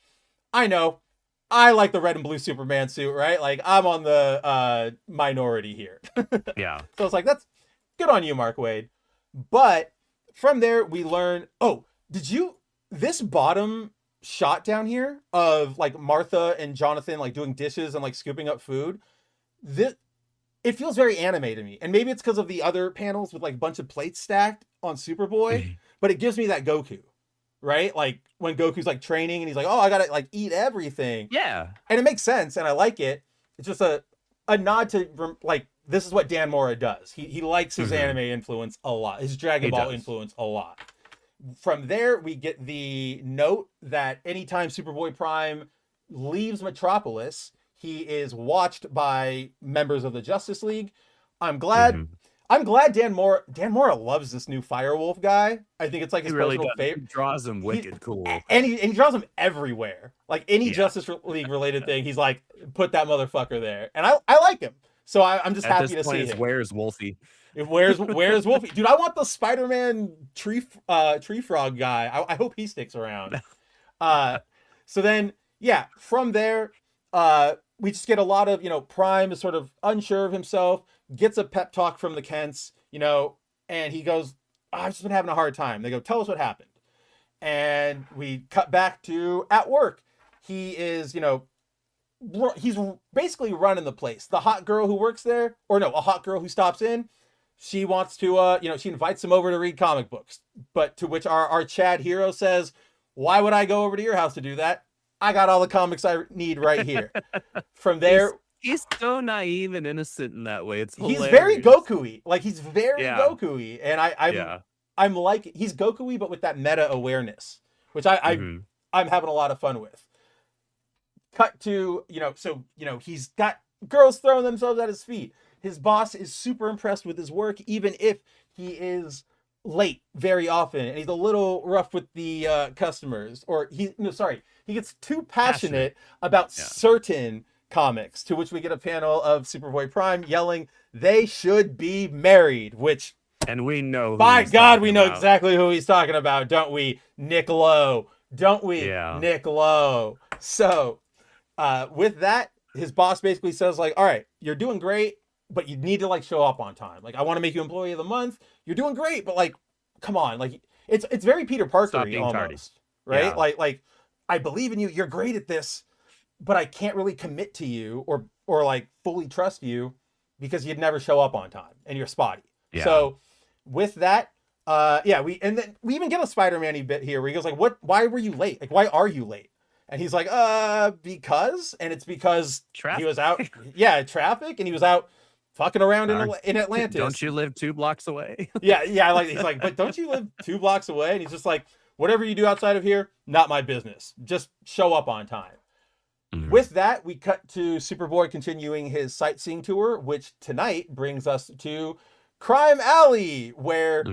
S1: I know, I like the red and blue Superman suit, right? Like, I'm on the minority here.
S2: Yeah.
S1: So it's like, that's good on you, Mark Wade. But from there, we learn, this bottom shot down here of like Martha and Jonathan like doing dishes and like scooping up food, it feels very anime to me. And maybe it's because of the other panels with like a bunch of plates stacked on Superboy, but it gives me that Goku, right? Like when Goku's like training and he's like, oh, I gotta like eat everything.
S2: Yeah.
S1: And it makes sense and I like it. It's just a nod to like, this is what Dan Mora does. He likes his anime influence a lot, his Dragon Ball influence a lot. From there, we get the note that anytime Superboy Prime leaves Metropolis, he is watched by members of the Justice League. I'm glad Dan Mora loves this new Firewolf guy. I think it's like his
S2: He really
S1: personal
S2: does. He
S1: favorite.
S2: draws him wicked cool.
S1: And he draws him everywhere. Like any Justice League related thing, he's like, put that motherfucker there. And I like him. So I'm just
S2: At
S1: happy
S2: this
S1: to
S2: point,
S1: see
S2: it's
S1: him.
S2: where's Wolfie?
S1: Where's Wolfie? Dude, I want the Spider-Man tree frog guy. I hope he sticks around. So then, from there, we just get a lot of, Prime is sort of unsure of himself, gets a pep talk from the Kents, and he goes, I've just been having a hard time. They go, tell us what happened. And we cut back to at work. He is, he's basically running the place. The hot girl who works there, a hot girl who stops in, she wants to, she invites him over to read comic books. But to which our Chad hero says, why would I go over to your house to do that? I got all the comics I need right here. From there,
S2: he's so naive and innocent in that way. It's hilarious.
S1: he's very Goku-y. Like, he's very Goku-y. And I'm like, he's Goku-y, but with that meta awareness, which I'm having a lot of fun with. Cut to, he's got girls throwing themselves at his feet. his boss is super impressed with his work, even if he is late very often and he's a little rough with the customers, or he gets too passionate about certain comics, to which we get a panel of Superboy Prime yelling they should be married, which,
S2: and we know,
S1: by God, we know exactly who he's talking about, don't we? Nick Lowe, don't we? Nick Lowe. So with that, his boss basically says, like, all right, you're doing great, but you need to, like, show up on time. Like, I want to make you employee of the month. You're doing great, but, like, come on. Like, it's very Peter Parker-y almost, tardy. Right? Yeah. Like I believe in you. You're great at this, but I can't really commit to you or like fully trust you because you'd never show up on time and you're spotty. Yeah. So with that, we even get a Spider-Man-y bit here where he goes like, why were you late? Like, why are you late? And he's like, because, and it's because he was out, traffic, and he was out fucking around in Atlantis.
S2: Don't you live 2 blocks away?
S1: He's like, but don't you live 2 blocks away? And he's just like, whatever you do outside of here, not my business. Just show up on time. Mm-hmm. With that, we cut to Superboy continuing his sightseeing tour, which tonight brings us to Crime Alley, where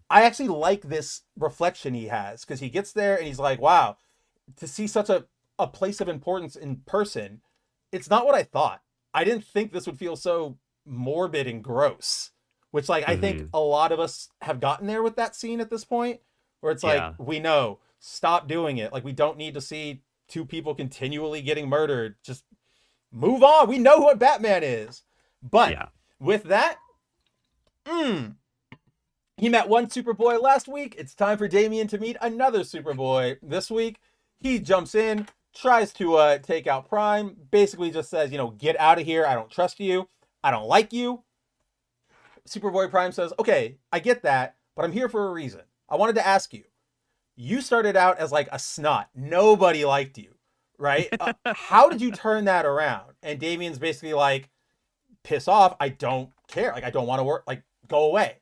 S1: I actually like this reflection he has, because he gets there and he's like, wow, to see such a place of importance in person, it's not what I thought. I didn't think this would feel so morbid and gross, which, like, I think a lot of us have gotten there with that scene at this point, where it's like, we know, stop doing it. Like, we don't need to see 2 people continually getting murdered. Just move on. We know what Batman is. But with that, he met one Superboy last week. It's time for Damian to meet another Superboy this week. He jumps in, tries to take out Prime, basically just says, get out of here. I don't trust you. I don't like you. Superboy Prime says, okay, I get that, but I'm here for a reason. I wanted to ask you. You started out as like a snot. Nobody liked you, right? How did you turn that around? And Damian's basically like, piss off. I don't care. Like, I don't want to work. Like, go away.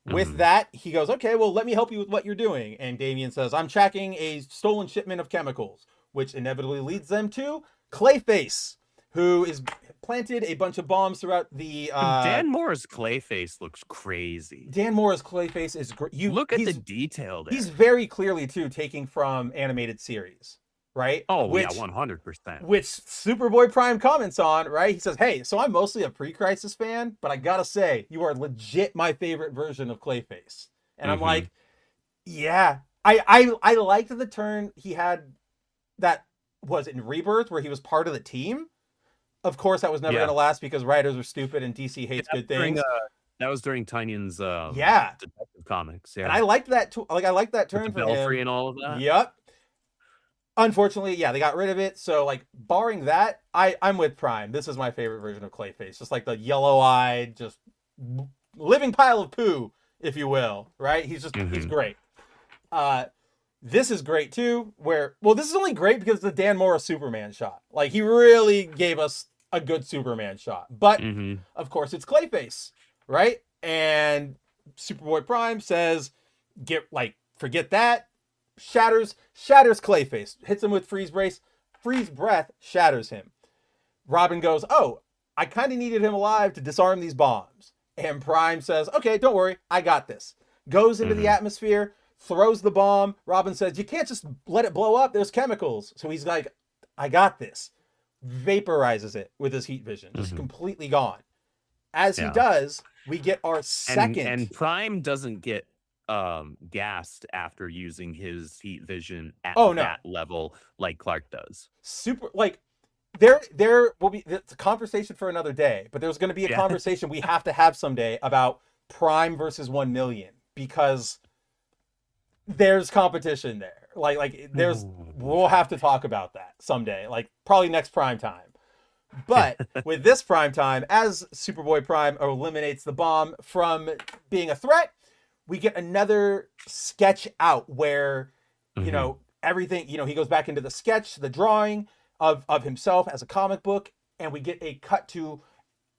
S1: With that, he goes, okay, well, let me help you with what you're doing. And Damian says, I'm tracking a stolen shipment of chemicals, which inevitably leads them to Clayface, who is planted a bunch of bombs throughout the...
S2: Dan Moore's Clayface looks crazy.
S1: Dan Moore's Clayface is great.
S2: Look at the detail there.
S1: He's very clearly, too, taking from animated series, right?
S2: Oh, 100%.
S1: Which Superboy Prime comments on, right? He says, hey, so I'm mostly a pre-Crisis fan, but I gotta say, you are legit my favorite version of Clayface. And I'm like, yeah. I liked the turn he had that was in Rebirth, where he was part of the team. Of course, that was never going to last because writers are stupid and DC hates good things.
S2: That was during Tynion's Detective Comics. Yeah,
S1: and I liked that too. Like, I liked that turn
S2: with
S1: for
S2: the Belfry
S1: him.
S2: And all of that.
S1: Yep. Unfortunately, they got rid of it. So, like, barring that, I'm with Prime. This is my favorite version of Clayface. Just like the yellow-eyed, just living pile of poo, if you will. Right? He's just he's great. This is great too, this is only great because the Dan Mora Superman shot. Like, he really gave us a good Superman shot. But, of course, it's Clayface, right? And Superboy Prime says, forget that. Shatters Clayface. Hits him with freeze breath, shatters him. Robin goes, oh, I kind of needed him alive to disarm these bombs. And Prime says, okay, don't worry, I got this. Goes into the atmosphere, throws the bomb. Robin says, you can't just let it blow up. There's chemicals. So he's like, I got this. Vaporizes it with his heat vision. Just completely gone. As he does, we get our second.
S2: And Prime doesn't get gassed after using his heat vision at that level like Clark does.
S1: There will be, it's a conversation for another day, but there's going to be a conversation we have to have someday about Prime versus 1 million, because there's competition there. We'll have to talk about that someday, like probably next Prime time. But with this Prime time, as Superboy Prime eliminates the bomb from being a threat, we get another sketch out where, everything, he goes back into the sketch, the drawing of himself as a comic book, and we get a cut to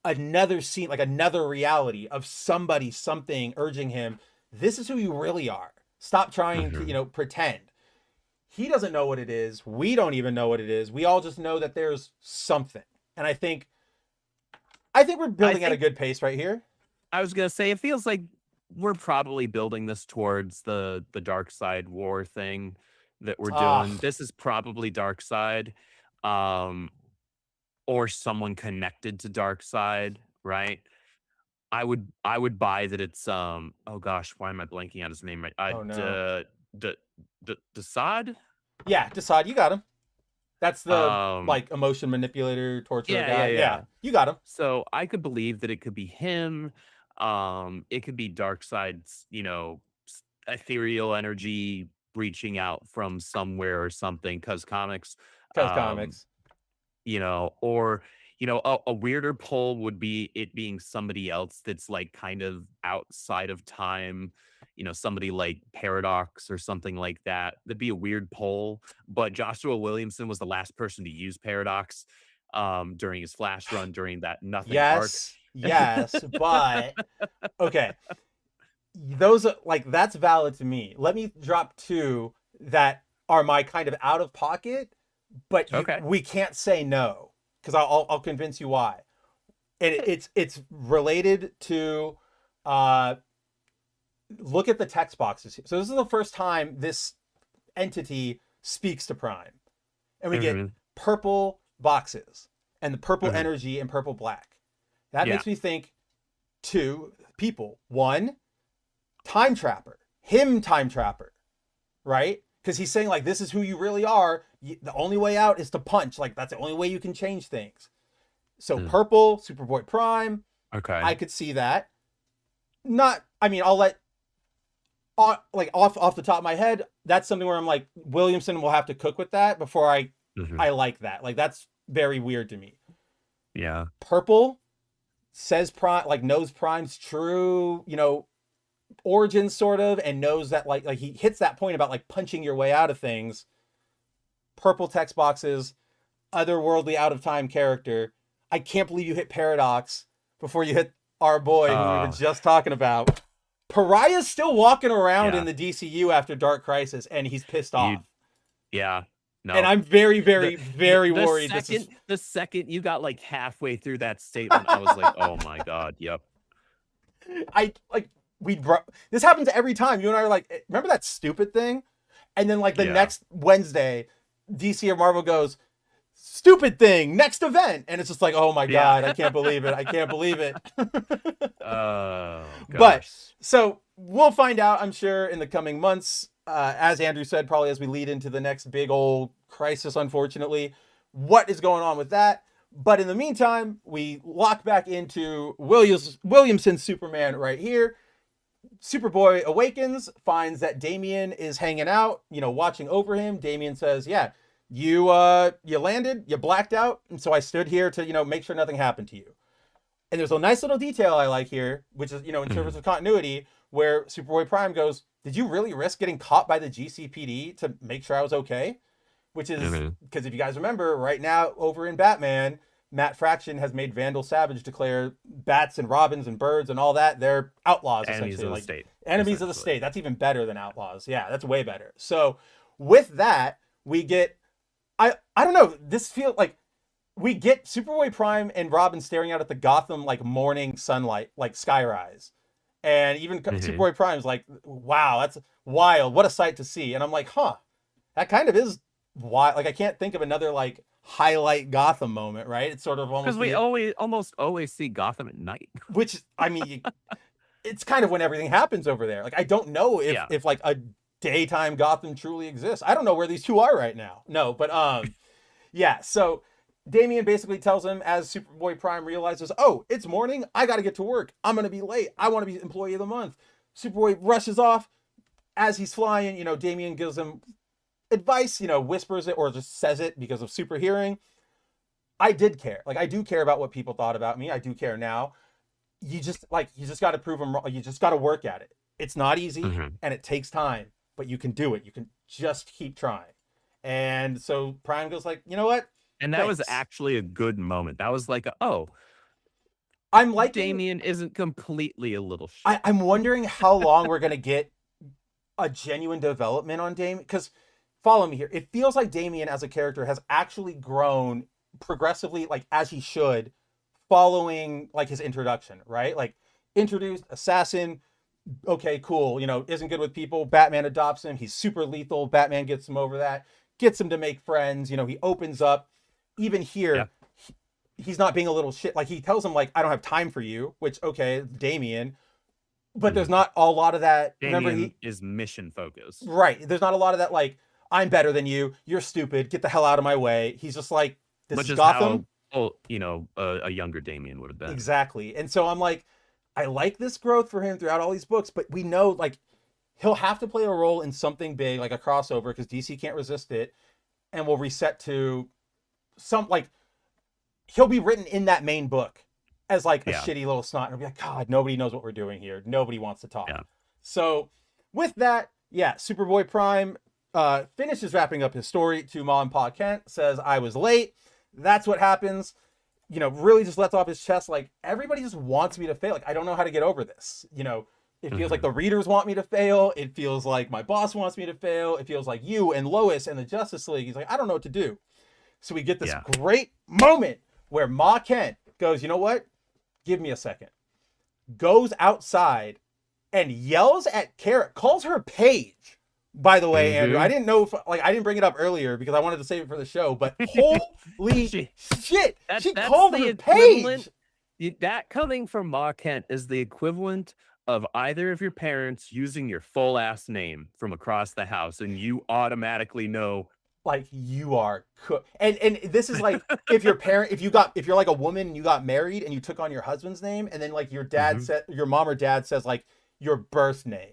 S1: another scene, like another reality of something urging him, this is who you really are. Stop trying to, pretend. He doesn't know what it is. We don't even know what it is. We all just know that there's something. And I think I think we're building at a
S2: think-
S1: good pace right here.
S2: I was gonna say it feels like we're probably building this towards the dark side war thing that we're
S1: Ah,
S2: doing. This is probably dark side, um, or someone connected to dark side, right? I would buy that it's oh gosh, why am I blanking on his name right?
S1: oh no.
S2: Desaad?
S1: Yeah, decide. You got him. That's the
S2: Um
S1: like emotion manipulator, torturer
S2: yeah, yeah,
S1: guy. Yeah,
S2: yeah.
S1: you got him.
S2: So I could believe that it could be him. It could be Darkseid's, ethereal energy reaching out from somewhere or something. Because comics,
S1: Cause
S2: um,
S1: comics.
S2: or a weirder pull would be it being somebody else that's like kind of outside of time. Somebody like Paradox or something like that. That'd be a weird pull. But Joshua Williamson was the last person to use Paradox during his Flash run during that Nothing arc.
S1: Yes, but okay. Those are like that's valid to me. Let me drop two that are my kind of out of pocket, but
S2: Okay.
S1: we can't say no because I'll convince you why. And it's related to uh look at the text boxes here. So this is the first time this entity speaks to Prime. And we get
S2: Mhm.
S1: purple boxes and the purple
S2: Mhm.
S1: energy and purple black. That
S2: Yeah.
S1: makes me think two people. One, time trapper. Him time trapper, right? Because he's saying like this is who you really are. The only way out is to punch. Like that's the only way you can change things. So
S2: Mm.
S1: purple, Superboy Prime,
S2: Okay.
S1: I could see that. Not, I mean, I'll let like off the top of my head, that's something where I'm like, Williamson will have to cook with that before
S2: Mhm.
S1: I like that. Like that's very weird to me.
S2: Yeah.
S1: Purple says Prime, like knows Prime's true, origin sort of, and knows that like he hits that point about like punching your way out of things. Purple text boxes, otherworldly out of time character. I can't believe you hit Paradox before you hit our boy who we were
S2: Oh.
S1: just talking about. Pariah's still walking around
S2: Yeah.
S1: in the DCU after Dark Crisis, and he's pissed off.
S2: Yeah. No.
S1: And I'm very, very,
S2: the,
S1: very
S2: the
S1: worried.
S2: the second you got like halfway through that statement, I was like, oh my god, yep.
S1: I like this happens every time. You and I are like, remember that stupid thing? And then like the
S2: Yeah.
S1: next Wednesday, DC or Marvel goes, stupid thing, next event. And it's just like, oh my
S2: Yeah.
S1: God, I can't believe it. I can't believe it.
S2: Oh
S1: But
S2: gosh.
S1: so we'll find out, I'm sure, in the coming months. As Andrew said, probably as we lead into the next big old crisis, unfortunately, what is going on with that. But in the meantime, we lock back into Williamson's Superman right here. Superboy awakens, finds that Damian is hanging out, watching over him. Damian says, yeah, you landed, you blacked out, and so I stood here to, make sure nothing happened to you. And there's a nice little detail I like here, which is, in terms of continuity, where Superboy Prime goes, did you really risk getting caught by the GCPD to make sure I was okay? Which is, because if you guys remember, right now over in Batman, Matt Fraction has made Vandal Savage declare bats and robins and birds and all that, they're outlaws,
S2: Enemies
S1: essentially.
S2: of the
S1: Like,
S2: state.
S1: Enemies of the state. That's even better than outlaws. Yeah, that's way better. So with that, we get, I don't know, this feels like, we get Superboy Prime and Robin staring out at the Gotham like morning sunlight, like skyrise. And even Superboy Prime's like, wow, that's wild. What a sight to see. And I'm like, that kind of is wild. Like, I can't think of another like highlight Gotham moment, right? It's sort of almost
S2: Because we almost always see Gotham at night.
S1: which I mean, it's kind of when everything happens over there. Like, I don't know if like a daytime Gotham truly exists. I don't know where these two are right now. No, but yeah. So Damian basically tells him as Superboy Prime realizes, oh, it's morning. I got to get to work. I'm going to be late. I want to be employee of the month. Superboy rushes off. As he's flying, Damian gives him advice, whispers it or just says it because of super hearing. I did care. Like, I do care about what people thought about me. I do care now. You just got to prove them wrong. You just got to work at it. It's not easy and it takes time, but you can do it. You can just keep trying. And so Prime goes like, you know what?
S2: And that was
S1: Thanks.
S2: actually a good moment. That was like,
S1: I'm like
S2: Damian isn't completely a little shit.
S1: I'm wondering how long we're gonna get a genuine development on Damian. Because follow me here, it feels like Damian as a character has actually grown progressively, like as he should, following like his introduction, right? Like introduced assassin, okay, cool, isn't good with people. Batman adopts him. He's super lethal. Batman gets him over that, gets him to make friends. He opens up. Even
S2: Yeah.
S1: here, he's not being a little shit. Like he tells him like, I don't have time for you, which, okay, Damien, but there's not a lot of that. Remember,
S2: Damien is mission focused.
S1: right. There's not a lot of that. Like, I'm better than you. You're stupid. Get the hell out of my way. He's just like, this
S2: Which
S1: is
S2: is
S1: Gotham.
S2: how, a younger Damien would have been.
S1: Exactly. And so I'm like, I like this growth for him throughout all these books, but we know like he'll have to play a role in something big, like a crossover, because DC can't resist it, and we'll reset to some like he'll be written in that main book as like a shitty little snot, and it'll be like, God, nobody knows what we're doing here. Nobody wants to talk.
S2: Yeah.
S1: So with that, Superboy Prime finishes wrapping up his story to Ma and Pa Kent, says, I was late. That's what happens. Really just lets off his chest. Like, everybody just wants me to fail. Like, I don't know how to get over this. It feels like the readers want me to fail. It feels like my boss wants me to fail. It feels like you and Lois and the Justice League. He's like, I don't know what to do. So we get this great moment where Ma Kent goes, you know what? Give me a second. Goes outside and yells at Kara, calls her Paige. By the way, Andrew, I didn't know if I didn't bring it up earlier because I wanted to save it for the show, but holy shit, she called her Paige.
S2: That coming from Ma Kent is the equivalent of either of your parents using your full ass name from across the house, and you automatically know,
S1: like, you are and this is like if you're like a woman and you got married and you took on your husband's name, and then like your dad said, your mom or dad says like your birth name.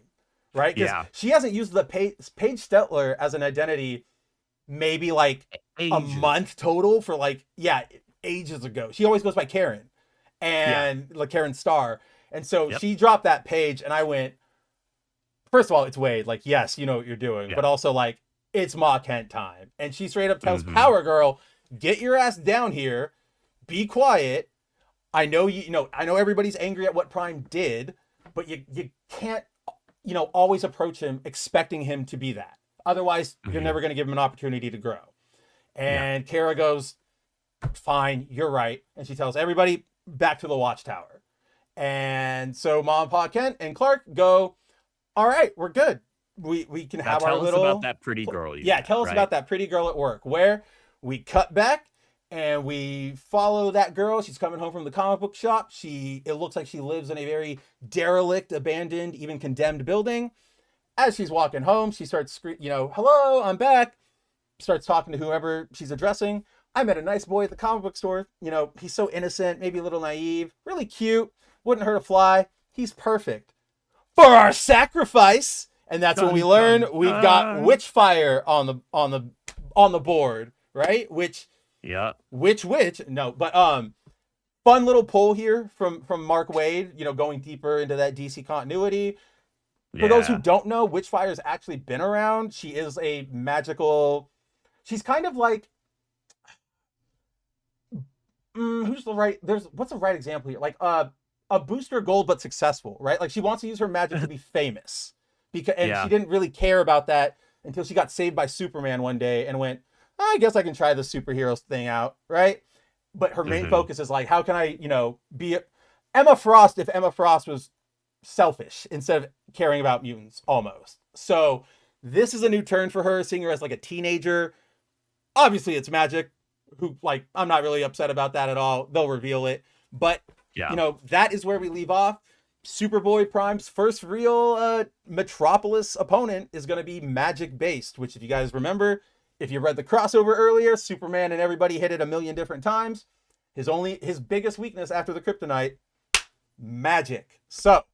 S1: Right? Because she hasn't used the Paige Stetler as an identity maybe like a month total for like, ages ago. She always goes by Karen and like Karen Starr. And so she dropped that page and I went, first of all, it's Wade. Like, yes, you know what you're doing, but also like, it's Ma Kent time. And she straight up tells Power Girl, get your ass down here, be quiet. I know I know everybody's angry at what Prime did, but you can't always approach him expecting him to be that. Otherwise, you're never going to give him an opportunity to grow. And Kara goes, fine, you're right. And she tells everybody back to the Watchtower. And so Mom and Pa Kent and Clark go, all right, we're good. We can have our little...
S2: Tell us about that pretty girl.
S1: Tell us about that pretty girl at work, where we cut back and we follow that girl. She's coming home from the comic book shop. It looks like she lives in a very derelict, abandoned, even condemned building. As she's walking home, she starts screaming, hello, I'm back. Starts talking to whoever she's addressing. I met a nice boy at the comic book store. He's so innocent, maybe a little naive, really cute, wouldn't hurt a fly. He's perfect. For our sacrifice. And that's when we learn we've got Witchfire on the board, right? Which no, but fun little poll here from Mark Waid, going deeper into that DC continuity. For those who don't know, Witchfire's actually been around. She is a magical, she's kind of like what's the right example here? Like a Booster Gold but successful, right? Like she wants to use her magic to be famous. Because she didn't really care about that until she got saved by Superman one day and went, I guess I can try the superheroes thing out, right? But her main focus is like, how can I, be Emma Frost if Emma Frost was selfish instead of caring about mutants, almost. So this is a new turn for her, seeing her as like a teenager. Obviously, it's magic. I'm not really upset about that at all. They'll reveal it. But, that is where we leave off. Superboy Prime's first real Metropolis opponent is going to be magic based, which if you guys remember, if you read the crossover earlier, Superman and everybody hit it a million different times. His biggest weakness after the kryptonite, magic. So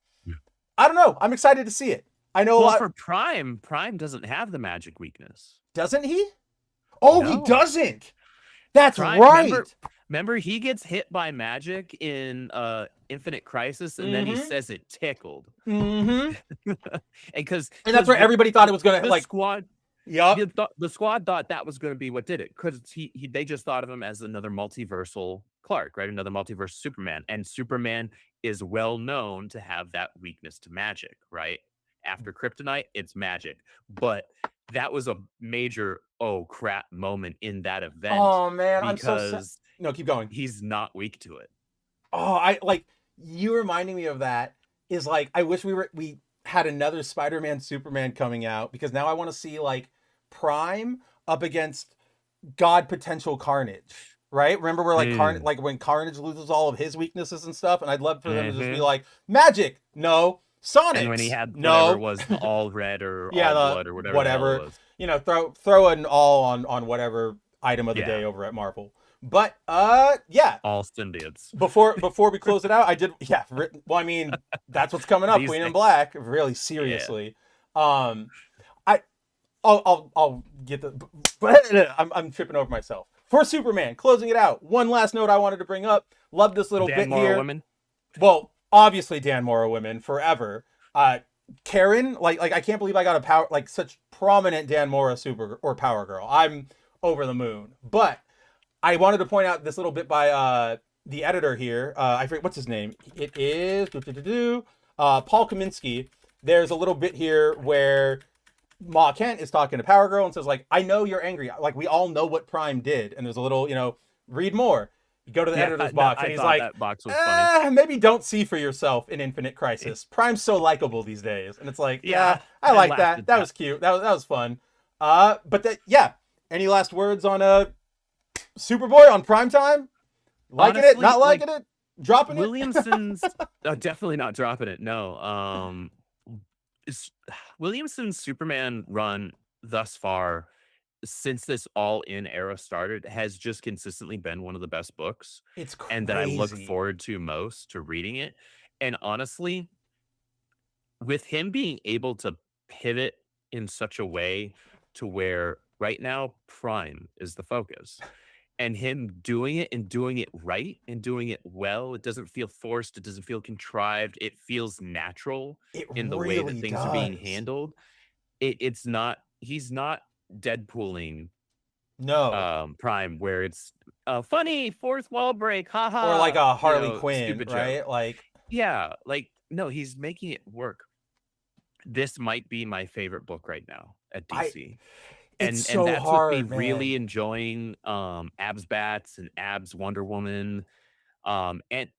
S1: I don't know. I'm excited to see it. I know a lot
S2: for Prime doesn't have the magic weakness.
S1: Doesn't he? Oh, no. He doesn't. That's Prime, right.
S2: Remember, he gets hit by magic in Infinite Crisis, and then he says it tickled.
S1: And
S2: that's
S1: where everybody thought it was going to like
S2: squad.
S1: Yeah,
S2: the squad thought that was going to be what did it, because they just thought of him as another multiversal Clark, right? Another multiverse Superman, and Superman is well known to have that weakness to magic, right? After kryptonite, it's magic, but that was a major oh crap moment in that event.
S1: Oh man,
S2: because
S1: no, keep going.
S2: He's not weak to it.
S1: Oh, I like you reminding me of that is like I wish we had another Spider-Man Superman coming out because now I want to see like Prime up against God potential Carnage. Right? Remember where
S2: Mm.
S1: like when Carnage loses all of his weaknesses and stuff, and I'd love for them to just be
S2: Hmm.
S1: like magic, no,
S2: And when he
S1: Sonics,
S2: had whatever
S1: no,
S2: was the all red or
S1: yeah,
S2: all
S1: the
S2: blood or whatever the hell it
S1: whatever,
S2: was.
S1: throw an all on whatever item of the
S2: Yeah,
S1: day over at Marvel. But yeah,
S2: all symbiotes
S1: before we close it out, I did well, I mean, that's what's coming up,
S2: these
S1: Queen in
S2: days.
S1: Black, really
S2: Yeah.
S1: seriously. Um I I'll get the I'm tripping over myself. For Superman, closing it out. One last note I wanted to bring up. Love this little
S2: Dan
S1: bit
S2: Mora
S1: here.
S2: women.
S1: Well, obviously Dan Mora women forever. Karen, like I can't believe I got a power like such prominent Dan Mora super or power girl. I'm over the moon. But I wanted to point out this little bit by the editor here. I forget what's his name. It is Paul Kaminsky. There's a little bit here where Ma Kent is talking to Power Girl and says like, "I know you're angry. Like we all know what Prime did." And there's a little, read more. You go to the
S2: Yeah,
S1: editor's
S2: no,
S1: box and
S2: I
S1: he's
S2: thought
S1: like,
S2: that box was funny.
S1: maybe don't see for yourself in Infinite Crisis. Prime's so likable these days, and it's like,
S2: Yeah,
S1: yeah, I
S2: I
S1: like
S2: laughed
S1: that.
S2: at
S1: That
S2: that.
S1: was cute. That was fun. But that yeah. Any last words on Superboy on primetime? Liking it?
S2: Honestly,
S1: Not
S2: like
S1: liking it? Dropping it?
S2: Williamson's definitely not dropping it. No. Is Williamson's Superman run thus far since this all in era started has just consistently been one of the best books
S1: It's
S2: and that I look
S1: crazy.
S2: forward to most to reading it. And honestly, with him being able to pivot in such a way to where right now Prime is the focus and him doing it and doing it right and doing it well, it doesn't feel forced, it doesn't feel contrived, it feels natural
S1: It
S2: in the way that
S1: really
S2: things are being
S1: does.
S2: handled. It's not he's not Deadpooling
S1: No.
S2: Prime where it's funny fourth wall break,
S1: Or like
S2: haha,
S1: a Harley Quinn,
S2: stupid joke.
S1: right? Like
S2: Yeah, like no, he's making it work. This might be my favorite book right now at
S1: I
S2: DC.
S1: it's
S2: And
S1: so
S2: that's with me
S1: hard, man.
S2: really enjoying Abs Bats and Abs Wonder Woman. And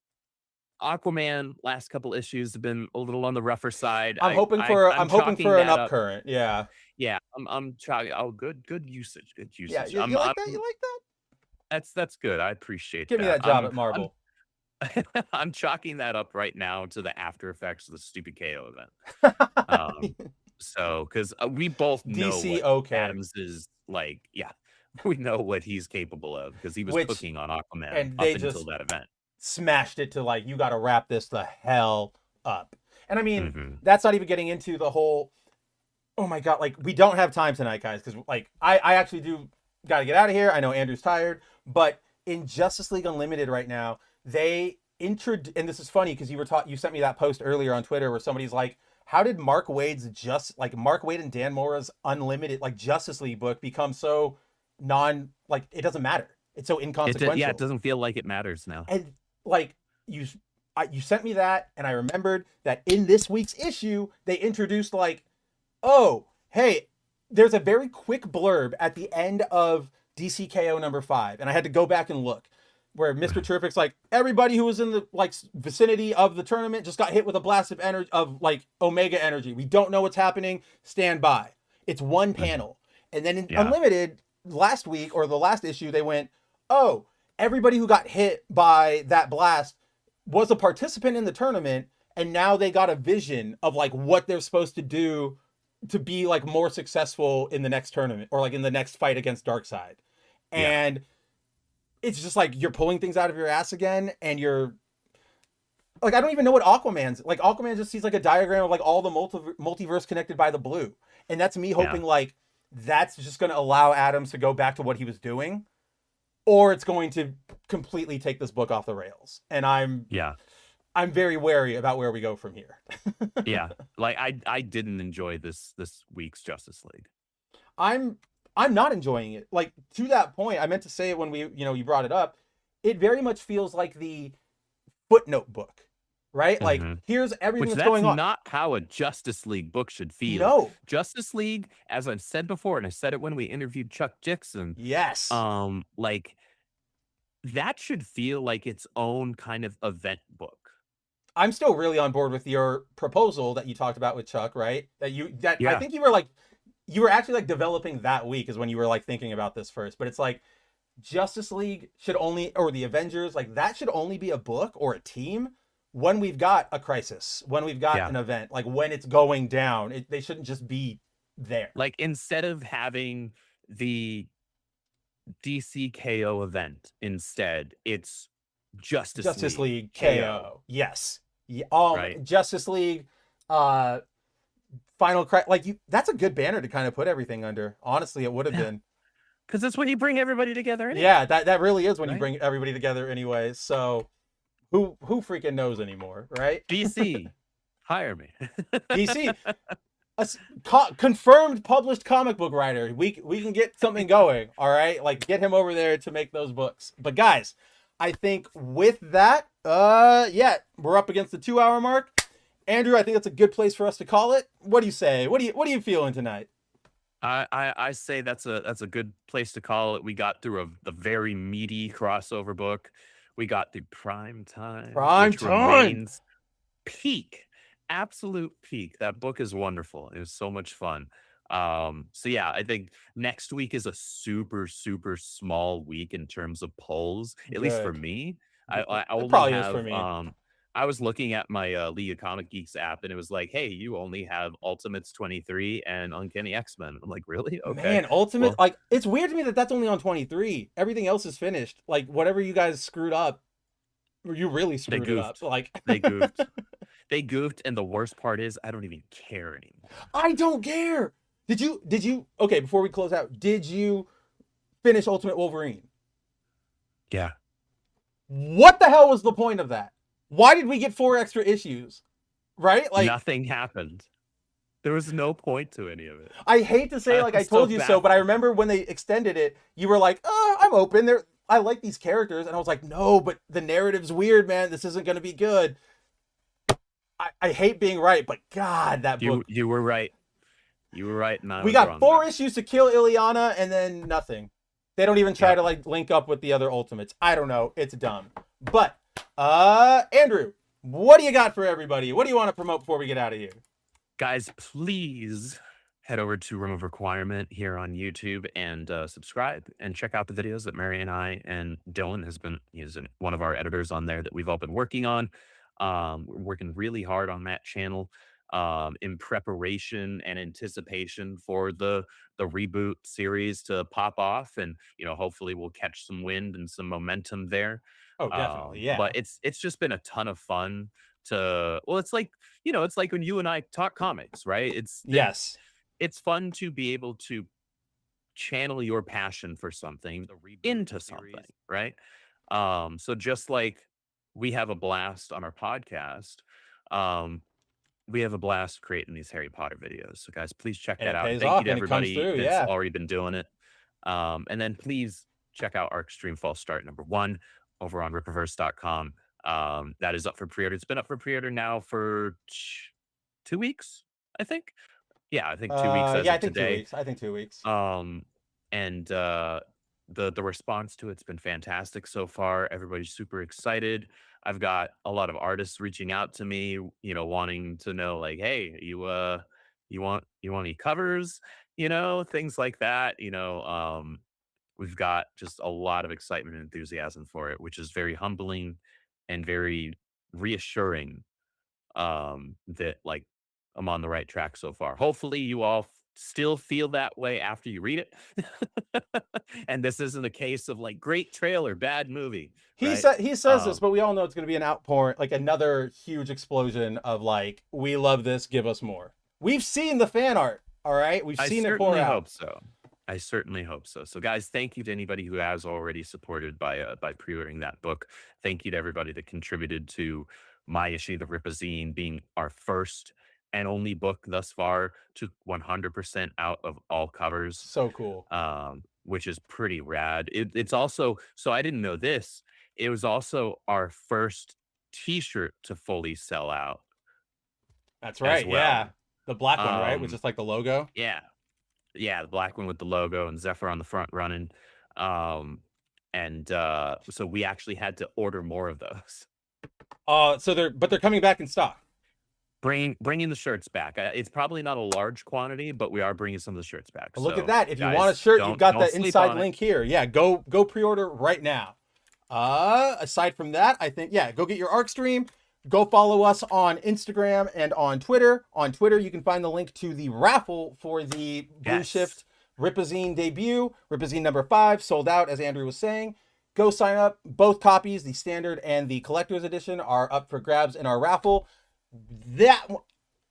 S2: Aquaman last couple issues have been a little on the rougher side. I'm
S1: I'm hoping
S2: chalking
S1: for an
S2: that up.
S1: upcurrent. Yeah.
S2: Yeah, I'm chalking. Oh, good usage, good
S1: Yeah,
S2: usage.
S1: you like that? You like that?
S2: That's good. I appreciate
S1: Give me
S2: that.
S1: that job at Marvel.
S2: I'm chalking that up right now to the after effects of the stupid KO event. Um, so because we both know
S1: DC
S2: what
S1: okay.
S2: Adams is like, yeah, we know what he's capable of because he was
S1: Which
S2: cooking on Aquaman
S1: and
S2: up
S1: they
S2: until
S1: just
S2: that event.
S1: smashed it to like you got to wrap this the hell up. And I mean,
S2: Hmm.
S1: that's not even getting into the whole oh my god, like we don't have time tonight, guys, because like I actually do got to get out of here. I know Andrew's tired, but in Justice League Unlimited right now, they and this is funny because you sent me that post earlier on Twitter where somebody's like, how did Mark Wade and Dan Mora's Unlimited like Justice League book become so like it doesn't matter. It's so
S2: Yeah, it
S1: inconsequential.
S2: doesn't feel like it matters now.
S1: And like you you sent me that and I remembered that in this week's issue they introduced like, oh, hey, there's a very quick blurb at the end of DCKO number 5, and I had to go back and look, where Mr. Terrific's like, everybody who was in the like vicinity of the tournament just got hit with a blast of energy of like Omega energy. We don't know what's happening. Stand by. It's one
S2: Mhm.
S1: panel, and then in
S2: Yeah,
S1: Unlimited last week or the last issue, they went, oh, everybody who got hit by that blast was a participant in the tournament, and now they got a vision of like what they're supposed to do to be like more successful in the next tournament or like in the next fight against Darkseid.
S2: yeah,
S1: And it's just like you're pulling things out of your ass again, and you're like, I don't even know what Aquaman's like. Aquaman just sees like a diagram of like all the multiverse connected by the blue, and that's me
S2: yeah,
S1: hoping like that's just going to allow Adams to go back to what he was doing, or it's going to completely take this book off the rails. And
S2: yeah,
S1: I'm very wary about where we go from here.
S2: yeah. Like I didn't enjoy this week's Justice League.
S1: I'm I'm not enjoying it. Like to that point, I meant to say it when you brought it up. It very much feels like the footnote book, right? Like
S2: Mhm.
S1: here's everything
S2: Which
S1: that's
S2: that's
S1: going on.
S2: not how a Justice League book should feel.
S1: No.
S2: Justice League, as I've said before, and I said it when we interviewed Chuck Dixon,
S1: Yes.
S2: like that should feel like its own kind of event book.
S1: I'm still really on board with your proposal that you talked about with Chuck, right? That I
S2: Yeah.
S1: think you were actually like developing that week is when you were like thinking about this first. But it's like Justice League should only, or the Avengers, like that should only be a book or a team when we've got a crisis, when we've got
S2: Yeah.
S1: an event, like when it's going down. They shouldn't just be there.
S2: Like instead of having the DC KO event, instead it's
S1: Justice League
S2: KO.
S1: KO. Yes. Yeah,
S2: Right.
S1: Justice League, Final Cry. Like that's a good banner to kind of put everything under. Honestly, it would have been.
S2: Because that's when you bring everybody together. Anyway.
S1: Yeah, that really is when you
S2: Right?
S1: bring everybody together anyway. So who freaking knows anymore, right?
S2: DC, hire me.
S1: DC, confirmed published comic book writer. We can get something going, all right? Like get him over there to make those books. But guys, I think with that, yeah, we're up against the 2-hour mark. Andrew, I think that's a good place for us to call it. What do you say? What are you feeling tonight?
S2: I say that's a good place to call it. We got through the very meaty crossover book. We got through Prime Time, which remains peak, absolute peak. That book is wonderful. It was so much fun. So yeah, I think next week is a super small week in terms of polls, at least for
S1: Good.
S2: me.
S1: It
S2: I only
S1: probably is
S2: have
S1: for me.
S2: I was looking at my League of Comic Geeks app, and it was like, hey, you only have Ultimates 23 and Uncanny X-Men. I'm like, really? Okay.
S1: Man, Ultimate,
S2: Well,
S1: like it's weird to me that that's only on 23. Everything else is finished. Like whatever you guys screwed up, you really
S2: they
S1: screwed it up.
S2: goofed.
S1: Like
S2: They goofed. They goofed, and the worst part is I don't even care anymore.
S1: I don't care. Did you okay, before we close out, did you finish Ultimate Wolverine?
S2: Yeah.
S1: What the hell was the point of that? Why did we get 4 extra issues? Right? Like
S2: Nothing happened. There was no point to any of it.
S1: I hate to say like I
S2: was so
S1: told you so, but I
S2: baffled.
S1: remember when they extended it, you were like, I'm open. I like these characters. And I was like, no, but the narrative's weird, man. This isn't going to be good. I hate being right, but God, that book.
S2: You were right. You were right, and I
S1: We
S2: was
S1: got
S2: wrong
S1: 4
S2: there.
S1: issues to kill Ileana, and then nothing. They don't even try
S2: Yep.
S1: to like link up with the other Ultimates. I don't know. It's dumb. But Andrew, what do you got for everybody? What do you want to promote before we get out of here?
S2: Guys, please head over to Room of Requirement here on YouTube and subscribe and check out the videos that Mary and I and Dylan he's one of our editors on there that we've all been working on. We're working really hard on that channel in preparation and anticipation for the reboot series to pop off, and hopefully we'll catch some wind and some momentum there.
S1: Oh, definitely. Yeah.
S2: But it's just been a ton of fun to it's like it's like when you and I talk comics, right?
S1: Yes.
S2: It's fun to be able to channel your passion for something into something, right? So just like we have a blast on our podcast, um, we have a blast creating these Harry Potter videos. So guys, please check
S1: And
S2: that
S1: it
S2: out.
S1: pays
S2: Thank
S1: off
S2: you to
S1: and it comes
S2: everybody
S1: through.
S2: that's
S1: Yeah.
S2: already been doing it. And then please check out our Extreme False Start #1 over on ripperverse.com. That is up for pre-order. It's been up for pre-order now for 2 weeks, I think. Yeah, I think 2 weeks as
S1: Yeah, I
S2: of
S1: think 2
S2: today.
S1: weeks. I think 2 weeks.
S2: And the response to it's been fantastic so far. Everybody's super excited. I've got a lot of artists reaching out to me, wanting to know like, hey, you want any covers, things like that. We've got just a lot of excitement and enthusiasm for it, which is very humbling and very reassuring that like I'm on the right track so far. Hopefully you all still feel that way after you read it. And this isn't a case of like great trailer, bad movie.
S1: He
S2: Right?
S1: says this, but we all know it's going to be an outpouring, like another huge explosion of like, we love this, give us more. We've seen the fan art, all right? We've
S2: I
S1: seen it pour
S2: certainly
S1: out.
S2: hope so. I certainly hope so. So, guys, thank you to anybody who has already supported by pre-ordering that book. Thank you to everybody that contributed to my issue, the Ripazine, being our first and only book thus far to 100% out of all covers,
S1: So cool.
S2: which is pretty rad. It's also, so I didn't know this. It was also our first T-shirt to fully sell out.
S1: That's right.
S2: well.
S1: Yeah. The black one, right? With
S2: Um,
S1: just like the logo.
S2: Yeah, the black one with the logo and Zephyr on the front running. and so we actually had to order more of those.
S1: So they're coming back in stock.
S2: Bringing the shirts back. It's probably not a large quantity, but we are bringing some of the shirts back.
S1: Well, look
S2: So,
S1: at that. If you
S2: guys,
S1: want a shirt, you've
S2: don't-
S1: got
S2: don't
S1: the
S2: sleep
S1: inside
S2: on it.
S1: link here. Yeah, go pre-order right now. Aside from that, I think, yeah, go get your ARC stream. Go follow us on Instagram and on Twitter. On Twitter, you can find the link to the raffle for the Blue
S2: Yes.
S1: Shift Ripazine debut. Ripazine number 5 sold out, as Andrew was saying. Go sign up. Both copies, the standard and the collector's edition, are up for grabs in our raffle.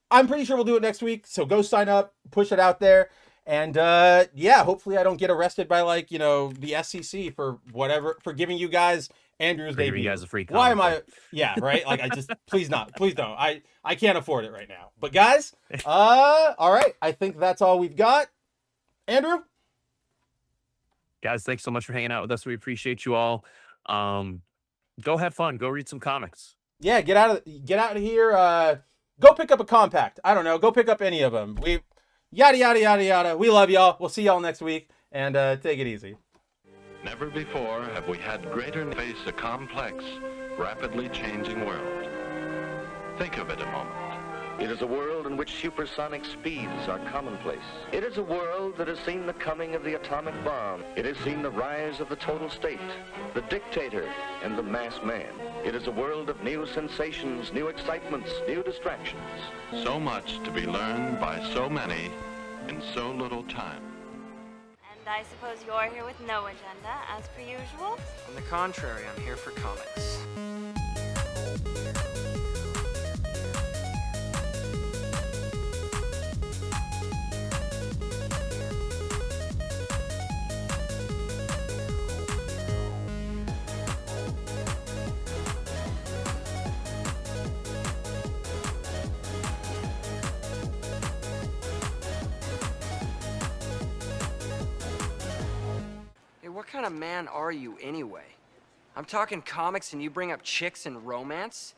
S1: I'm pretty sure we'll do it next week. So go sign up, push it out there. And yeah, hopefully I don't get arrested by the SEC for giving you guys Andrew's
S2: For giving
S1: debut.
S2: you guys a free
S1: Why
S2: comic
S1: am I?
S2: book.
S1: Yeah, right. Like please don't. I can't afford it right now. But guys, all right. I think that's all we've got. Andrew.
S2: Guys, thanks so much for hanging out with us. We appreciate you all. Go have fun. Go read some comics.
S1: Yeah, get out of here. Go pick up a compact. I don't know. Go pick up any of them. Yada yada yada yada. We love y'all. We'll see y'all next week. And take it easy.
S3: Never before have we had greater face a complex, rapidly changing world. Think of it a moment.
S4: It is a world in which supersonic speeds are commonplace. It is a world that has seen the coming of the atomic bomb. It has seen the rise of the total state, the dictator, and the mass man. It is a world of new sensations, new excitements, new distractions.
S3: So much to be learned by so many in so little time.
S5: And I suppose you're here with no agenda, as per usual?
S6: On the contrary, I'm here for comics. Hey, what kind of man are you anyway? I'm talking comics and you bring up chicks and romance?